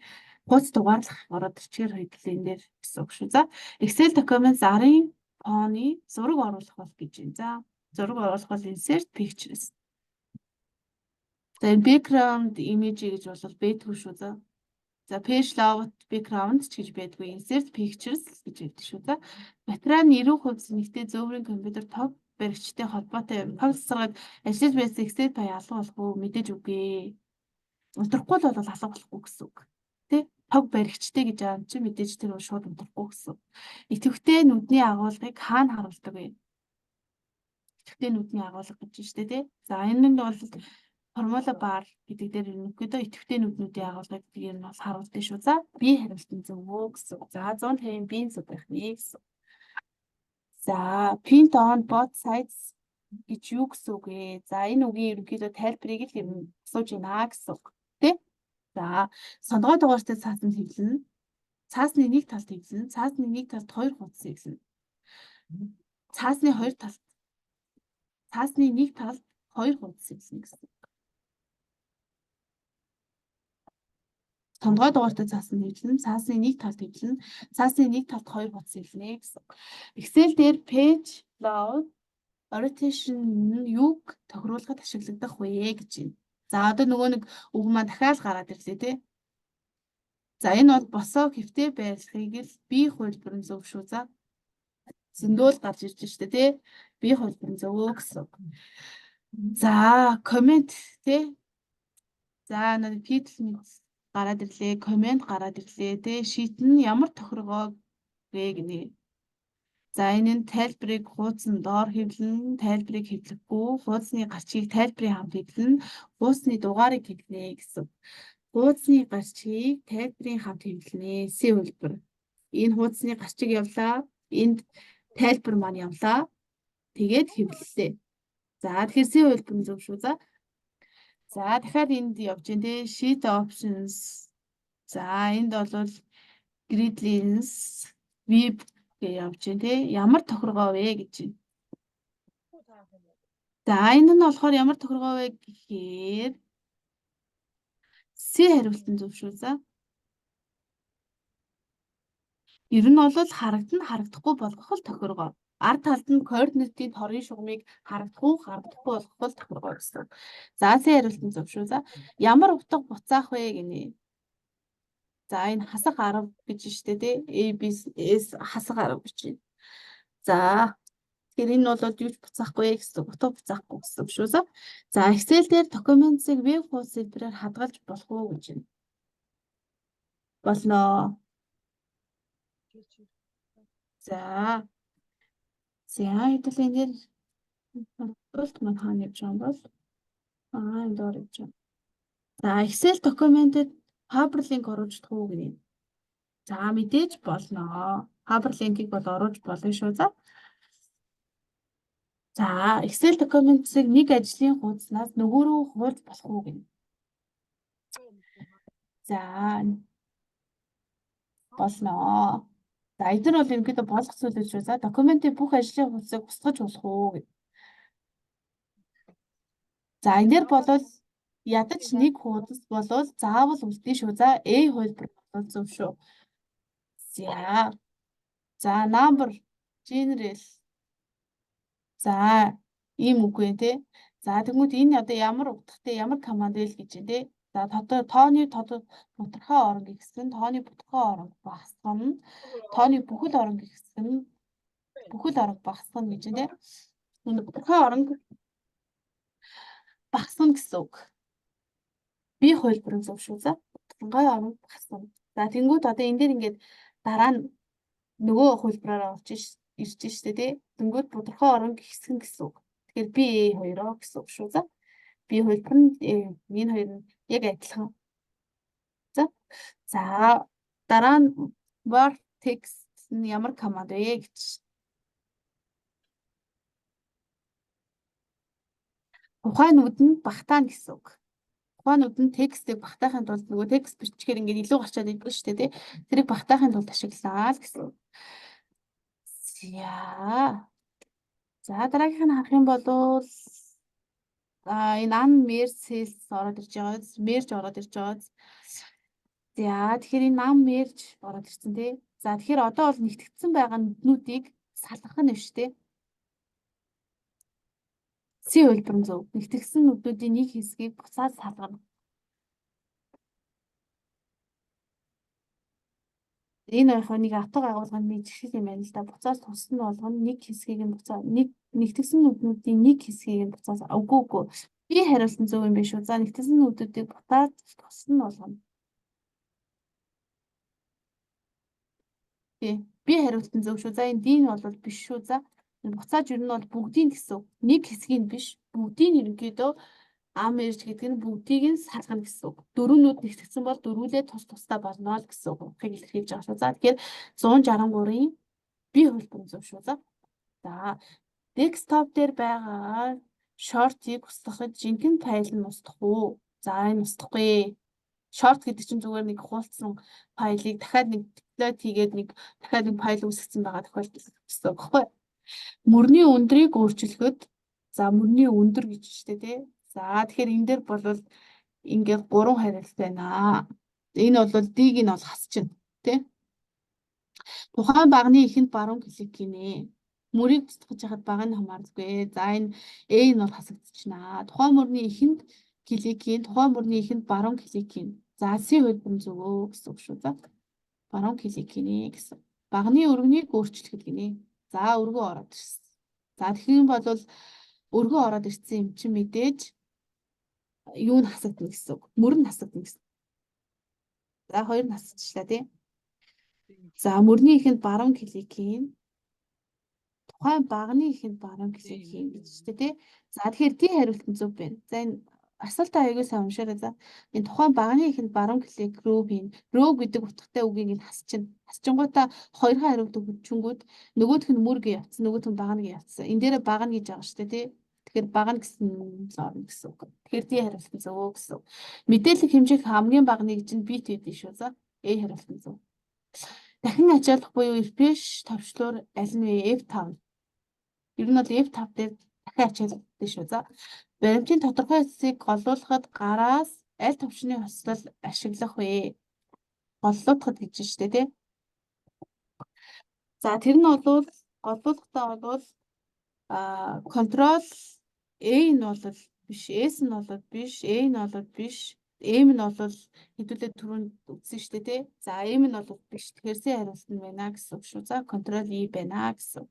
хуудас дугаарлах ороод ирчихээр хэвлээ энэ дээр гэсэн үг шүү. За Excel document зарын фоны зураг оруулах бол гэж байна. За зураг оруулах бол insert pictures. За энэ background image гэж бол бэдгүй шүү. За page layout background ч гэж байдгүй. Insert pictures гэж байдаг шүү. За материалын 90% нэгтээ зөөврийн компьютер топ баригчтай холбоотой юм. Тав засараад ажиллаж байсан Excel файл алга болох уу? Мэдээж үгүй. Унтрахгүй л бол алга болохгүй гэсэн үг. Тэ? тог баригчтай гэж байгаа чинь мэдээж тэр бол шууд унтахгүй гэсэн. Идэвхтэй нүдний агуулгыг хаана харуулдаг вэ? Идэвхтэй нүдний агуулга гэж байна шүү дээ, тий. За энэ нь бол формула бар гэдэг дээр ерөнхийдөө идэвхтэй нүднүүдийн агуулгыг гэдэг нь бас харуулдаг шүү. За би хариултан зөвөө гэсэн. За 150 би зөв байх нэ гэсэн. За print on both sides гэж юу гэсэн үг вэ? За энэ үгийн ерөнхийдөө тайлбарыг л юм асууж байна гэсэн үг. Тэ? За сонгой дугаартай цаасанд хэвлэнэ. Цаасны нэг талд хэвлэнэ. Цаасны нэг талд хоёр хуудас хэвлэнэ. Цаасны хоёр талд цаасны нэг талд хоёр хуудас хэвлэнэ гэсэн. Сонгой дугаартай цаасанд хэвлэнэ. Цаасны нэг талд хэвлэнэ. Цаасны нэг талд хоёр хуудас хэвлэнэ гэсэн. Excel дээр page load orientation нь юуг тохируулахад ашиглагдах вэ гэж байна. За одоо нөгөө нэг үг маань дахиад гараад ирлээ тий. За энэ бол босоо хэвтэй байрлахыг л бие хөлбөрн зөв шүү. За зөндөл гарч ирж штэ тий. Бие хөлбөрн зөвөө гэсэн. За коммент тий. За нэг фидл гараад ирлээ, коммент гараад ирлээ тий. Шийт нь ямар тохиргоо вэ гинэ. За энэ нь тайлбарыг хуудсан доор хэвлэн, тайлбарыг хэвлэхгүй, хуудсны гарчийг тайлбарын хамт хэвлэн, хуудсны дугаарыг хэвлэнэ гэсэн. Хуудсны гарчийг тайлбарын хамт хэвлэнэ. С хөлбөр. Энэ хуудсны гарчийг явлаа, энд тайлбар маань явлаа. Тэгээд хэвлэлээ. За тэгэхээр С хөлбөр нь зөв шүү. За дахиад энд явж гэн тэ sheet options. За энд бол gridlines, view гэж явж байна тий. Ямар тохиргоо вэ гэж байна. За энэ нь болохоор ямар тохиргоо вэ гэхээр С хариултан зөв шүү. За. Ер нь бол харагдана харагдахгүй болгох л тохиргоо. Ард талд нь координатын торын шугамыг харагдахгүй харагдахгүй болгох л тохиргоо гэсэн. За С хариултан зөв шүү. За. Ямар утга буцаах вэ гинэ. За энэ хасах 10 гэж штэ тий. A B S хасах 10 гэж байна. За тэгэхээр энэ бол юу ч буцаахгүй гэсэн утга буцаахгүй гэсэн шүү. За Excel дээр документыг веб хуудас хэлбэрээр хадгалж болох уу гэж байна. Болно. За хэдүүлэн дээр болт маань хаана явж байгаа юм бол энэ доор явж байгаа. За Excel документэд hyperlink оруулж чадах уу гэнэ. За мэдээж болно. Hyperlink-ийг бол оруулж болно шүү. За Excel документыг нэг ажлын хуудаснаас нөгөө рүү хуулж болох уу гэнэ. За болно. За эдгээр бол ерөнхийдөө болох зүйл шүү. За документын бүх ажлын хуудсыг устгаж болох уу гэнэ. За энэ дээр болвол ядаж нэг хуудас болвол заавал үлдээ шүү. За A хөлбөр бол зөв шүү. За number general. За ийм үгүй те. За тэгмүүд энэ одоо ямар утгатай ямар команд вэ гэж байна те. За тооны тодорхой орон гэхсэн тооны тодорхой орон багасгах нь тооны бүхэл орон гэхсэн бүхэл орон багасгах нь гэж байна те. Энэ тодорхой орон багасгах гэсэн үг. Би хөлбөрөн зөв шүү. За тодорхой орон багасгах. За тэнгууд одоо энэ дээр ингээд дараа нь нөгөө хөлбөрөөр ирж штэ тий. Тэнгууд тодорхой орон гэхсэн гэсэн үг. Тэгэхээр би A2 гэсэн үг шүү. За би хөлбөр нь энэ хоёр нь яг адилхан. За дараа нь var text нь ямар команд вэ гэж. Ухаанууд нь багтаана гэсэн үг. Ухаанууд нь текстийг багтаахын тулд нөгөө текст бичгээр ингээд илүү гарчаад идэв шүү дээ тий. Тэрийг багтаахын тулд ашиглаа л гэсэн. За дараагийнх нь харах юм бол энэ ан мерсэлс ороод ирж байгаа. Мерж ороод ирж байгаа. За тэгэхээр энэ ам мерж ороод ирсэн тий. За тэгэхээр одоо бол нэгтгэгдсэн байгаа нүднүүдийг салгах нь биш тий. С хөлбөрн зөв. Нэгтгэгдсэн нүднүүдийн нэг хэсгийг буцаад салгана. Энэ нэг авто агуулганд нэг жишээ юм байна л да. Буцаас тусна болгоно нэг хэсгийг нь буцаа нэгтгэсэн нүднүүдийн нэг хэсгийг нь буцаас үгүй. Би хариулсан зөв юм биш үү? За нэгтгэсэн нүднүүдийг буцаад тусна болгоно. Тий. Би хариултын зөв шүү. За энэ D нь бол биш шүү. За энэ буцааж ер нь бол бүгдийн гэсэн үг. Нэг хэсгийг нь биш. Бүгдийн ерөнхийдөө ам ээж гэдэг нь бүгдийг нь салгана гэсэн үг. Дөрвөнүүд нэгтгэсэн бол дөрвөлээ тус тусдаа болно л гэсэн үгийг илэрхийлж байгаа шүү. За тэгэхээр 163-ийн B хөлбөмбө зөв шүү. За десктоп дээр байгаа шортыг устгахад жинхэнэ файл нь устдах уу? За энэ устдахгүй. Шорт гэдэг чинь зүгээр нэг хуулцсан файлыг дахиад нэг деплойд хийгээд дахиад нэг файл үүсгэсэн байгаа тохиолдол гэсэн үг байхгүй юу? Мөрний өндрийг өөрчлөхөд за мөрний өндөр гэж штэ тий. За тэгэхээр энэ дээр бол ингээд 3 хариулт байна. Энэ бол D-г нь бол хасчихна тий. Тухайн багны ихэнд баруун клик гинэ. Мөрийг устгаж яхад баг нь хамаардаг. За энэ A нь бол хасагдчихна. Тухайн мөрний ихэнд кликийн тухайн мөрний ихэнд баруун кликийн. За C хөлбөмбө зөвөө гэсэн үг шүү. За баруун клик гинэ гэсэн. Багны өргөнийг өөрчлөхөд гинэ. За өргөө ороод ирсэн. За тэгэх юм бол өргөө ороод ирсэн юм чинь мэдээж юу нь хасагдана гэсэн үг. Мөр нь хасагдана гэсэн. За хоёр нь хасчихлаа тий. За мөрний ихэнд баруун кликийн тухайн багны ихэнд баруун кликийн гэж үстэй тий. За тэгэхээр D хариулт нь зөв байна. За энэ асуултаа аягүй сайн уншаарай. За энэ тухайн багны ихэнд баруун клик row хийн. Row гэдэг утгатай үгийг нь хасчихна. Хасчингуудаа хоёрхан хариулт өгчөнгүүд нөгөөх нь мөр гэж явцсан, нөгөөх нь баг нь гэж явцсан. Энэ дээр баг нь гэж байгаа шүү дээ тий. Тэгэхээр баг нь гэсэн орно гэсэн үг. Тэгэхээр D хариулт нь зөв гэсэн үг. Мэдээлэл хэмжээх хамгийн багны гэж нь bit гэдэг шүү. За A хариулт нь зөв. Дахин ачаалах буюу refresh товчлуур аль нь вэ? F5. Ер нь бол F5 дээр дахин ачаалдаг шүү. За баримтын тодорхой хэсгийг голлуулахад гараас аль товчны хослол ашиглах вэ? Голлуудахад гэж штэ тий. За тэр нь бол голлуулахдаа бол control A нь бол биш, S нь бол биш, A нь бол биш, M нь бол хэдүүлээ түрүүнд үзсэн штэ тий. За M нь бол биш. Тэгэхээр C хариулт нь байна гэсэн үг шүү. За control E байна гэсэн.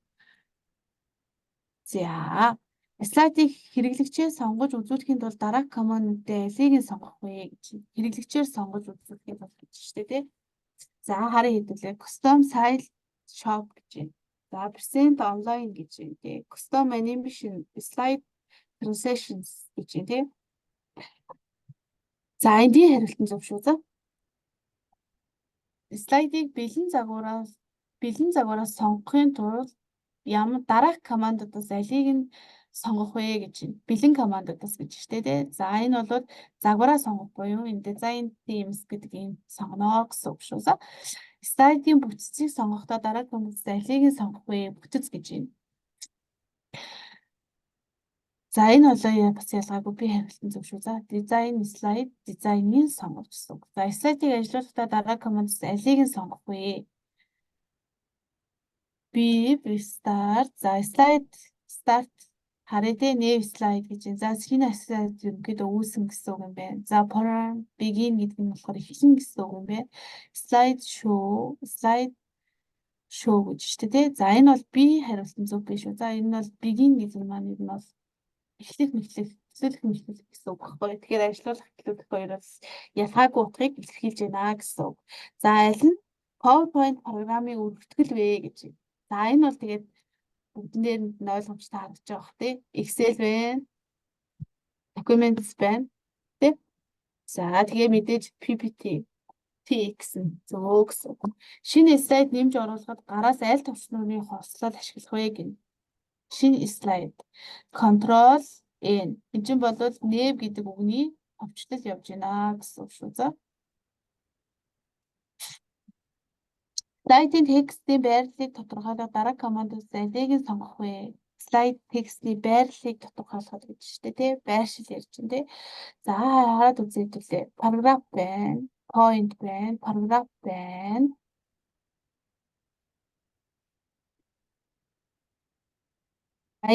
За слайдыг хэрэглэгчээр сонгож үзүүлэхэд бол дараах командтай алийг нь сонгох вэ гэж хэрэглэгчээр сонгож үзүүлэхэд бол гэж штэ тий. За харин хэдүүлээ custom style shop гэж байна. За percent online гэж байна тий. Custom animation slide transitions гэж байна тий. За энэ D хариулт нь зөв шүү. За слайдыг бэлэн загвараас сонгохын тулд ямар дараах командуудаас алийг нь сонгох вэ гэж байна. Бэлэн командуудаас гэж штэ тий. За энэ бол загвараа сонгох буюу энэ design themes гэдэг юм сонгоно гэсэн үг шүү. За слайдын бүтцийг сонгохдоо дараах командаас алийг нь сонгох вэ? Бүтц гэж байна. За энэ бол бас ялгаагүй би хариулт нь зөв шүү. За design slide дизайныг сонгох гэсэн үг. За слайдыг ажиллуулахдаа дараах командаас алийг нь сонгох вэ? B start. За slide start харъя те name slide гэж байна. За шинэ slide ерөнхийдөө үүсэн гэсэн үг юм байна. За program begin гэдэг нь болохоор эхлэн гэсэн үг юм байна. Slide show гэж штэ те. За энэ бол B хариулт нь зөв биш үү. За энэ бол begin гэдэг нь маань бол эхлэх мэтлэх гэсэн үг байхгүй. Тэгэхээр ажиллуулах хэлбэрт хоёроос ялгаагүй утгыг илэрхийлж байна гэсэн үг. За аль нь PowerPoint програмыг өргөтгөл вэ гэж байна. За энэ бол тэгээд бүгднээр нь ойлгомжтой харагдаж байгаа бох тий. Excel байна. Documents байна. Тий. За тэгээ мэдээж PPT TX нь зөв гэсэн. Шинэ слайд нэмж оруулахад гараас аль товчнооны хослол ашиглах вэ гэнэ. Шинэ слайд Control N. Энэ чинь бол name гэдэг үгний товчлол явж байна гэсэн үг шүү. За слайдын текстийн байрлалыг тодорхойлох дараа командаас алийг нь сонгох вэ? Слайд текстийн байрлалыг тодорхойлоход гэж штэ тий. Байршил ярьж байна тий. За хараад үзээдүүлээ. Параграф байна, point байна, параграф байна.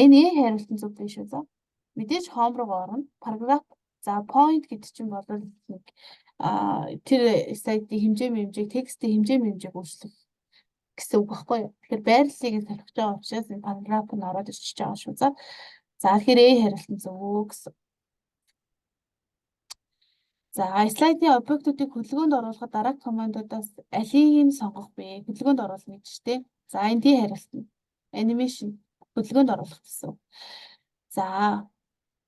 Энэ хариулт нь зөв биш үү? За мэдээж home руу орно. Параграф за point гэдэг чинь бол нэг тэр слайдын хэмжээг текстийн хэмжээг өөрчлөх гэсэн үг байхгүй юу? Тэгэхээр байрлалыг солих байгаа учраас энэ параграф нь ороод ирчихэж байгаа шүү. За тэгэхээр A хариулт нь зөв гэсэн. За слайдын объектуудыг хөдөлгөөнд оруулахад дараах командуудаас алийг нь сонгох вэ? Хөдөлгөөнд оруулах гэж штэ. За энэ тий хариултна. Анимашн хөдөлгөөнд оруулах гэсэн. За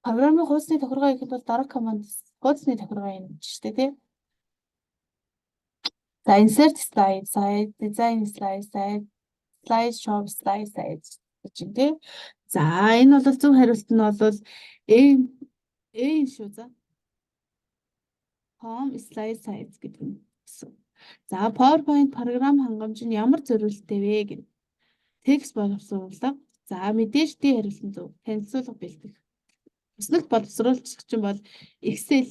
программын хуудасны тохиргоо ихэд бол дараах команд хуудасны тохиргоо юм штэ тий. За insert slide, slide, design slide, slide show, slide size гэж юм тий. За энэ бол зөв хариулт нь бол шүү за. Home slide size гэдэг юм. За PowerPoint програм хангамж нь ямар зориулттай вэ гэх. Текст боловсруулах. За мэдээж тий хариулсан зөв. Танилцуулга бэлдэх. Өснөлт боловсруулагч нь бол Excel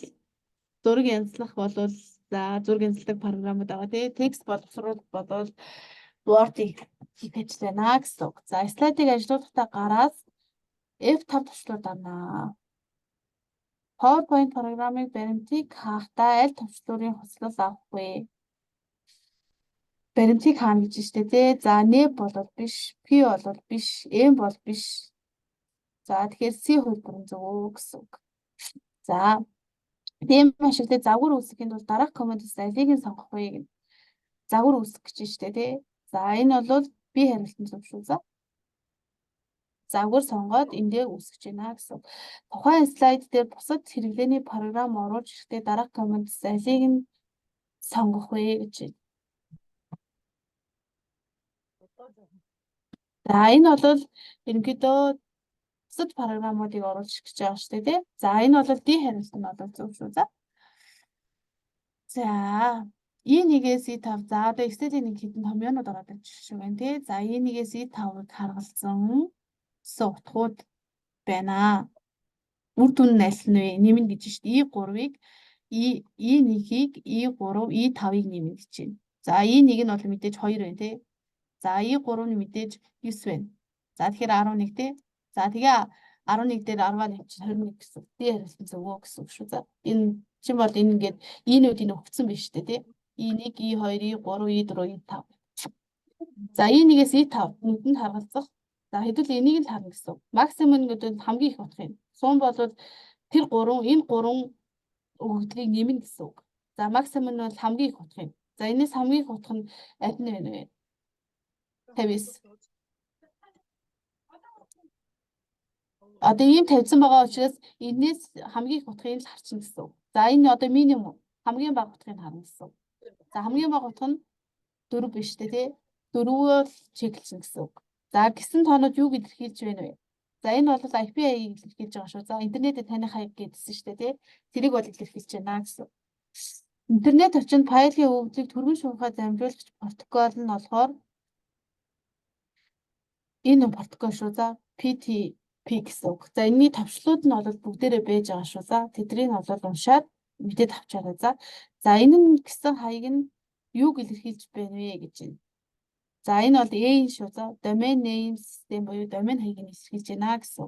зураг янзлах болвол за зураг янзлах програмууд байгаа тий. Текст боловсруулах болвол Word-ийг хийж байна гэсэн. За слайдыг ажилуулгахдаа гараас F5 төвчлүүд авнаа. PowerPoint программыг баримтыг хаахдаа аль төвчлөрийн хослол авах вэ? Баримтыг хаана гэж штэ тий. За N болол биш, P болол биш, M бол биш. За тэгэхээр C хөлбөр нь зөв гэсэн үг. За тийм ашигтай загвар үүсгэхэд бол дараах командаас алийг нь сонгох вэ гэнэ. Загвар үүсгэх гэж штэ тий. За энэ бол B хариултын зөв шүү за. Загвар сонгоод эндээ үүсгэж байна гэсэн. Тухайн слайд дээр бусад хэрэглээний програм оруулж ирэхдээ дараах командаас алийг нь сонгох вэ гэж байна. За энэ бол ерөнхийдөө бусад програмуудыг оруулж гэж байгаа шүү дээ. За энэ бол D хариулт нь бол зөв шүү за. За E1-ээс E5 за одоо Excel-ийн нэг хэдэн томьёонууд ороод ирж шүү байна тий. За E1-ээс E5-ыг харгалзан утгууд байна. Үр дүн нь аль нь вэ? Нэмнэ гэж шүү дээ. E3-ыг E1-ийг E3, E5-ыг нэмнэ гэж байна. За E1 нь бол мэдээж 2 байна тий. За E3 нь мэдээж 9 байна. За тэгэхээр 11 тий. За тэгээ 11 дээр 10-аа нэвчиж 21 гэсэн. Тий хариулсан зөв үү гэсэн үг шүү. За энэ чинь бол энэ ингээд E-нүүдийн өгцөн биш үү тий. E1, E2, E3, E4, E5. За E1-ээс E5 нүдэнд харгалзах. За хэдүүл энийг л харна гэсэн. Максимум гэдэг хамгийн их утга юм. Сум бол тэр 3 энэ 3 өгөгдлийг нэмнэ гэсэн үг. За максимум нь бол хамгийн их утга юм. За энэс хамгийн их утга нь аль нь вэ нэ? 59. Одоо ийм тавьсан байгаа учраас энэс хамгийн их утгыг л харчихна гэсэн үг. За энэ одоо минимум хамгийн бага утгыг харна гэсэн. За хамгийн бага утга нь 4 биш үү те? 4-өө чеклсэн гэсэн үг. За гисэн тоонууд юу илэрхийлж байна вэ? За энэ бол IP-ийг илэрхийлж байгаа шүү. За интернетэд таних хаяг гэдсэн шүү дээ тий. Тэрийг бол илэрхийлж байна гэсэн. Интернет орчинд файлын өвдлийг түргэн шуурхай замжуулагч протокол нь болохоор энэ протокол шүү. За PTP гэсэн үг. За энэний товчлууд нь бол бүгдээрээ байж байгаа шүү. За тэднийг бол уншаад мэдээд авчаарай. За энэ нь гэсэн хаяг нь юуг илэрхийлж байна вэ гэж байна. За энэ бол A шүү. За domain name system буюу домен хаягийг илэрхийлж байна гэсэн.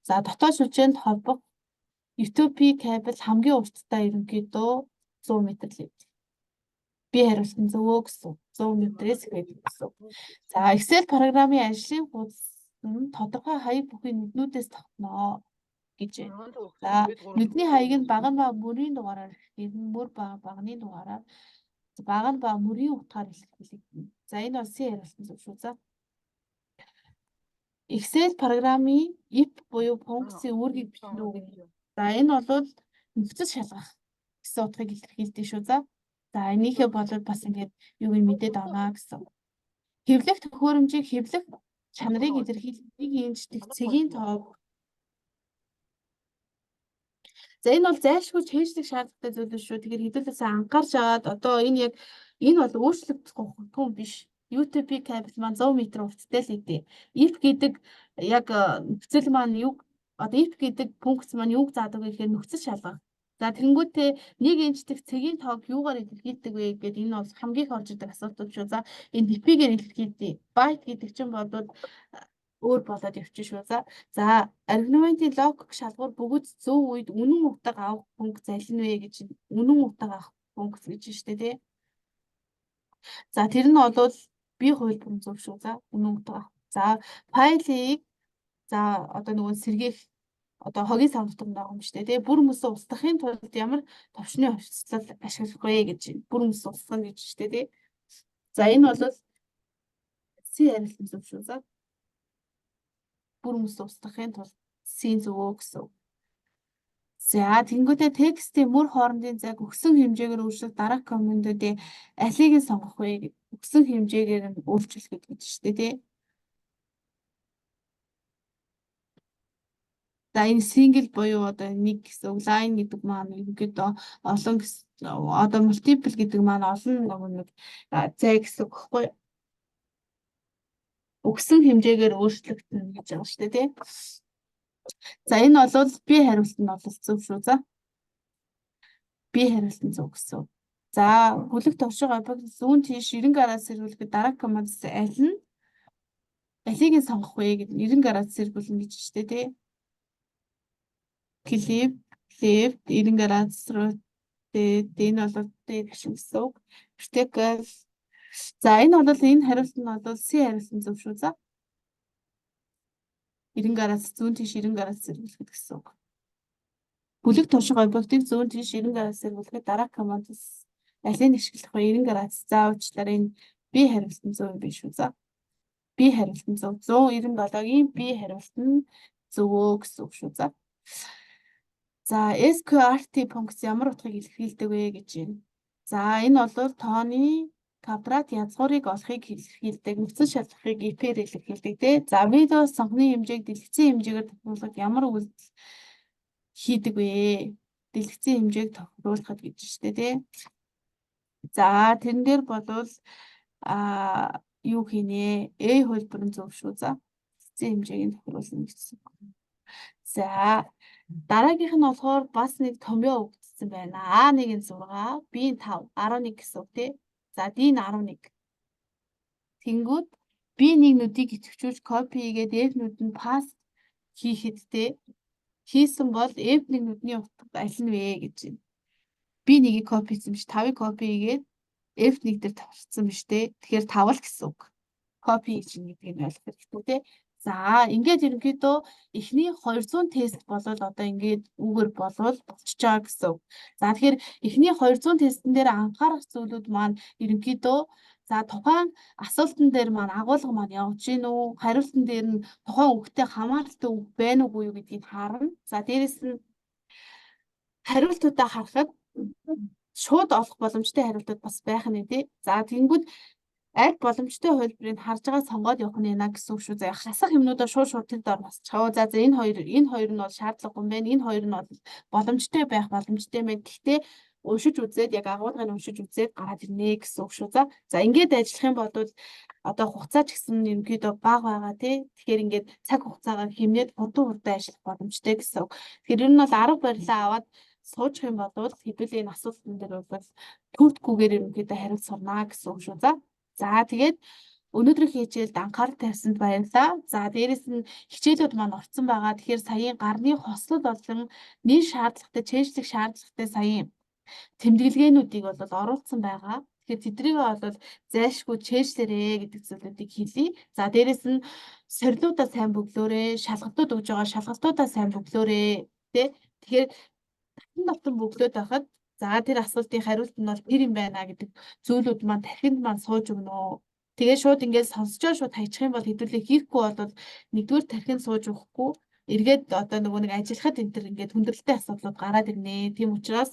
За дотоод сүлжээнд холбох UTP кабель хамгийн урттай ерөнхийдөө 100 м л. Би хариулсан зөвөө гэсэн. 100 м-ээс гэдэг гэсэн. За Excel программын ажлын хуудас нь тодорхой хаяг бүхий нүднүүдээс тогтноо гэж байна. За нүдний хаяг нь бага ба мөрийн дугаараар ирнэ. Мөр ба багны дугаараар бага ба мөрийн утгаар илэрхийлэгдэнэ. За энэ бол C хариулсан зөв шүү. За Excel программын if буюу функцийн үүргийг бичнэ үг нь. За энэ бол нөхцөл шалгах гэсэн утгыг илэрхийлдэг шүү. За энийхээ болоод бас ингээд юуг нь мэдээд авнаа гэсэн. Хэвлэх төхөөрөмжийг хэвлэх чанарыг илэрхийлэх энэчдэг цэгийн тоог. За энэ бол зайлшгүй чэйжлэх шаардлагатай зүйл шүү. Тэгэхээр хэдүүлээсээ анхаарч аваад одоо энэ яг энэ бол өөрчлөгдөх хүн биш. UTP кабель маань 100 м урттай л гэдэг. If гэдэг яг нөхцөл маань юу одоо if гэдэг функц маань юуг заадаг вэ гэхээр нөхцөл шалгах. За тэнгуүтээ нэг инчдэх цэгийн тоог юугаар илэрхийлдэг вэ гэдэг энэ бол хамгийн их орж ирдэг асуудал шүү. За энэ BP-гээр илэрхийлдэг. Byte гэдэг чинь болоод өөр болоод явчих шүү. За аргументын логик шалгуур бүгд зөв үед үнэн утга авах функц аль нь вэ гэж үнэн утга авах функц гэж штэ тий. За тэр нь бол би хувилбар зөв шүү. За үнэн утга авах. За файлыг за одоо нөгөө сэргээх одоо хогийн сан дотор байгаа юм шүү дээ. Тэгээ бүр мөсөө устгахын тулд ямар товчны хувьцал ашиглах вэ гэж байна. Бүр мөс устгах гэж шүү дээ. За энэ бол C харилцан зөв шүү. За бүр мөс устгахын тулд C зөвөө гэсэн. За тэнгуүтээ текстийн мөр хоорондын зайг өгсөн хэмжээгээр өөрчлөх дараах командуудын алийг нь сонгох вэ? Өгсөн хэмжээгээр нь өөрчлөх гэдэг шүү дээ. Тий. За энэ single буюу одоо нэг гэсэн үг, line гэдэг маань ерөнхийдөө олон одоо multiple гэдэг маань олон нэг зай гэсэн үг гэхгүй. Өгсөн хэмжээгээр өөрчлөгдөн гэж байгаа шүү дээ тий. За энэ бол би хариулт нь бол зөв шүү. За би хариулт нь зөв гэсэн. За бүлэг товшиг объект зүүн тийш 90 градус сэргүүлэхэд дараах командс алийг нь сонгох вэ гэдэг 90 градус сэргүүлнэ гэж шүү дээ тий. Clip, left, 90 градус rotate энэ бол дээр гэсэн үг. Vertical. За энэ энэ хариулт нь бол C хариулт нь зөв шүү. За 90 градус зүүн тийш 90 градус сэргүүлэхэд гэсэн үг. Бүлэг тушиг объектыг зүүн тийш 90 градус сэргүүлэхэд дараах командс алийг ашиглах вэ? 90 градус. За уучлаарай энэ B хариулт нь зөв биш шүү. За B хариулт нь зөв. 197-гийн B хариулт нь зөвөө гэсэн үг шүү. За SQRT функц ямар утгыг илэрхийлдэг вэ гэж байна. За энэ бол тооны квадрат язгуурыг олохыг илэрхийлдэг, нөхцөл шалгахыг ипээр илэрхийлдэг тий. За видео сонгоны хэмжээг дэлгэцийн хэмжээгээр тохируулахад ямар үйлдэл хийдэг вэ? Дэлгэцийн хэмжээг тохируулахад гэж штэ тий. За тэрэн дээр болвол юу хийнэ? A хөлбөр нь зөв шүү. За дэлгэцийн хэмжээг нь тохируулна гэсэн. За дараагийнх нь болохоор бас нэг томьёо өгдсөн байна. A1 нь 6, B нь 5, 11 гэсэн үг тий. За D нь 11. Тэнгүүд B1 нүдийг идэвхжүүлж копи хийгээд F-нүд нь пасс хийхэд тий. Хийсэн бол F1 нүдний утга аль нь вэ гэж байна. B1-ийг копи хийсэн биш, 5-ыг копи хийгээд F1 дээр тавьчихсан биш тий. Тэгэхээр 5 л гэсэн үг. Копи хийж гэдгийг нь ойлгох хэрэгтэй тий. За ингээд ерөнхийдөө эхний 200 тест болвол одоо ингээд үгээр болвол болчихж байгаа гэсэн үг. За тэгэхээр эхний 200 тестэн дээр анхаарах зүйлүүд маань ерөнхийдөө за тухайн асуултан дээр маань агуулга маань явж гин үү? Хариултан дээр нь тухайн үгтэй хамааралтай үг байна уугүй юу гэдгийг харна. За дээрэс нь хариултуудаа харахад шууд олох боломжтой хариултууд бас байх нь тий. За тэгэнгүүт аль боломжтой хөлбөрийг харж байгаа сонгоод явах нь яна гэсэн үг шүү. За хасах юмнуудаа шууд тэр дор насчихаа. За энэ хоёр нь бол шаардлагагүй юм байна. Энэ хоёр нь бол боломжтой байх боломжтой байна. Гэхдээ уншиж үзээд яг агуулгыг уншиж үзээд гараад ирнэ гэсэн үг шүү. За ингээд ажиллах юм бол одоо хугацаа ч гэсэн ерөнхийдөө бага байгаа тий. Тэгэхээр ингээд цаг хугацаагаар хэмнээд хурдан ажиллах боломжтой гэсэн үг. Тэгэхээр ер нь бол арга барилаа аваад суучих юм бол хэдүүлээ энэ асуултан дээр бол төвдгүйгээр ерөнхийдөө хариулт сурнаа гэсэн үг шүү. За тэгээд өнөөдрийн хичээлд анхаарал тавьсанд баярлалаа. За дээрэс нь хичээлүүд маань орцсон байгаа. Тэгэхээр саяын гарны хослол болон нийт шаардлагатай, чэйжлэх шаардлагатай саяын тэмдэглэгээнүүдийг бол оруулсан байгаа. Тэгэхээр тэднийг бол зайлшгүй чэйжлэрээ гэдэг зүйлүүдийг хэлье. За дээрэс нь сорилуудаа сайн бөглөөрэй, шалгалтууд өгж байгаа шалгалтуудаа сайн бөглөөрэй. Тэгэхээр давтан бөглөөд байхад за тэр асуултын хариулт нь бол тэр юм байна гэдэг зүйлүүд маань тархинд маань сууж өгнө. Тэгээ шууд ингээд сонсчоо шууд хайчих юм бол хэдүүлээ хийхгүй бол нэгдүгээр тархинд сууж өгөхгүй эргээд одоо нөгөө нэг ажиллахад энэ төр ингээд хүндрэлтэй асуудлууд гараад ирнэ. Тийм учраас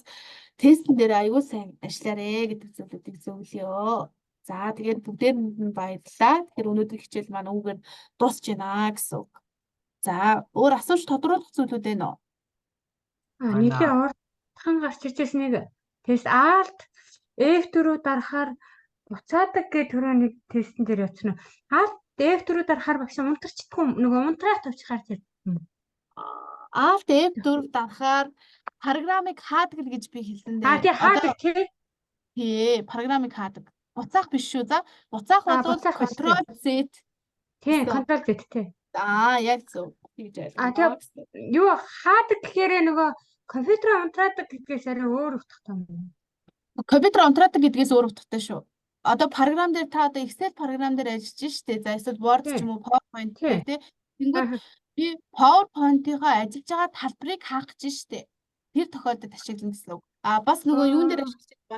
тестэн дээр аягүй сайн ажиллаарэ гэдэг зүйлүүдийг зөвлөё. За тэгээд бүгдээрэнд нь баярлалаа. Тэгэхээр өнөөдрийн хичээл маань үүгээр дуусч байна гэсэн үг. За өөр асууж тодруулах зүйлүүд байна уу? Нийтээ урдхан гарч иржсэн нэг тест Alt F4-өө дарахаар буцаадаг гэх түрүү нэг тестэн дээр явчихна. Alt F4-өө дарахаар багш унтарчдгүй нөгөө унтраах тавьчихаар тийм. Alt F4 дарахаар программыг хаадаг л гэж би хэлсэн дээ. Тий хаадаг тий. Тий, программыг хаадаг. Буцаах биш шүү. За буцаах бол Ctrl Z. Тий, Ctrl Z тий. Яг зөв. Юу хаадаг гэхээр нөгөө компьютер унтраадаг гэдгээс арай өөр утгатай юм. Компьютер унтраадаг гэдгээс өөр утгатай шүү. Одоо програм дээр та одоо Excel програм дээр ажиллаж штэ. За эсвэл Word ч юм уу PowerPoint гэх тий. Тэнгүүд Би PowerPoint-ийнхоо ажиллаж байгаа талбарыг хаах гэж штэ. Тэр тохиолдолд ашиглана гэсэн үг. Бас нөгөө юун дээр ашиглаж бол